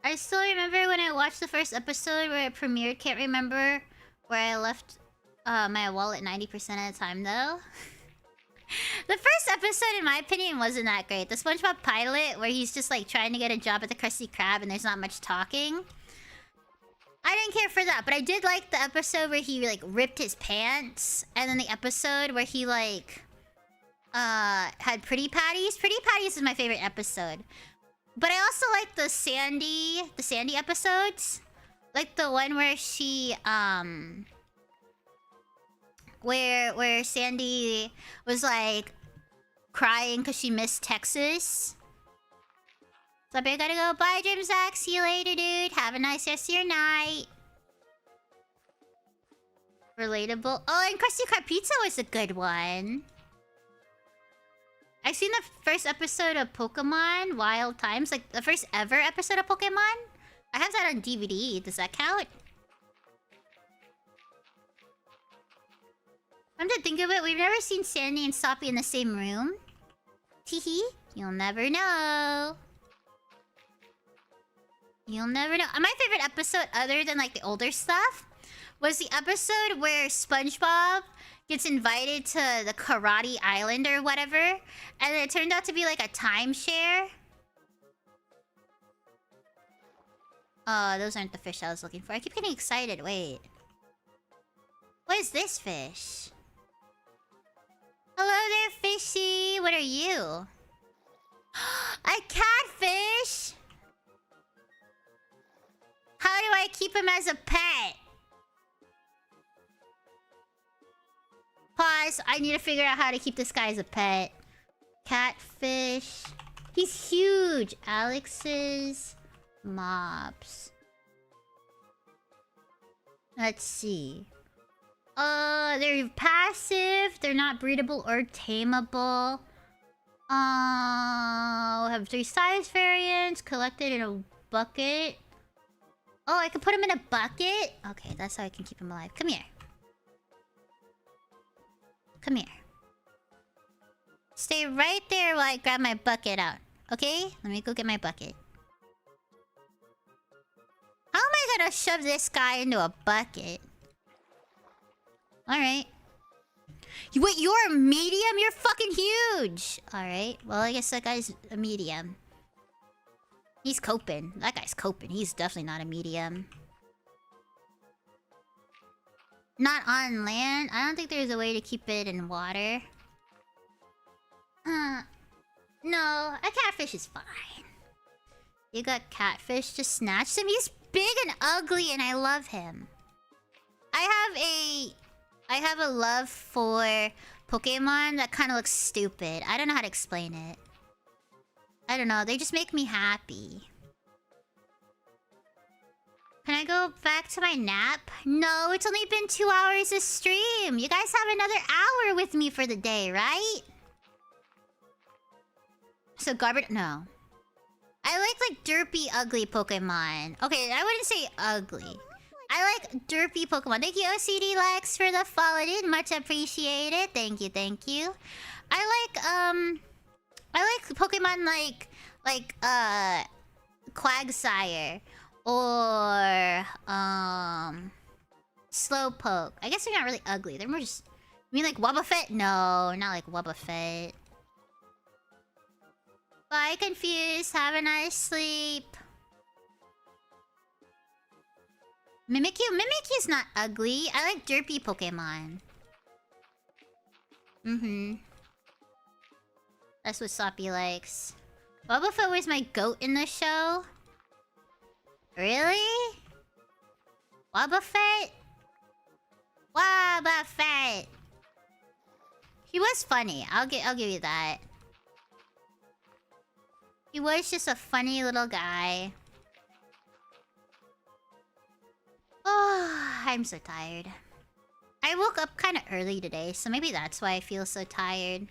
A: I still remember when I watched the first episode where it premiered. Can't remember where I left my wallet 90% of the time though. The first episode, in my opinion, wasn't that great. The SpongeBob pilot, where he's just like trying to get a job at the Krusty Krab and there's not much talking. I didn't care for that, but I did like the episode where he like ripped his pants, and then the episode where he like had Pretty Patties. Pretty Patties is my favorite episode. But I also like the Sandy episodes. Like the one where she where Sandy was like crying because she missed Texas. So I gotta go. Bye, Dreamsack. See you later, dude. Have a nice rest of your night. Relatable. Oh, and Krusty Krab Pizza was a good one. I've seen the first episode of Pokemon Wild Times. Like, the first ever episode of Pokemon. I have that on DVD. Does that count? Come to think of it, we've never seen Sandy and Soppy in the same room. Teehee. You'll never know. You'll never know. My favorite episode, other than like the older stuff, was the episode where SpongeBob gets invited to the Karate Island or whatever, and it turned out to be like a timeshare. Oh, those aren't the fish I was looking for. I keep getting excited. Wait. What is this fish? Hello there, fishy. What are you? A catfish? How do I keep him as a pet? Pause. I need to figure out how to keep this guy as a pet. Catfish. He's huge. Alex's mobs. Let's see. They're passive. They're not breedable or tameable. Have 3 size variants. Collected in a bucket. Oh, I can put him in a bucket? Okay, that's how I can keep him alive. Come here. Come here. Stay right there while I grab my bucket out. Okay? Let me go get my bucket. How am I gonna shove this guy into a bucket? Alright. Wait, you're a medium? You're fucking huge! Alright, well, I guess that guy's a medium. He's coping. That guy's coping. He's definitely not a medium. Not on land? I don't think there's a way to keep it in water. No, a catfish is fine. You got catfish to snatch him? He's big and ugly and I love him. I have a love for Pokemon that kind of looks stupid. I don't know how to explain it. I don't know, they just make me happy. Can I go back to my nap? No, it's only been 2 hours of stream. You guys have another hour with me for the day, right? So garbage... No. I like derpy, ugly Pokemon. Okay, I wouldn't say ugly. I like derpy Pokemon. Thank you, OCD Lex, for the follow, dude. Much appreciated. Thank you, thank you. I like Pokemon like Quagsire. Or, Slowpoke. I guess they're not really ugly. They're more just... You mean like Wobbuffet? No, not like Wobbuffet. Bye, Confused. Have a nice sleep. Mimikyu? Mimikyu's not ugly. I like derpy Pokemon. That's what Soppy likes. Wobbuffet was my goat in the show. Really? Wobbuffet? Wobbuffet. He was funny. I'll give you that. He was just a funny little guy. Oh, I'm so tired. I woke up kind of early today, so maybe that's why I feel so tired.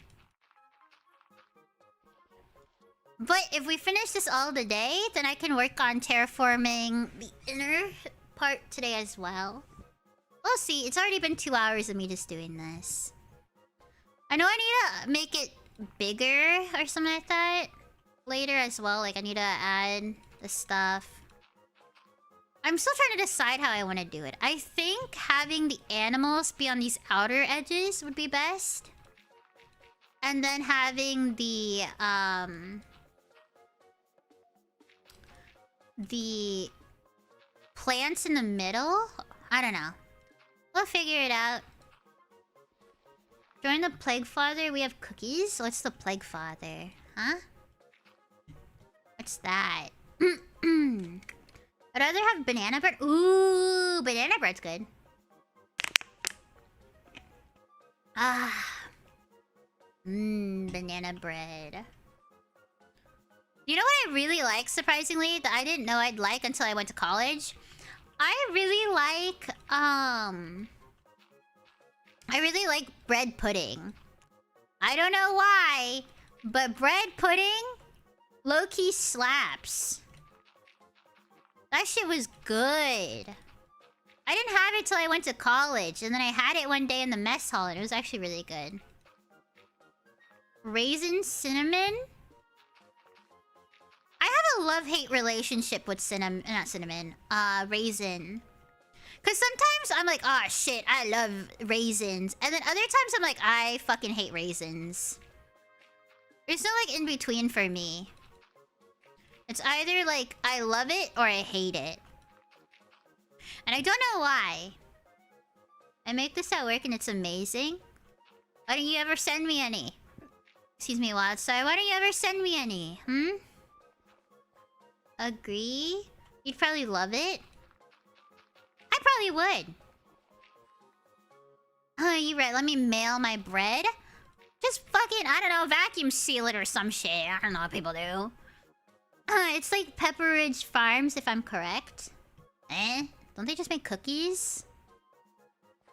A: But if we finish this all today, then I can work on terraforming the inner part today as well. We'll see. It's already been 2 hours of me just doing this. I know I need to make it bigger or something like that later as well. Like, I need to add the stuff. I'm still trying to decide how I want to do it. I think having the animals be on these outer edges would be best. And then having the plants in the middle? I don't know. We'll figure it out. Join the Plague Father. We have cookies. What's the Plague Father? Huh? What's that? I'd rather have banana bread. Ooh, banana bread's good. Banana bread. You know what I really like, surprisingly, that I didn't know I'd like until I went to college? I really like bread pudding. I don't know why, but bread pudding low-key slaps. That shit was good. I didn't have it till I went to college, and then I had it one day in the mess hall, and it was actually really good. Raisin cinnamon? I have a love-hate relationship with raisin. Because sometimes I'm like, oh shit, I love raisins. And then other times I'm like, I fucking hate raisins. There's no like in between for me. It's either like, I love it or I hate it. And I don't know why. I make this at work and it's amazing. Why don't you ever send me any? Excuse me, Wildstar. Why don't you ever send me any? Agree? You'd probably love it. I probably would. Oh, you right. Let me mail my bread. Just fucking, I don't know, vacuum seal it or some shit. I don't know what people do. It's like Pepperidge Farms, if I'm correct. Don't they just make cookies?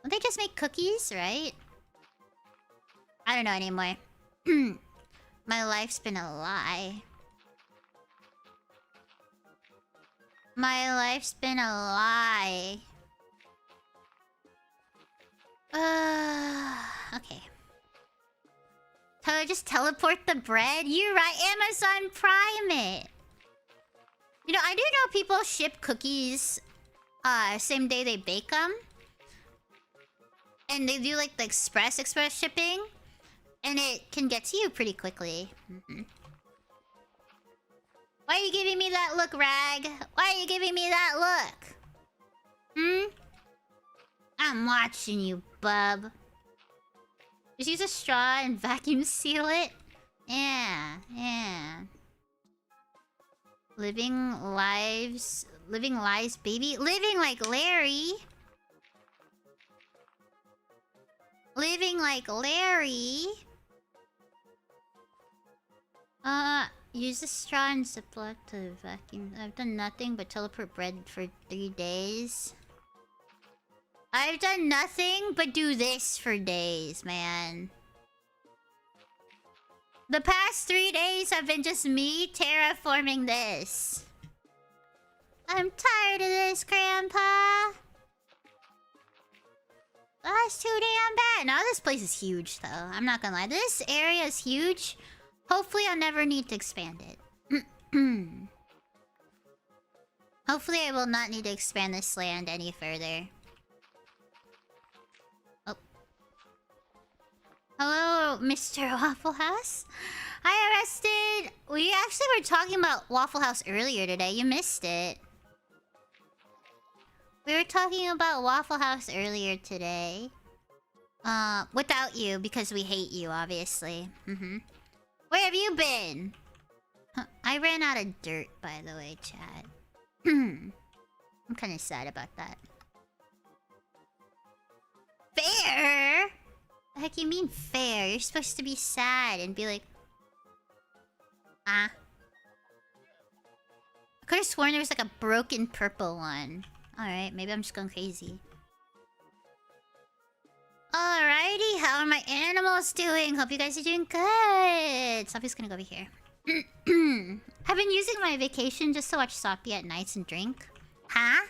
A: Don't they just make cookies, right? I don't know anymore. My life's been a lie. My life's been a lie. Okay. Just teleport the bread? You're right, Amazon Prime it. You know, I do know people ship cookies same day they bake them. And they do like the express shipping. And it can get to you pretty quickly. Why are you giving me that look, Rag? Why are you giving me that look? I'm watching you, bub. Just use a straw and vacuum seal it? Yeah. Living lives, baby. Living like Larry. Living like Larry. Use a straw and Ziploc to vacuum. I've done nothing but teleport bread for 3 days. I've done nothing but do this for days, man. The past 3 days have been just me terraforming this. I'm tired of this, Grandpa. That's too damn bad. Now this place is huge, though. I'm not gonna lie. This area is huge. Hopefully I'll never need to expand it. Hopefully I will not need to expand this land any further. Oh. Hello, Mr. Waffle House. Hi, Arrested. We actually were talking about Waffle House earlier today. You missed it. We were talking about Waffle House earlier today. Without you, because we hate you, obviously. Where have you been? I ran out of dirt, by the way, chat. I'm kind of sad about that. Fair? The heck you mean fair? You're supposed to be sad and be like... Ah. I could have sworn there was like a broken purple one. Alright, maybe I'm just going crazy. Alrighty, how are my animals doing? Hope you guys are doing good. Sophie's gonna go over here. I've been using my vacation just to watch Soppy at nights and drink. Huh?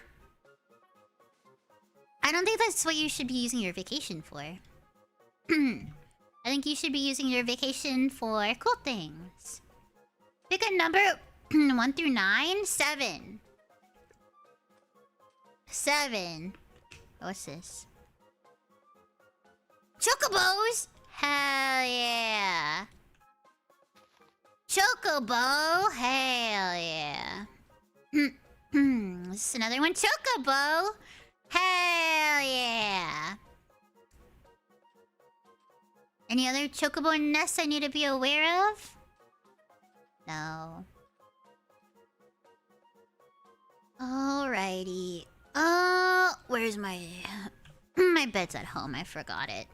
A: I don't think that's what you should be using your vacation for. I think you should be using your vacation for cool things. Pick a number 1 through 9. 7. 7. What's this? Chocobos? Hell yeah. Chocobo? Hell yeah. This is another one. Chocobo? Hell yeah. Any other chocobo nests I need to be aware of? No. Alrighty. Where's my... my bed's at home. I forgot it.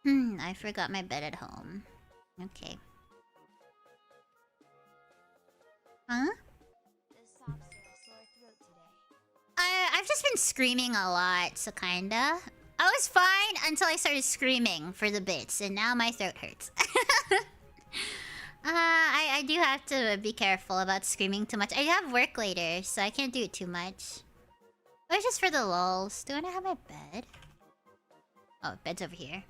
A: I forgot my bed at home. Okay. Huh? I've just been screaming a lot, so kinda. I was fine until I started screaming for the bits, and now my throat hurts. I do have to be careful about screaming too much. I have work later, so I can't do it too much. But it's just for the lulz. Do I not have my bed? Oh, bed's over here.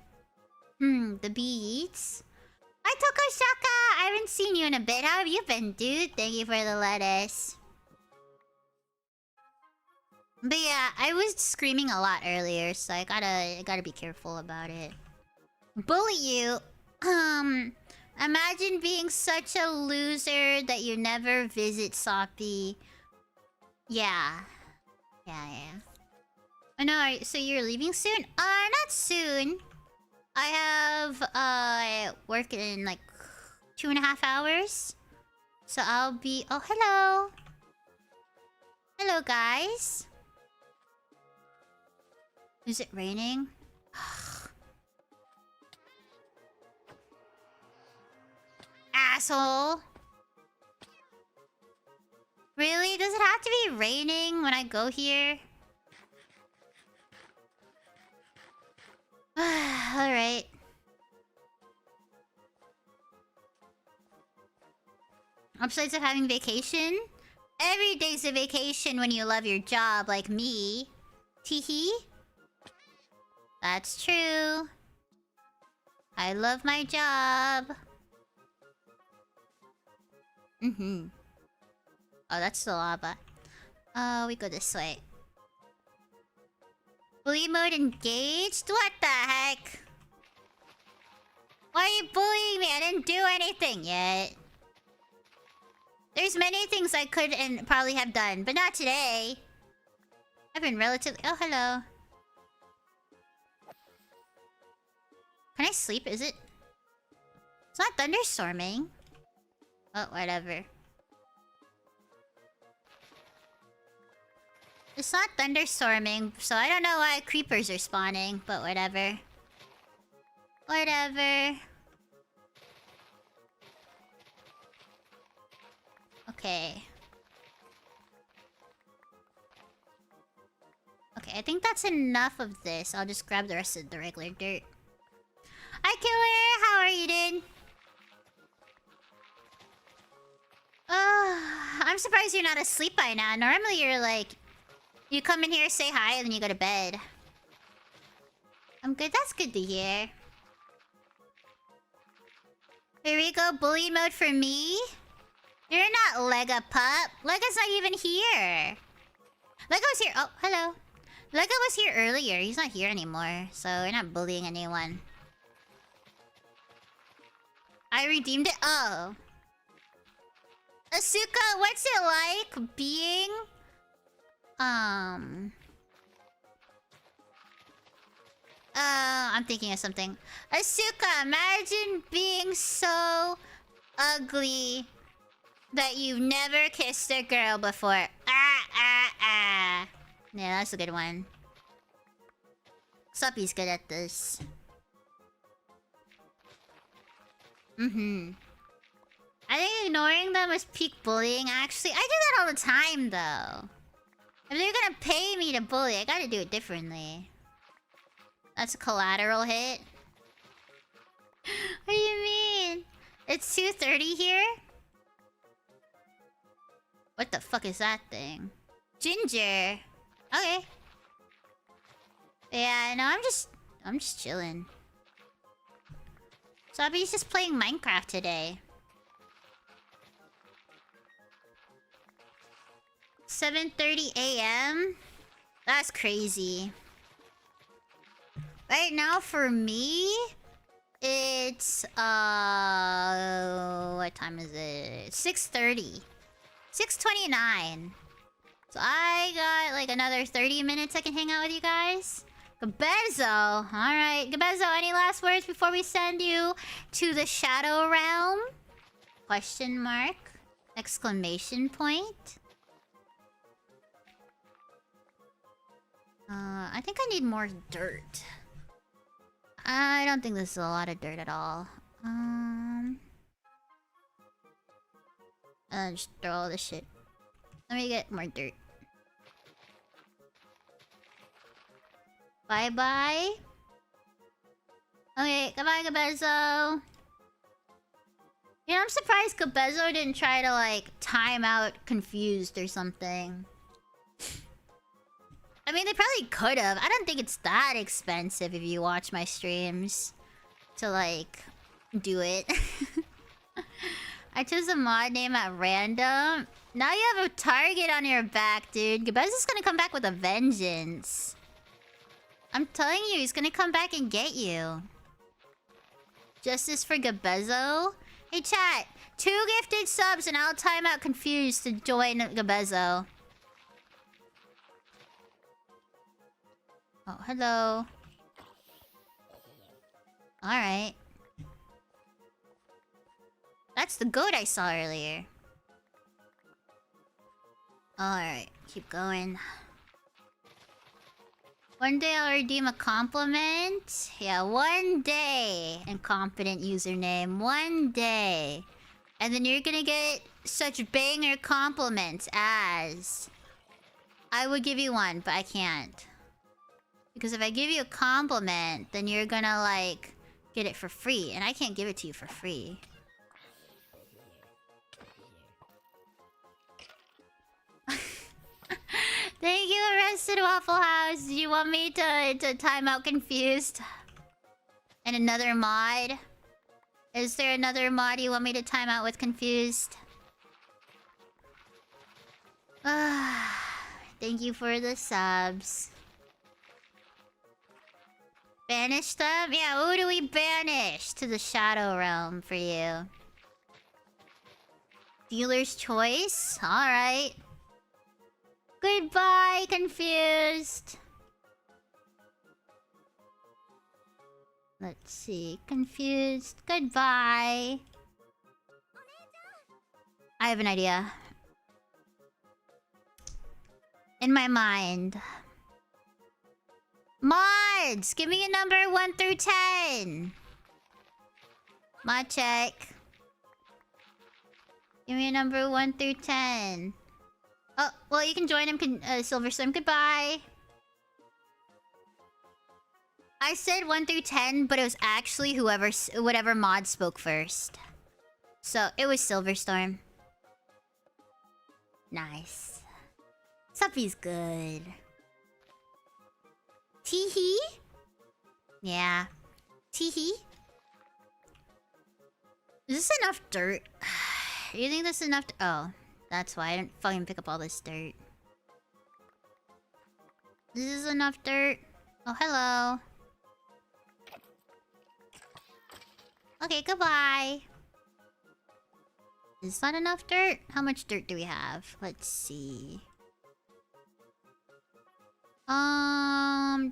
A: The beats. Hi, Toko Shaka! I haven't seen you in a bit. How have you been, dude? Thank you for the lettuce. But yeah, I was screaming a lot earlier, so I gotta be careful about it. Bully you? Imagine being such a loser that you never visit Soppy. Yeah. Yeah. Oh no, so you're leaving soon? Not soon. I have, work in like 2.5 hours. So I'll be... Oh, hello. Hello, guys. Is it raining? Asshole. Really? Does it have to be raining when I go here? Alright. Upsides of having vacation? Every day's a vacation when you love your job like me. Teehee. That's true. I love my job. Oh, that's the lava. We go this way. Bully mode engaged? What the heck? Why are you bullying me? I didn't do anything yet. There's many things I could and probably have done, but not today. I've been relatively... Oh, hello. Can I sleep? Is it? It's not thunderstorming. Oh, whatever. It's not thunderstorming, so I don't know why creepers are spawning, but whatever. Whatever. Okay. Okay, I think that's enough of this. I'll just grab the rest of the regular dirt. Hi, Killer! How are you, dude? I'm surprised you're not asleep by now. Normally you're like... You come in here, say hi, and then you go to bed. I'm good. That's good to hear. Here we go. Bully mode for me. You're not Lega Pup. Lega's not even here. Lego was here. Oh, hello. Lego was here earlier. He's not here anymore, so we're not bullying anyone. I redeemed it. Oh. Asuka, what's it like being... I'm thinking of something. Asuka, imagine being so ugly that you've never kissed a girl before. Ah. Yeah, that's a good one. Suppy's good at this. I think ignoring them is peak bullying, actually. I do that all the time, though. If they're gonna pay me to bully, I gotta do it differently. That's a collateral hit. What do you mean? It's 2:30 here? What the fuck is that thing? Ginger. Okay. Yeah, no, I'm just chilling. Sabi's just playing Minecraft today. 7:30 a.m.? That's crazy. Right now, for me, it's, what time is it? 6:30. 6:29. So I got, like, another 30 minutes I can hang out with you guys. Gabezo! Alright, Gabezo, any last words before we send you to the Shadow Realm? Question mark? Exclamation point? I think I need more dirt. I don't think this is a lot of dirt at all. Just throw all this shit. Let me get more dirt. Bye-bye. Okay, goodbye, Gabezo. You know, I'm surprised Gabezo didn't try to, like, time out confused or something. I mean, they probably could have. I don't think it's that expensive if you watch my streams to, like, do it. I chose a mod name at random. Now you have a target on your back, dude. Gabezo's gonna come back with a vengeance. I'm telling you, he's gonna come back and get you. Justice for Gabezo? Hey, chat. 2 gifted subs and I'll time out confused to join Gabezo. Oh, hello. Alright. That's the goat I saw earlier. Alright, keep going. One day I'll redeem a compliment. Yeah, one day. Incompetent username. One day. And then you're gonna get such banger compliments as... I would give you one, but I can't. Because if I give you a compliment, then you're gonna, like, get it for free. And I can't give it to you for free. Thank you, Arrested Waffle House. Do you want me to time out confused? And another mod? Is there another mod you want me to time out with confused? Thank you for the subs. Banish them? Yeah, who do we banish to the Shadow Realm for you? Dealer's choice? Alright. Goodbye, confused. Let's see. Confused. Goodbye. I have an idea. In my mind. Mods! Give me a number 1 through 10. Mod check. Give me a number 1 through 10. Oh, well, you can join him, Silverslim. Goodbye. I said 1 through 10, but it was actually whatever mod spoke first. So, it was Silverstorm. Nice. Suppy's good. Teehee? Yeah. Teehee? Is this enough dirt? Do you think this is enough? Oh, that's why I didn't fucking pick up all this dirt. This is enough dirt. Oh, hello. Okay, goodbye. Is that enough dirt? How much dirt do we have? Let's see.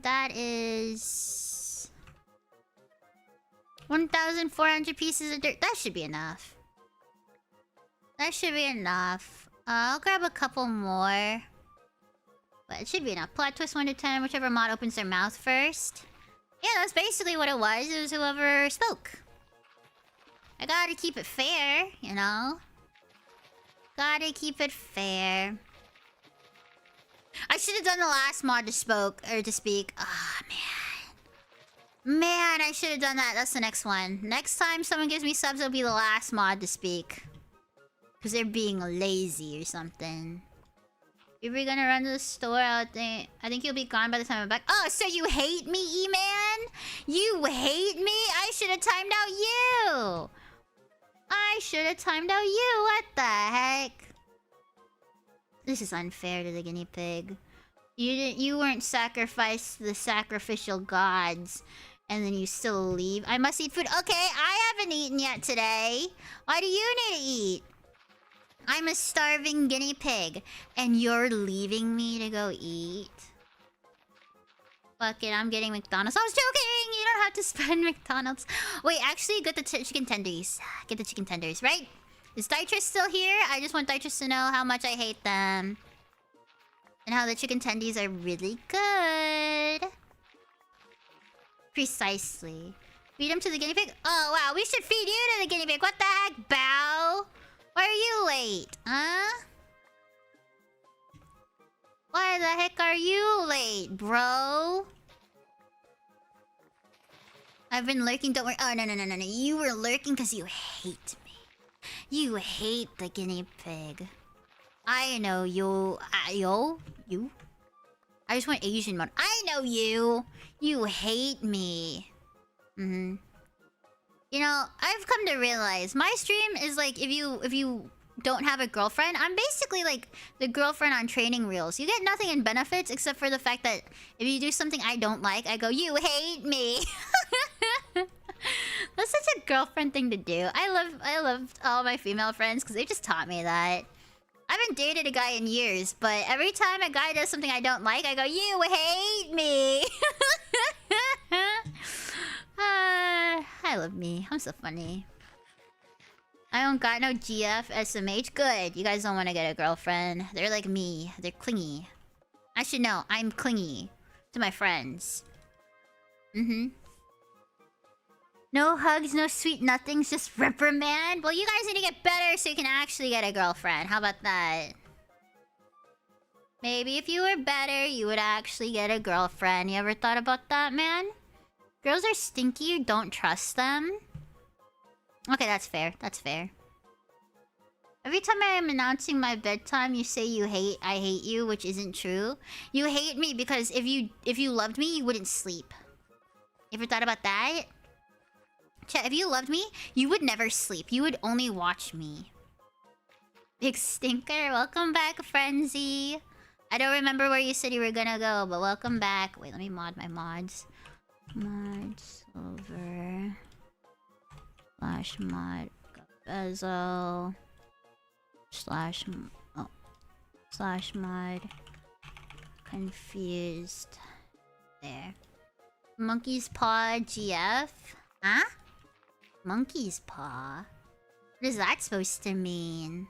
A: That is 1,400 pieces of dirt. That should be enough. That should be enough. I'll grab a couple more. But it should be enough. Plot twist 1 to 10, whichever mod opens their mouth first. Yeah, that's basically what it was. It was whoever spoke. I gotta keep it fair, you know? Gotta keep it fair. I should have done the last mod to speak. Ah, man. Man, I should have done that. That's the next one. Next time someone gives me subs, it'll be the last mod to speak. Because they're being lazy or something. If we're gonna run to the store, I think you'll be gone by the time I'm back. Oh, so you hate me, E-Man? You hate me? I should have timed out you. I should have timed out you. What the heck? This is unfair to the guinea pig. You weren't sacrificed to the sacrificial gods, and then you still leave. I must eat food. Okay, I haven't eaten yet today. Why do you need to eat? I'm a starving guinea pig, and you're leaving me to go eat? Fuck it, I'm getting McDonald's. I was joking! You don't have to spend McDonald's. Wait, actually, get the chicken tenders. Get the chicken tenders, right? Is Dytrus still here? I just want Dytrus to know how much I hate them. And how the chicken tendies are really good. Precisely. Feed them to the guinea pig? Oh, wow. We should feed you to the guinea pig. What the heck, Bow? Why are you late? Huh? Why the heck are you late, bro? I've been lurking. Don't worry. Oh, no. You were lurking because you hate me. You hate the guinea pig. I know you. You? I just want Asian mode. I know you. You hate me. You know, I've come to realize my stream is like if you don't have a girlfriend, I'm basically like the girlfriend on training reels. You get nothing in benefits except for the fact that if you do something I don't like, I go, you hate me. That's such a girlfriend thing to do. I love all my female friends because they just taught me that. I haven't dated a guy in years, but every time a guy does something I don't like, I go, you hate me. I love me. I'm so funny. I don't got no GF, SMH. Good. You guys don't want to get a girlfriend. They're like me. They're clingy. I should know. I'm clingy to my friends. No hugs, no sweet nothings, just reprimand. Well, you guys need to get better so you can actually get a girlfriend. How about that? Maybe if you were better, you would actually get a girlfriend. You ever thought about that, man? Girls are stinky. You don't trust them. Okay, that's fair. That's fair. Every time I am announcing my bedtime, you say I hate you, which isn't true. You hate me because if you loved me, you wouldn't sleep. You ever thought about that? Chat, if you loved me, you would never sleep. You would only watch me. Big stinker. Welcome back, Frenzy. I don't remember where you said you were gonna go, but welcome back. Wait, let me mod my mods. Mods over. / mod. Bezel. / mod. Confused. There. Monkey's paw GF? Huh? Monkey's paw? What is that supposed to mean?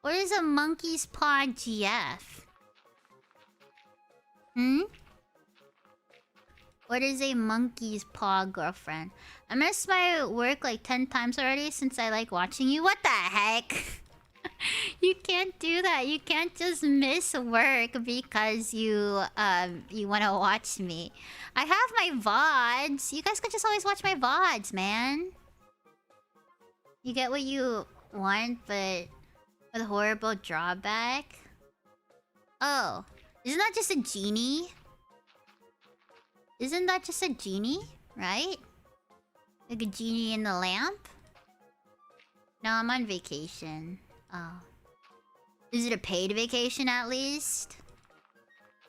A: What is a monkey's paw GF? What is a monkey's paw girlfriend? I missed my work like 10 times already since I like watching you. What the heck? You can't do that. You can't just miss work because you want to watch me. I have my VODs. You guys could just always watch my VODs, man. You get what you want, but with horrible drawback. Oh, isn't that just a genie? Isn't that just a genie, right? Like a genie in the lamp? No, I'm on vacation. Oh. Is it a paid vacation at least?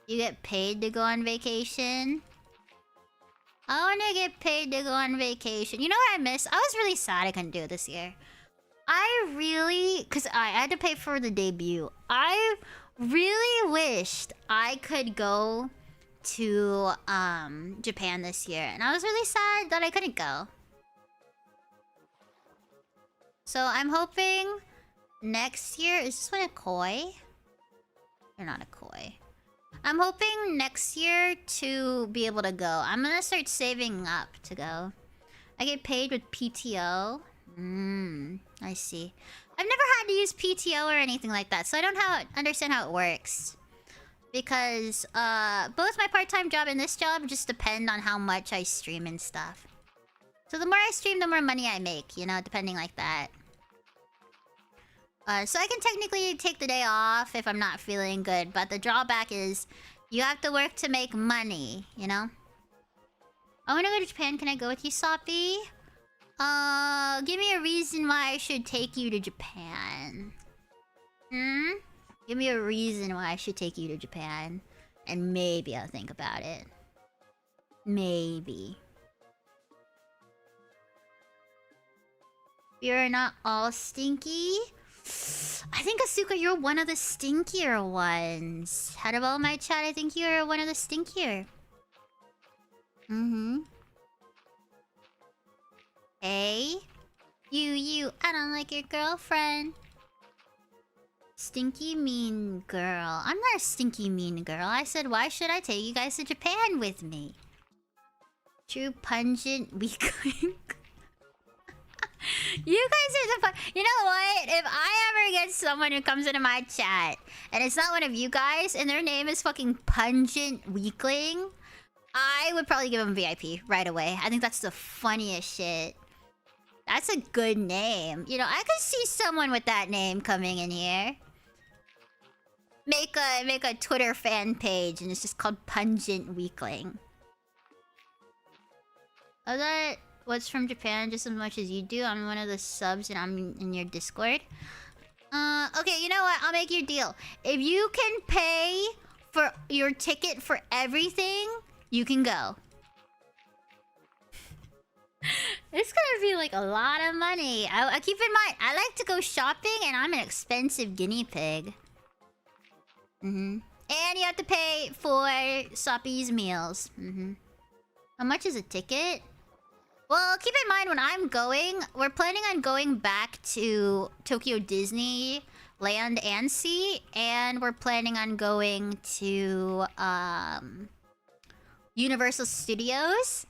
A: You get paid to go on vacation? I wanna get paid to go on vacation. You know what I miss? I was really sad I couldn't do it this year. I really... Because I had to pay for the debut. I really wished I could go to Japan this year. And I was really sad that I couldn't go. So I'm hoping next year... Is this one a koi? Or not a koi? I'm hoping next year to be able to go. I'm gonna start saving up to go. I get paid with PTO. I see. I've never had to use PTO or anything like that, so I don't understand how it works. Because both my part-time job and this job just depend on how much I stream and stuff. So the more I stream, the more money I make, you know, depending like that. So I can technically take the day off if I'm not feeling good, but the drawback is you have to work to make money, you know? I want to go to Japan. Can I go with you, Soppy? Give me a reason why I should take you to Japan. Give me a reason why I should take you to Japan. And maybe I'll think about it. Maybe. You're not all stinky? I think, Asuka, you're one of the stinkier ones. Out of all my chat, I think you're one of the stinkier. Hey? You, I don't like your girlfriend. Stinky mean girl. I'm not a stinky mean girl. I said, why should I take you guys to Japan with me? True pungent weakling. You guys are the fun. You know what? If I ever get someone who comes into my chat and it's not one of you guys and their name is fucking Pungent Weakling, I would probably give them VIP right away. I think that's the funniest shit. That's a good name. You know, I could see someone with that name coming in here. Make a Twitter fan page and it's just called Pungent Weakling. Oh, that what's from Japan just as much as you do. I'm one of the subs and I'm in your Discord. Okay, you know what? I'll make you a deal. If you can pay for your ticket for everything, you can go. It's gonna be like a lot of money. I keep in mind, I like to go shopping and I'm an expensive guinea pig. And you have to pay for Soppy's meals. How much is a ticket? Well, keep in mind when I'm going, we're planning on going back to Tokyo Disney Land and Sea, and we're planning on going to Universal Studios,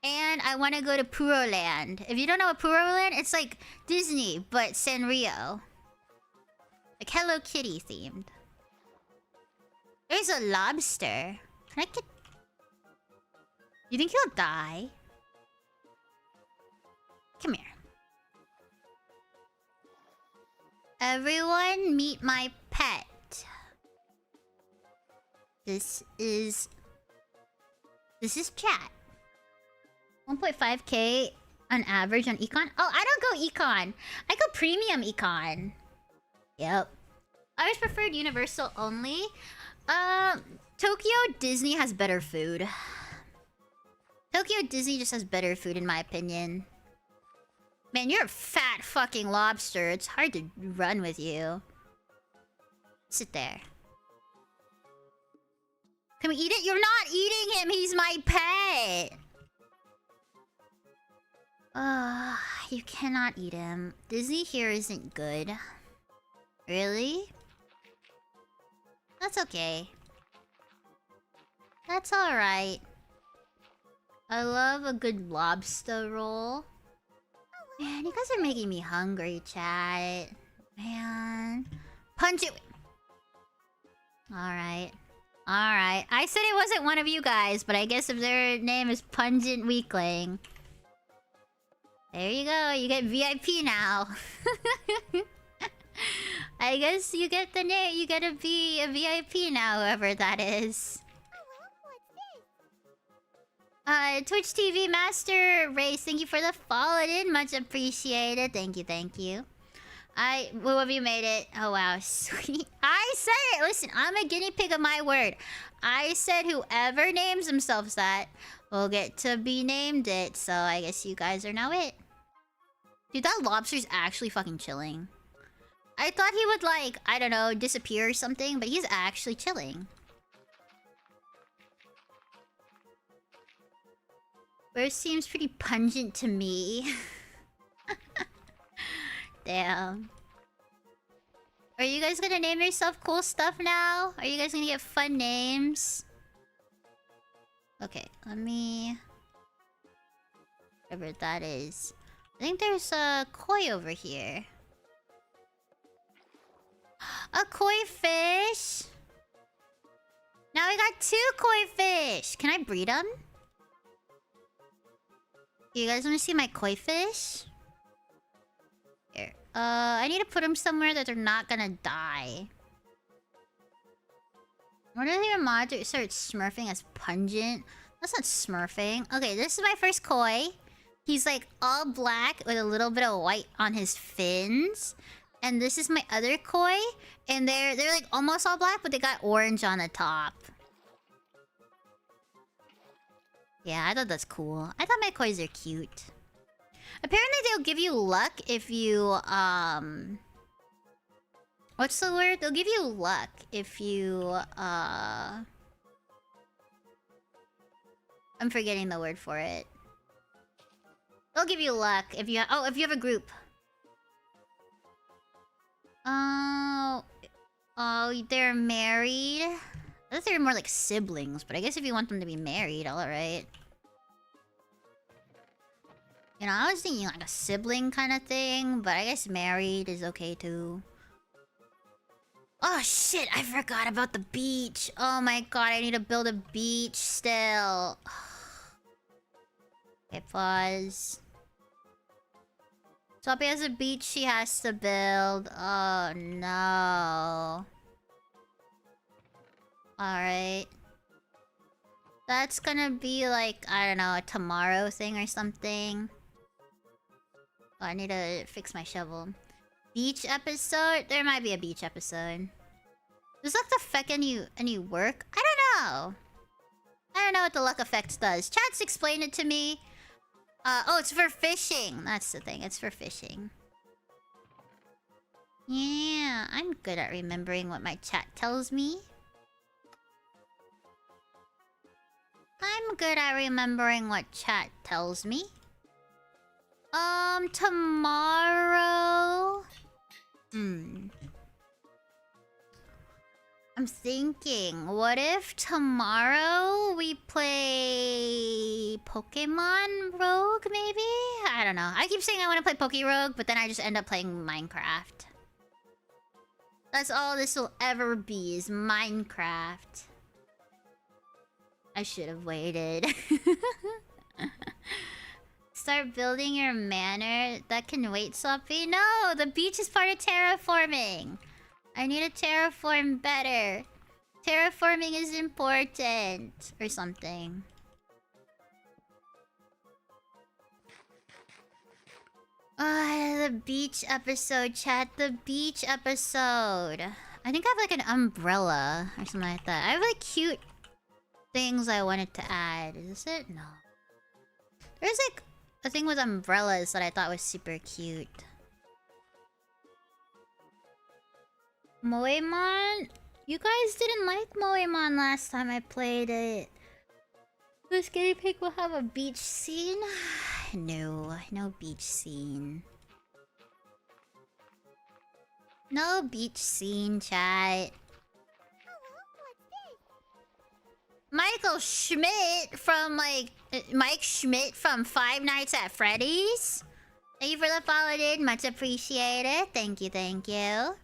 A: and I want to go to Puro Land. If you don't know what Puro Land, it's like Disney but Sanrio, like Hello Kitty themed. There's a lobster. Can I get? You think he'll die? Come here. Everyone meet my pet. This is chat. 1.5k on average on econ. Oh, I don't go econ. I go premium econ. Yep. I always preferred Universal only. Tokyo Disney has better food. Tokyo Disney just has better food in my opinion. Man, you're a fat fucking lobster. It's hard to run with you. Sit there. Can we eat it? You're not eating him. He's my pet. You cannot eat him. Disney here isn't good. Really? That's okay. That's alright. I love a good lobster roll. Man, you guys are making me hungry, chat. Man. Punch it! Alright. Alright. I said it wasn't one of you guys, but I guess if their name is Pungent Weakling. There you go. You get VIP now. I guess you get the name. You gotta be a VIP now, whoever that is. Twitch TV Master Race, thank you for the follow in. Much appreciated. Thank you, thank you. Well, have you made it? Oh, wow. Sweet. I said it! Listen, I'm a guinea pig of my word. I said whoever names themselves that will get to be named it. So I guess you guys are now it. Dude, that lobster's actually fucking chilling. I thought he would, like, I don't know, disappear or something, but he's actually chilling. First seems pretty pungent to me. Damn. Are you guys gonna name yourself cool stuff now? Are you guys gonna get fun names? Okay, let me... whatever that is. I think there's a koi over here. A koi fish! Now we got 2 koi fish! Can I breed them? You guys wanna see my koi fish? Here. I need to put them somewhere that they're not gonna die. What if your monitor starts smurfing as pungent? That's not smurfing. Okay, this is my first koi. He's like all black with a little bit of white on his fins. And this is my other koi. And they're like almost all black, but they got orange on the top. Yeah, I thought that's cool. I thought my kois are cute. Apparently they'll give you luck if you, what's the word? They'll give you luck if you, I'm forgetting the word for it. They'll give you luck if you, if you have a group. Oh, they're married? I thought they were more like siblings, but I guess if you want them to be married, alright. You know, I was thinking like a sibling kind of thing, but I guess married is okay too. Oh shit, I forgot about the beach. Oh my god, I need to build a beach still. Okay, pause. Sophie has a beach she has to build. Oh no. Alright. That's gonna be like, I don't know, a tomorrow thing or something. Oh, I need to fix my shovel. Beach episode? There might be a beach episode. Does luck affect any work? I don't know. I don't know what the luck effect does. Chat's explained it to me. Oh, it's for fishing. That's the thing. It's for fishing. Yeah, I'm good at remembering what my chat tells me. I'm good at remembering what chat tells me. Tomorrow... I'm thinking, what if tomorrow we play Pokemon Rogue, maybe? I don't know. I keep saying I want to play Poke Rogue, but then I just end up playing Minecraft. That's all this will ever be, is Minecraft. I should have waited. Start building your manor. That can wait, Sophie. No, the beach is part of terraforming. I need to terraform better. Terraforming is important. Or something. The beach episode, chat. The beach episode. I think I have like an umbrella or something like that. I have like cute things I wanted to add. Is this it? No. There's like a thing with umbrellas that I thought was super cute. Moemon? You guys didn't like Moemon last time I played it. This guinea pig will have a beach scene? No, no beach scene. No beach scene, chat. Michael Schmidt from like... Mike Schmidt from Five Nights at Freddy's? Thank you for the follow, dude. Much appreciated. Thank you, thank you.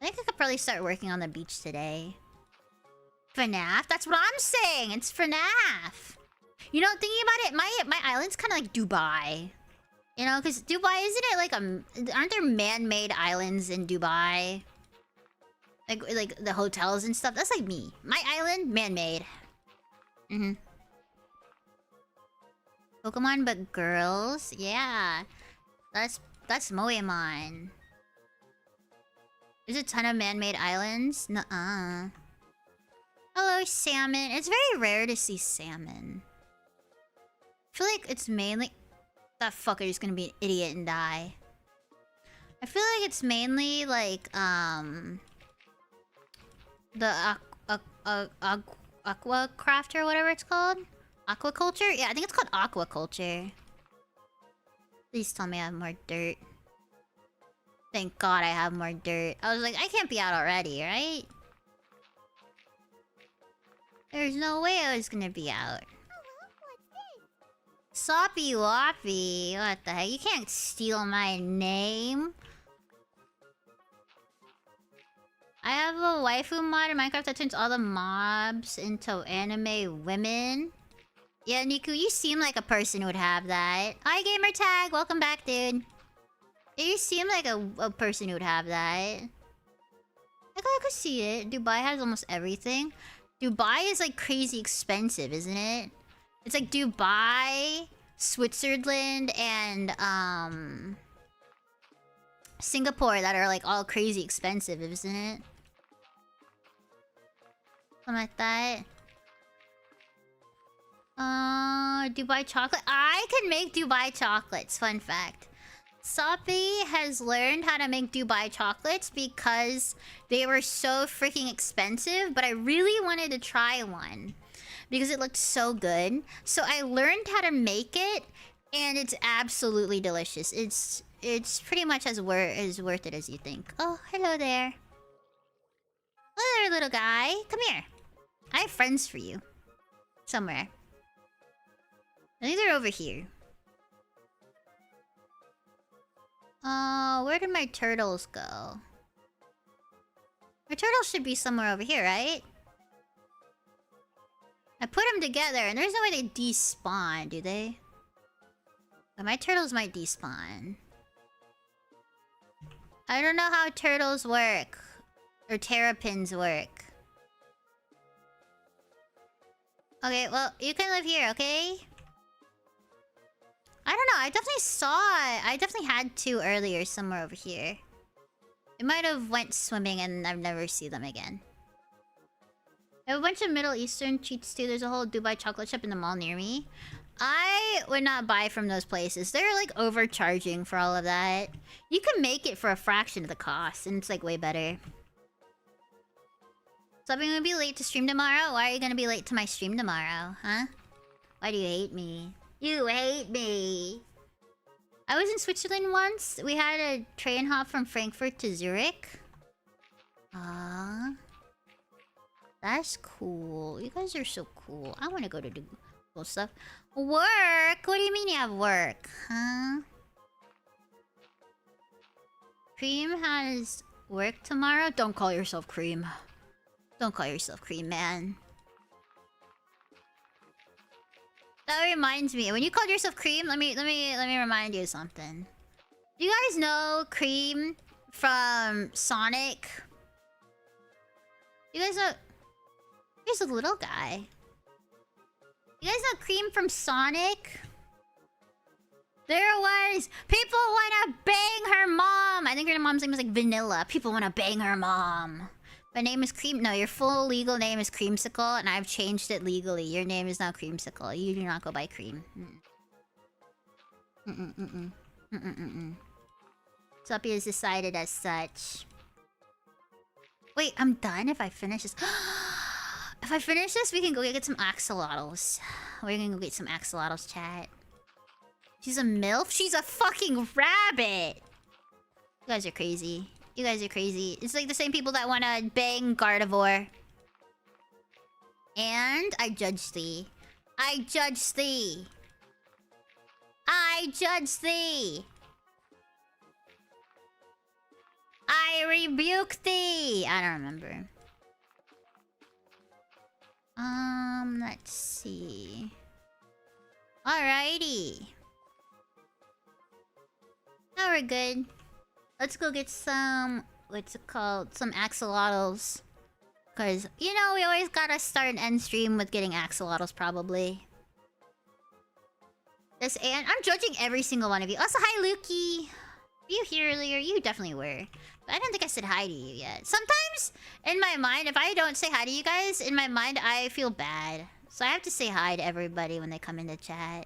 A: I think I could probably start working on the beach today. FNAF? That's what I'm saying! It's FNAF! You know, thinking about it, my island's kind of like Dubai. You know, because Dubai, isn't it like aren't there man-made islands in Dubai? Like the hotels and stuff? That's like me. My island, man-made. Pokemon but girls? Yeah. That's Moemon. There's a ton of man-made islands. Nuh-uh. Hello, salmon. It's very rare to see salmon. I feel like it's mainly... That fucker is gonna be an idiot and die. I feel like it's mainly like, the aqua craft or whatever it's called. Aquaculture? Yeah, I think it's called aquaculture. Please tell me I have more dirt. Thank God I have more dirt. I was like, I can't be out already, right? There's no way I was gonna be out. Soppy Woppy. What the heck? You can't steal my name. I have a waifu mod in Minecraft that turns all the mobs into anime women. Yeah, Niku, you seem like a person who would have that. Hi, Gamertag. Welcome back, dude. You seem like a person who would have that. I could see it. Dubai has almost everything. Dubai is like crazy expensive, isn't it? It's like Dubai, Switzerland, and Singapore that are like all crazy expensive, isn't it? Something like that. Dubai chocolate. I can make Dubai chocolates. Fun fact. Soppy has learned how to make Dubai chocolates because they were so freaking expensive, but I really wanted to try one because it looked so good. So I learned how to make it, and it's absolutely delicious. It's pretty much as worth it as you think. Oh, hello there. Hello there, little guy. Come here. I have friends for you. Somewhere. I think they're over here. Where did my turtles go? My turtles should be somewhere over here, right? I put them together, and there's no way they despawn, do they? But my turtles might despawn. I don't know how turtles work. Or terrapins work. Okay, well, you can live here, okay? I don't know, I definitely saw it. I definitely had two earlier somewhere over here. It might have went swimming and I've never seen them again. I have a bunch of Middle Eastern treats too. There's a whole Dubai chocolate shop in the mall near me. I would not buy from those places. They're like overcharging for all of that. You can make it for a fraction of the cost and it's like way better. So I'm gonna be late to stream tomorrow? Why are you gonna be late to my stream tomorrow, huh? Why do you hate me? You hate me! I was in Switzerland once. We had a train hop from Frankfurt to Zurich. That's cool. You guys are so cool. I wanna go to do cool stuff. Work? What do you mean you have work, huh? Cream has work tomorrow? Don't call yourself Cream. Don't call yourself Cream, man. That reminds me. When you called yourself Cream, let me remind you of something. Do you guys know Cream from Sonic? You guys know... Here's a little guy. You guys know Cream from Sonic? There was... People wanna bang her mom! I think her mom's name was like Vanilla. People wanna bang her mom. My name is Cream... No, your full legal name is Creamsicle, and I've changed it legally. Your name is now Creamsicle. You do not go by Cream. Soppy has decided as such. Wait, I'm done if I finish this. If I finish this, we can go get some axolotls. We're gonna go get some axolotls, chat. She's a MILF? She's a fucking rabbit! You guys are crazy. You guys are crazy. It's like the same people that wanna bang Gardevoir. And I judge thee. I judge thee. I judge thee. I rebuke thee. I don't remember. Let's see. Alrighty. Now we're good. Let's go get some... What's it called? Some axolotls. Because, you know, we always gotta start and end stream with getting axolotls, probably. This and I'm judging every single one of you. Also, hi, Lukey. Were you here earlier? You definitely were. But I don't think I said hi to you yet. Sometimes, in my mind, if I don't say hi to you guys, in my mind, I feel bad. So I have to say hi to everybody when they come in the chat.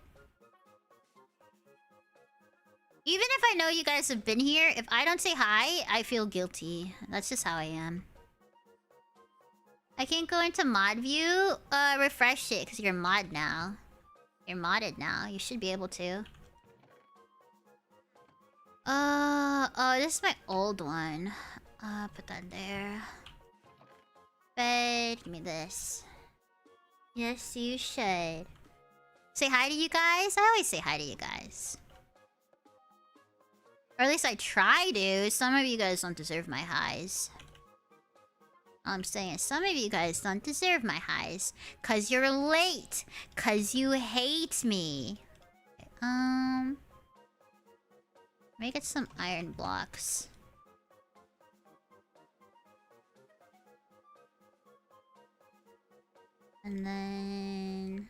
A: Even if I know you guys have been here, if I don't say hi, I feel guilty. That's just how I am. I can't go into mod view. Refresh it, because you're mod now. You're modded now. You should be able to. Oh, this is my old one. Put that there. Bed, give me this. Yes, you should. Say hi to you guys? I always say hi to you guys. Or at least I try to. Some of you guys don't deserve my highs. All I'm saying is some of you guys don't deserve my highs. Cause you're late. Cause you hate me. Let me get some iron blocks. And then...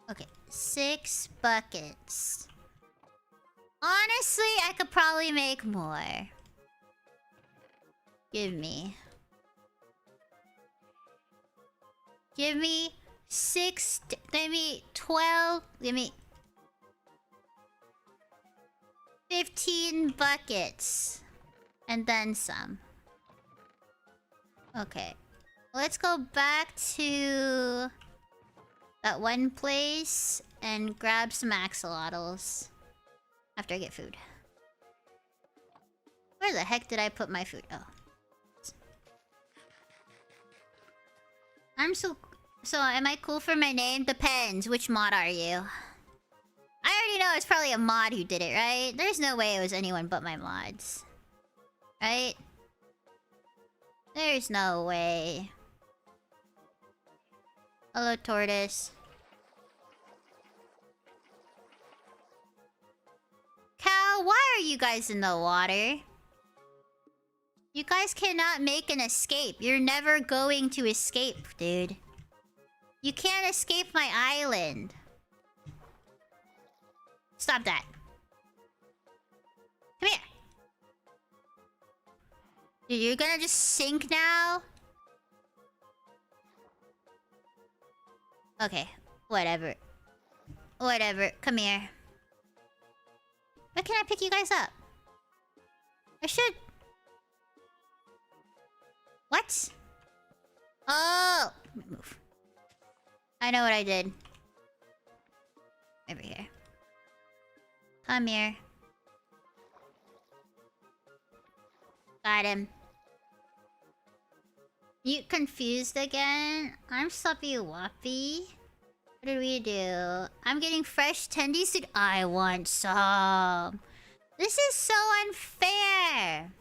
A: Okay, 6 buckets. Honestly, I could probably make more. Give me 6, give me 12, give me 15 buckets. And then some. Okay. Let's go back to that one place and grab some axolotls after I get food. Where the heck did I put my food? Oh. So am I cool for my name? Depends. Which mod are you? I already know it's probably a mod who did it, right? There's no way it was anyone but my mods. Right? There's no way. Hello, tortoise. Cow, why are you guys in the water? You guys cannot make an escape. You're never going to escape, dude. You can't escape my island. Stop that. Come here. Dude, you're gonna just sink now? Okay, whatever. Whatever, come here. When can I pick you guys up? I should... What? Oh! Let me move. I know what I did. Over here. Come here. Got him. You confused again? I'm Sloppy Woppy. What did we do? I'm getting fresh tendies. Dude, I want some. This is so unfair.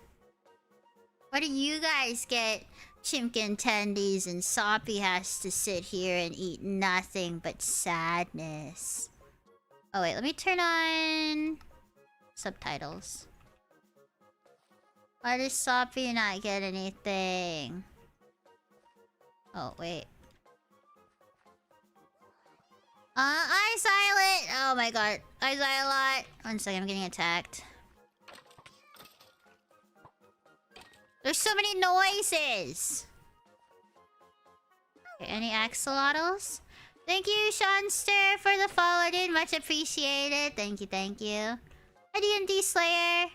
A: Why do you guys get chimkin tendies and Soppy has to sit here and eat nothing but sadness? Oh wait, let me turn on subtitles. Why does Soppy not get anything? Oh wait. iSilent! Oh my god. iSilent! One second, I'm getting attacked. There's so many noises! Okay, any axolotls? Thank you, Seanster, for the follow, dude. Much appreciated. Thank you, thank you. Hi, D&D Slayer.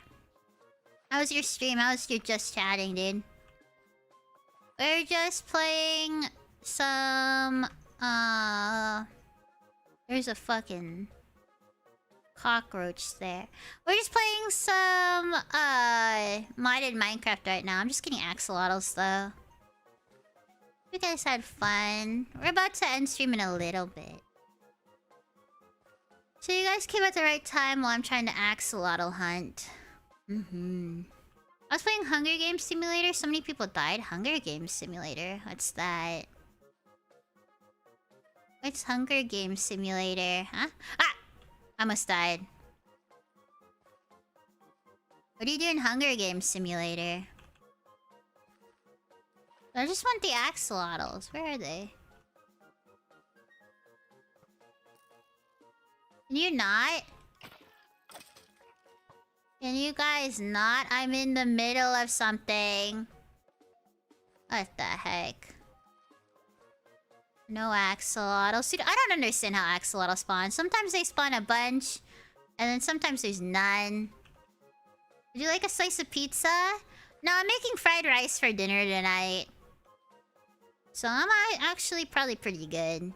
A: How was your stream? How was your just chatting, dude? We're just playing some... There's a fucking... cockroach there. We're just playing some, modded Minecraft right now. I'm just getting axolotls, though. You guys had fun. We're about to end stream in a little bit. So you guys came at the right time while I'm trying to axolotl hunt. I was playing Hunger Games Simulator. So many people died. Hunger Games Simulator. What's that? What's Hunger Games Simulator? Huh? Ah! I almost died. What do you do in Hunger Games Simulator? I just want the axolotls. Where are they? Can you not? Can you guys not? I'm in the middle of something. What the heck? No axolotls. Dude, I don't understand how axolotls spawn. Sometimes they spawn a bunch, and then sometimes there's none. Would you like a slice of pizza? No, I'm making fried rice for dinner tonight. So I'm actually probably pretty good.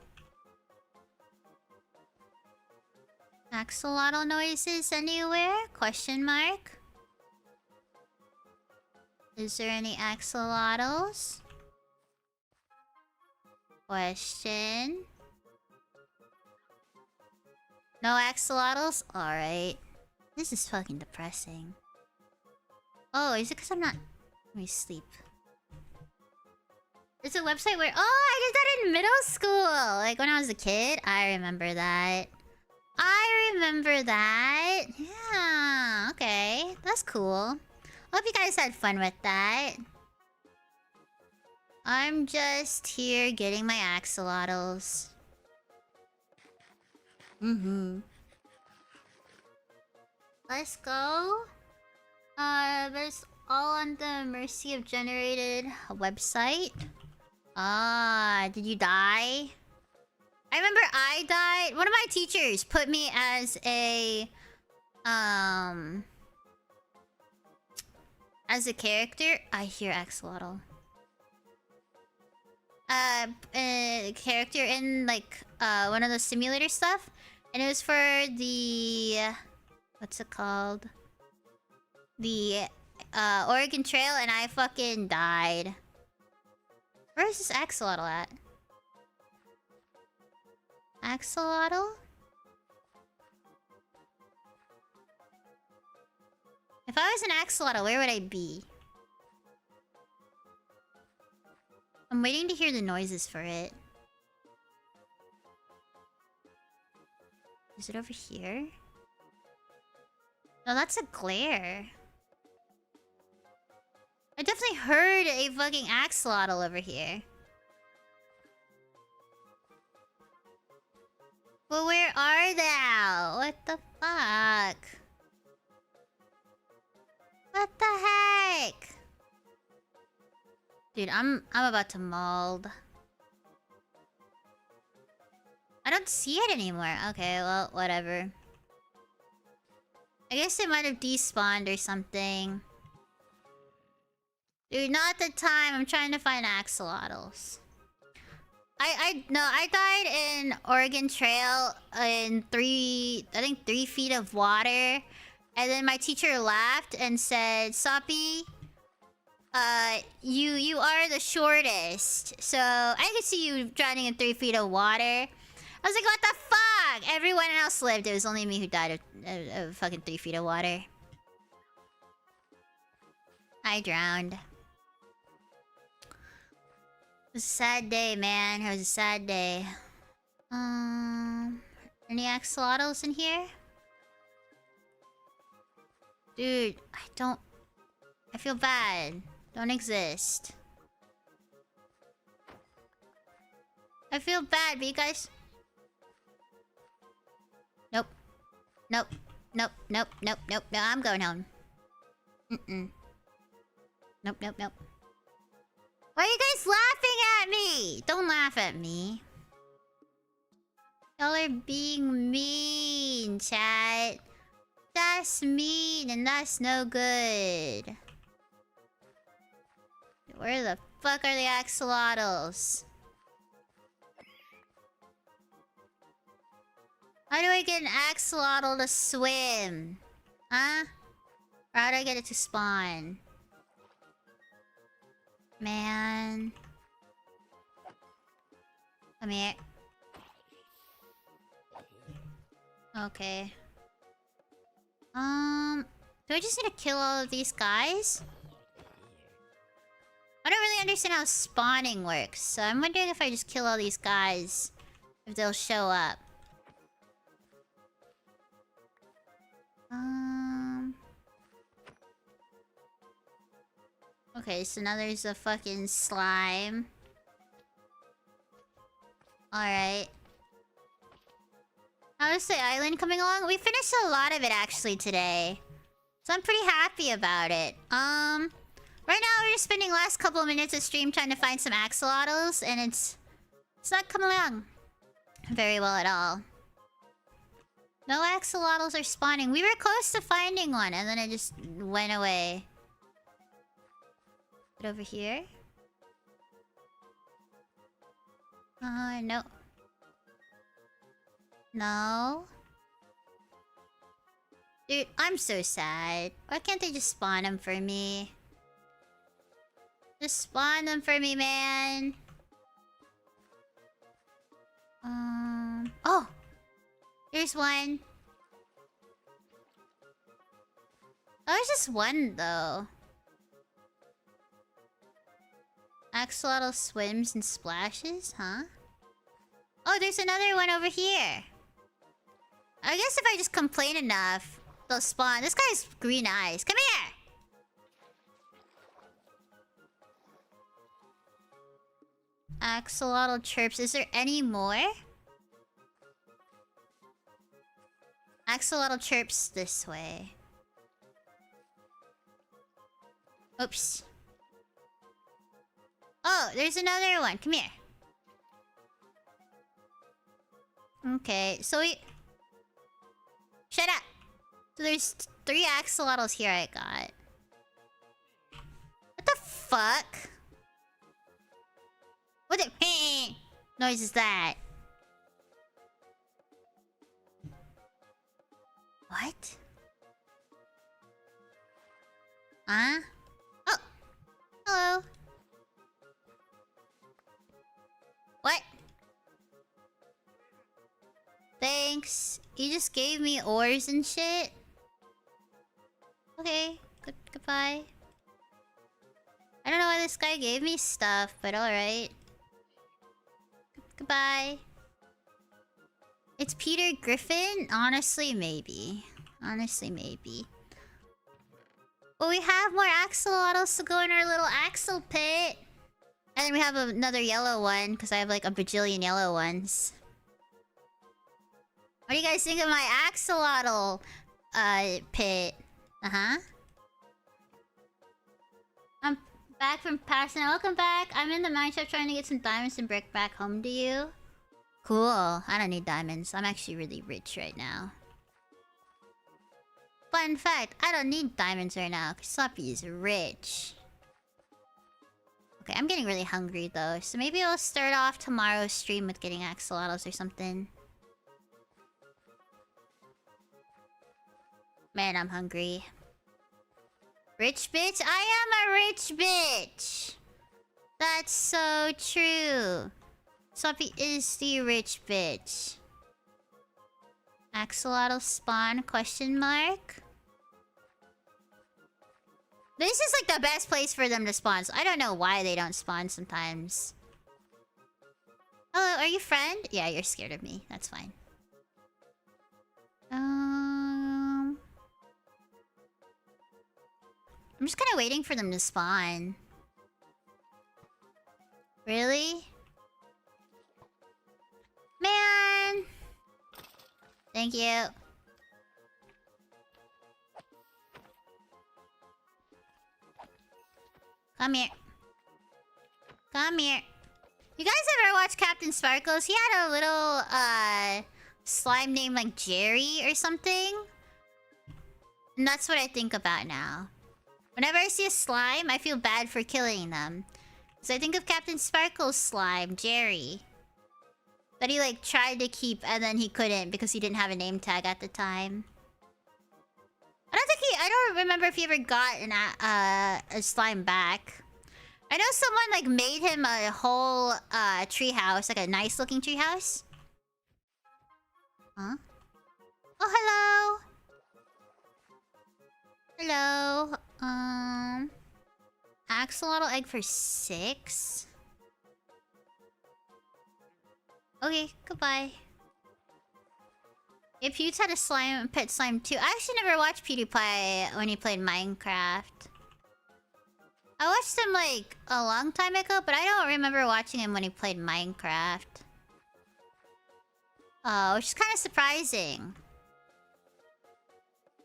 A: Axolotl noises anywhere? Question mark. Is there any axolotls? Question. No axolotls? Alright. This is fucking depressing. Oh, is it because I'm not... Let me sleep. It's a website where... Oh, I did that in middle school! Like when I was a kid. I remember that. I remember that. Yeah, okay. That's cool. Hope you guys had fun with that. I'm just here getting my axolotls. Let's go. But it's all on the mercy of generated website. Ah, did you die? I remember I died. One of my teachers put me as a character. I hear axolotl. Character in like one of the simulator stuff, and it was for the what's it called? The Oregon Trail, and I fucking died. Where is this axolotl at? Axolotl? If I was an axolotl, where would I be? I'm waiting to hear the noises for it. Is it over here? No, that's a glare. I definitely heard a fucking axolotl over here. But where are thou? What the fuck? What the heck? Dude, I'm about to mold. I don't see it anymore. Okay, well, whatever. I guess it might have despawned or something. Dude, not the time. I'm trying to find axolotls. I died in Oregon Trail in 3 feet of water. And then my teacher laughed and said, Soppy, you are the shortest. So I can see you drowning in 3 feet of water. I was like, what the fuck? Everyone else lived. It was only me who died of fucking 3 feet of water. I drowned. It was a sad day, man. It was a sad day. Any axolotls in here? Dude, I feel bad. Don't exist. I feel bad, but you guys... Nope. Nope. Nope, nope, nope, nope. No, I'm going home. Nope, nope, nope. Why are you guys laughing at me? Don't laugh at me. Y'all are being mean, chat. That's mean and that's no good. Where the fuck are the axolotls? How do I get an axolotl to swim? Huh? Or how do I get it to spawn? Man. Come here. Okay. Do I just need to kill all of these guys? I don't really understand how spawning works, so I'm wondering if I just kill all these guys, if they'll show up. Okay, so now there's a fucking slime. Alright. How is the island coming along? We finished a lot of it actually today. It's So I'm pretty happy about it. Right now we're just spending last couple of minutes of stream trying to find some axolotls, and it's not coming along very well at all. No axolotls are spawning. We were close to finding one, and then it just went away. Is it over here? No. No. Dude, I'm so sad. Why can't they just spawn them for me? Just spawn them for me, man. Oh! Here's one. Oh, there's just one, though. Axolotl swims and splashes, huh? Oh, there's another one over here. I guess if I just complain enough, they'll spawn. This guy's green eyes. Come here! Axolotl chirps. Is there any more? Axolotl chirps this way. Oops. Oh, there's another one. Come here. Okay, so we... Shut up! So there's 3 axolotls here I got. What the fuck? What the noise is that? What? Huh? Oh! Hello! What? Thanks. You just gave me ores and shit? Okay. Goodbye. I don't know why this guy gave me stuff, but alright. Goodbye. It's Peter Griffin? Honestly, maybe. Honestly, maybe. Well, we have more axolotls to go in our little axle pit. And then we have another yellow one, because I have like a bajillion yellow ones. What do you guys think of my axolotl pit? Uh-huh. I'm back from Patterson. Welcome back. I'm in the mine shop trying to get some diamonds and brick back home to you. Cool. I don't need diamonds. I'm actually really rich right now. Fun fact, I don't need diamonds right now, because Sloppy is rich. Okay, I'm getting really hungry though, so maybe I'll start off tomorrow's stream with getting axolotls or something. Man, I'm hungry. Rich bitch? I am a rich bitch! That's so true. Sloppy is the rich bitch. Axolotl spawn? Question mark? This is like the best place for them to spawn, so I don't know why they don't spawn sometimes. Hello, are you friend? Yeah, you're scared of me. That's fine. I'm just kind of waiting for them to spawn. Really? Man! Thank you. Come here. Come here. You guys ever watch Captain Sparkles? He had a little, slime named like Jerry or something. And that's what I think about now. Whenever I see a slime, I feel bad for killing them. So I think of Captain Sparkle's slime, Jerry. That he like tried to keep and then he couldn't because he didn't have a name tag at the time. I don't remember if he ever got a slime back. I know someone like made him a whole treehouse, like a nice looking treehouse. Huh? Oh, hello. Hello. Axolotl egg for 6? Okay, goodbye. Yeah, Pewds had a pet slime too. I actually never watched PewDiePie when he played Minecraft. I watched him like a long time ago, but I don't remember watching him when he played Minecraft. Which is kind of surprising.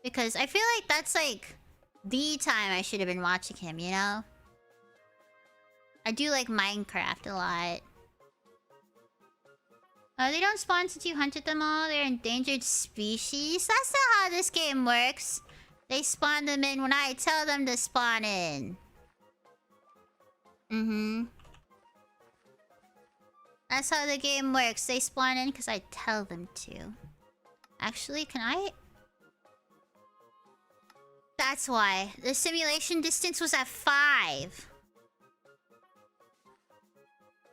A: Because I feel like that's like the time I should have been watching him, you know? I do like Minecraft a lot. They don't spawn since you hunted them all. They're endangered species. That's not how this game works. They spawn them in when I tell them to spawn in. That's how the game works. They spawn in because I tell them to. Actually, can I... That's why. The simulation distance was at 5.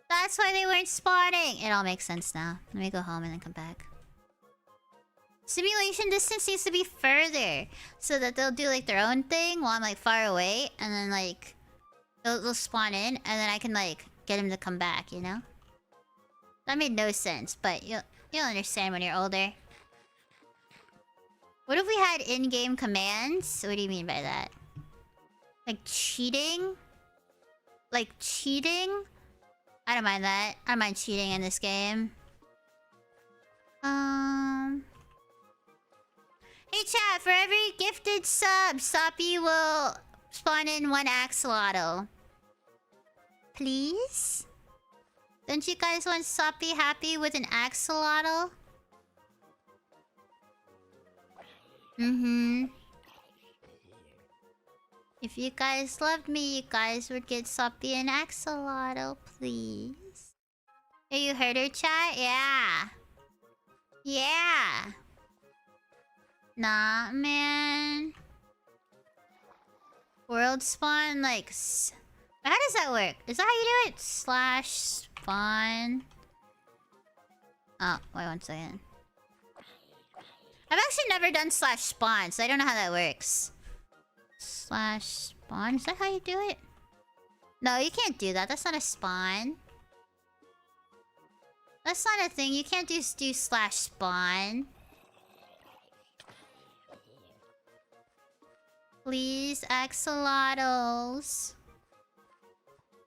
A: That's why they weren't spawning. It all makes sense now. Let me go home and then come back. Simulation distance needs to be further. So that they'll do like their own thing while I'm like far away. And then like... They'll spawn in. And then I can like get them to come back, you know? That made no sense. But you'll understand when you're older. What if we had in-game commands? What do you mean by that? Like cheating? Like cheating? I don't mind that. I don't mind cheating in this game. Hey chat, for every gifted sub, Soppy will spawn in 1 axolotl. Please? Don't you guys want Soppy happy with an axolotl? If you guys loved me, you guys would get Soppy an axolotl, please. Hey, you heard her, chat? Yeah. Yeah. Nah, man. World spawn, like... How does that work? Is that how you do it? Slash spawn. Oh, wait 1 second. I've actually never done slash spawn, so I don't know how that works. Slash spawn? Is that how you do it? No, you can't do that. That's not a spawn. That's not a thing. You can't just do slash spawn. Please, axolotls.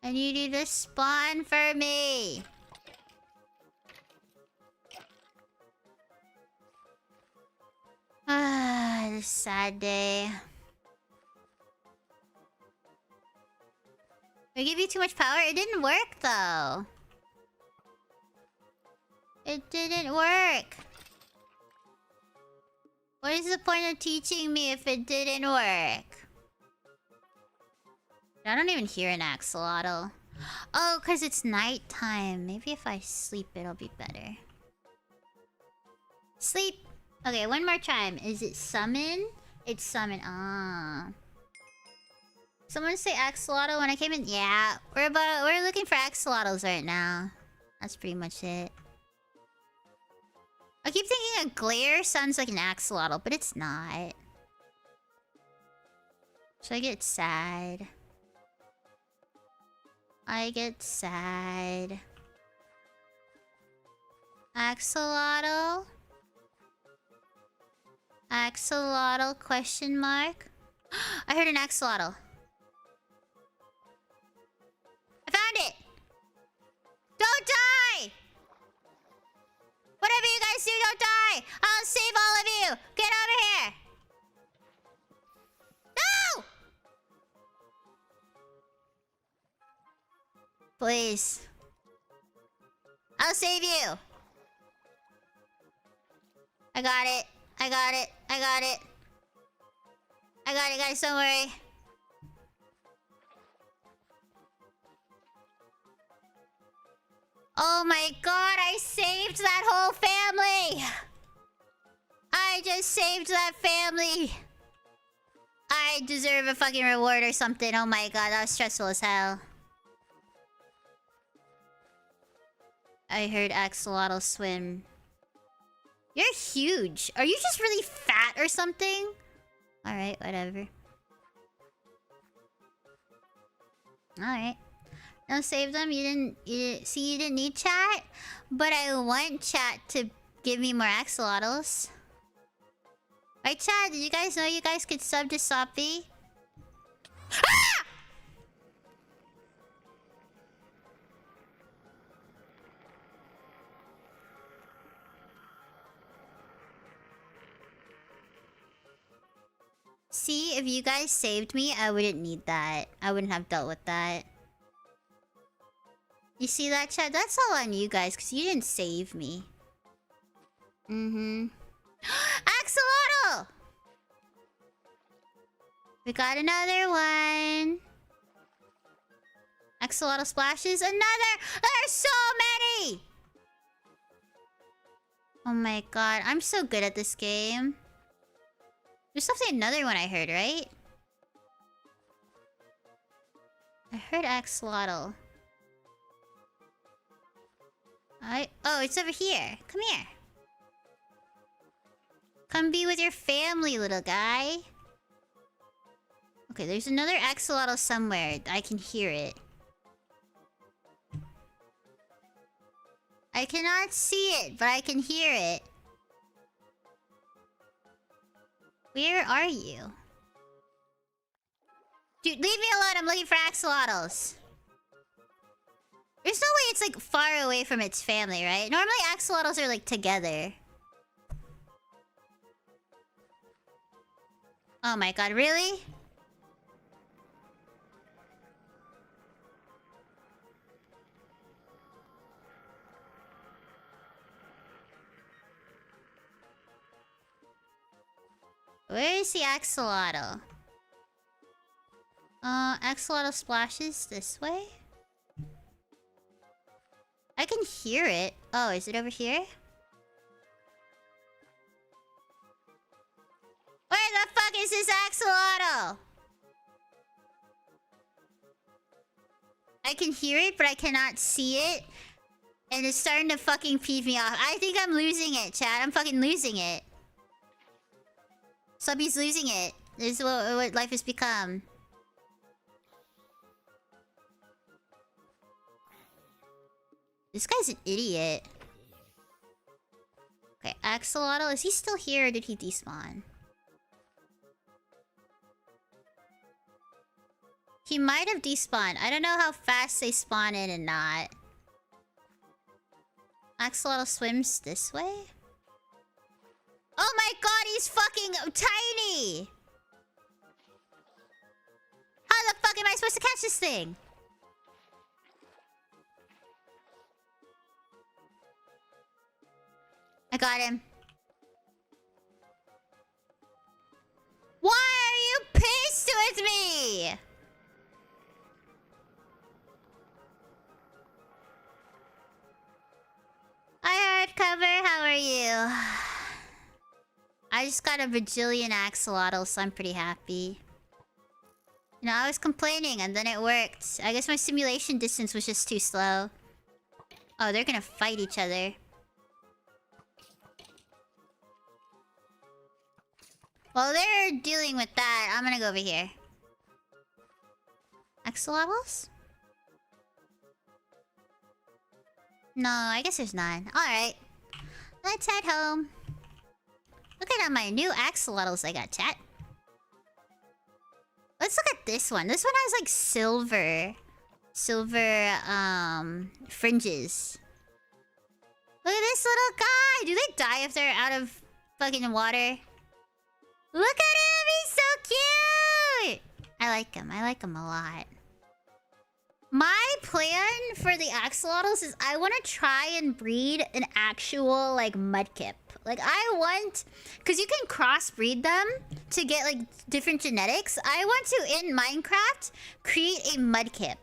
A: I need you to spawn for me. Ah, this sad day. I give you too much power? It didn't work, though. It didn't work. What is the point of teaching me if it didn't work? I don't even hear an axolotl. Oh, because it's nighttime. Maybe if I sleep, it'll be better. Sleep. Okay, 1 more time. Is it summon? It's summon. Ah. Someone say axolotl when I came in? Yeah. We're looking for axolotls right now. That's pretty much it. I keep thinking a glare sounds like an axolotl, but it's not. So I get sad. I get sad. Axolotl? Axolotl question mark? I heard an axolotl. I found it! Don't die! Whatever you guys do, don't die! I'll save all of you! Get over here! No! Please. I'll save you! I got it. I got it. I got it. I got it, guys. Don't worry. Oh my god, I saved that whole family! I just saved that family! I deserve a fucking reward or something. Oh my god, that was stressful as hell. I heard axolotl swim. You're huge. Are you just really fat or something? Alright, whatever. Alright. No, save them. You didn't need chat? But I want chat to give me more axolotls. Right, chat? Did you guys know you guys could sub to Soppy? Ah! See, if you guys saved me, I wouldn't need that. I wouldn't have dealt with that. You see that, chat? That's all on you guys, because you didn't save me. Mm-hmm. Axolotl! We got another one. Axolotl splashes. Another! There's so many! Oh my god. I'm so good at this game. There's definitely another one I heard, right? I heard axolotl. Oh, it's over here. Come here. Come be with your family, little guy. Okay, there's another axolotl somewhere. I can hear it. I cannot see it, but I can hear it. Where are you? Dude, leave me alone. I'm looking for axolotls. There's no way it's, like, far away from its family, right? Normally, axolotls are, like, together. Oh my god, really? Where is the axolotl? Axolotl splashes this way? I can hear it. Oh, is it over here? Where the fuck is this axolotl? I can hear it, but I cannot see it. And it's starting to fucking peeve me off. I think I'm losing it, chat. I'm fucking losing it. Subby's losing it. This is what life has become. This guy's an idiot. Okay, axolotl. Is he still here or did he despawn? He might have despawned. I don't know how fast they spawn in and not. Axolotl swims this way? Oh my god, he's fucking tiny! How the fuck am I supposed to catch this thing? I got him. Why are you pissed with me? Hi, Hardcover. How are you? I just got a bajillion axolotls, so I'm pretty happy. You know, I was complaining and then it worked. I guess my simulation distance was just too slow. Oh, they're gonna fight each other. While they're dealing with that, I'm gonna go over here. Axolotls? No, I guess there's none. Alright. Let's head home. Look at all my new axolotls I got, chat. Let's look at this one. This one has like silver fringes. Look at this little guy. Do they die if they're out of fucking water? Look at him. He's so cute. I like him. I like him a lot. My plan for the axolotls is I want to try and breed an actual, like, mudkip. Like, I want... Because you can crossbreed them to get, like, different genetics. I want to, in Minecraft, create a mudkip.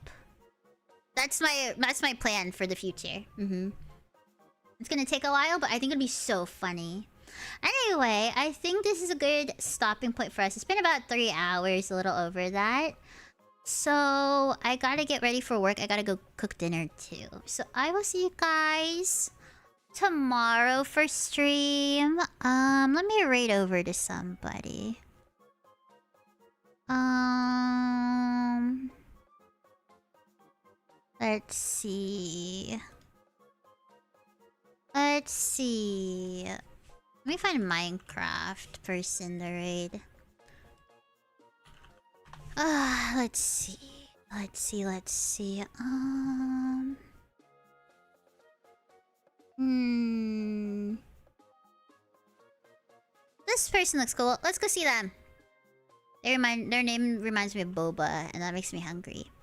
A: That's my plan for the future. It's gonna take a while, but I think it'll be so funny. Anyway, I think this is a good stopping point for us. It's been about 3 hours, a little over that. So, I gotta get ready for work. I gotta go cook dinner too. So, I will see you guys tomorrow for stream. Let me raid over to somebody. Let's see. Let me find Minecraft person to raid. Let's see. This person looks cool. Let's go see them. Their name reminds me of boba, and that makes me hungry.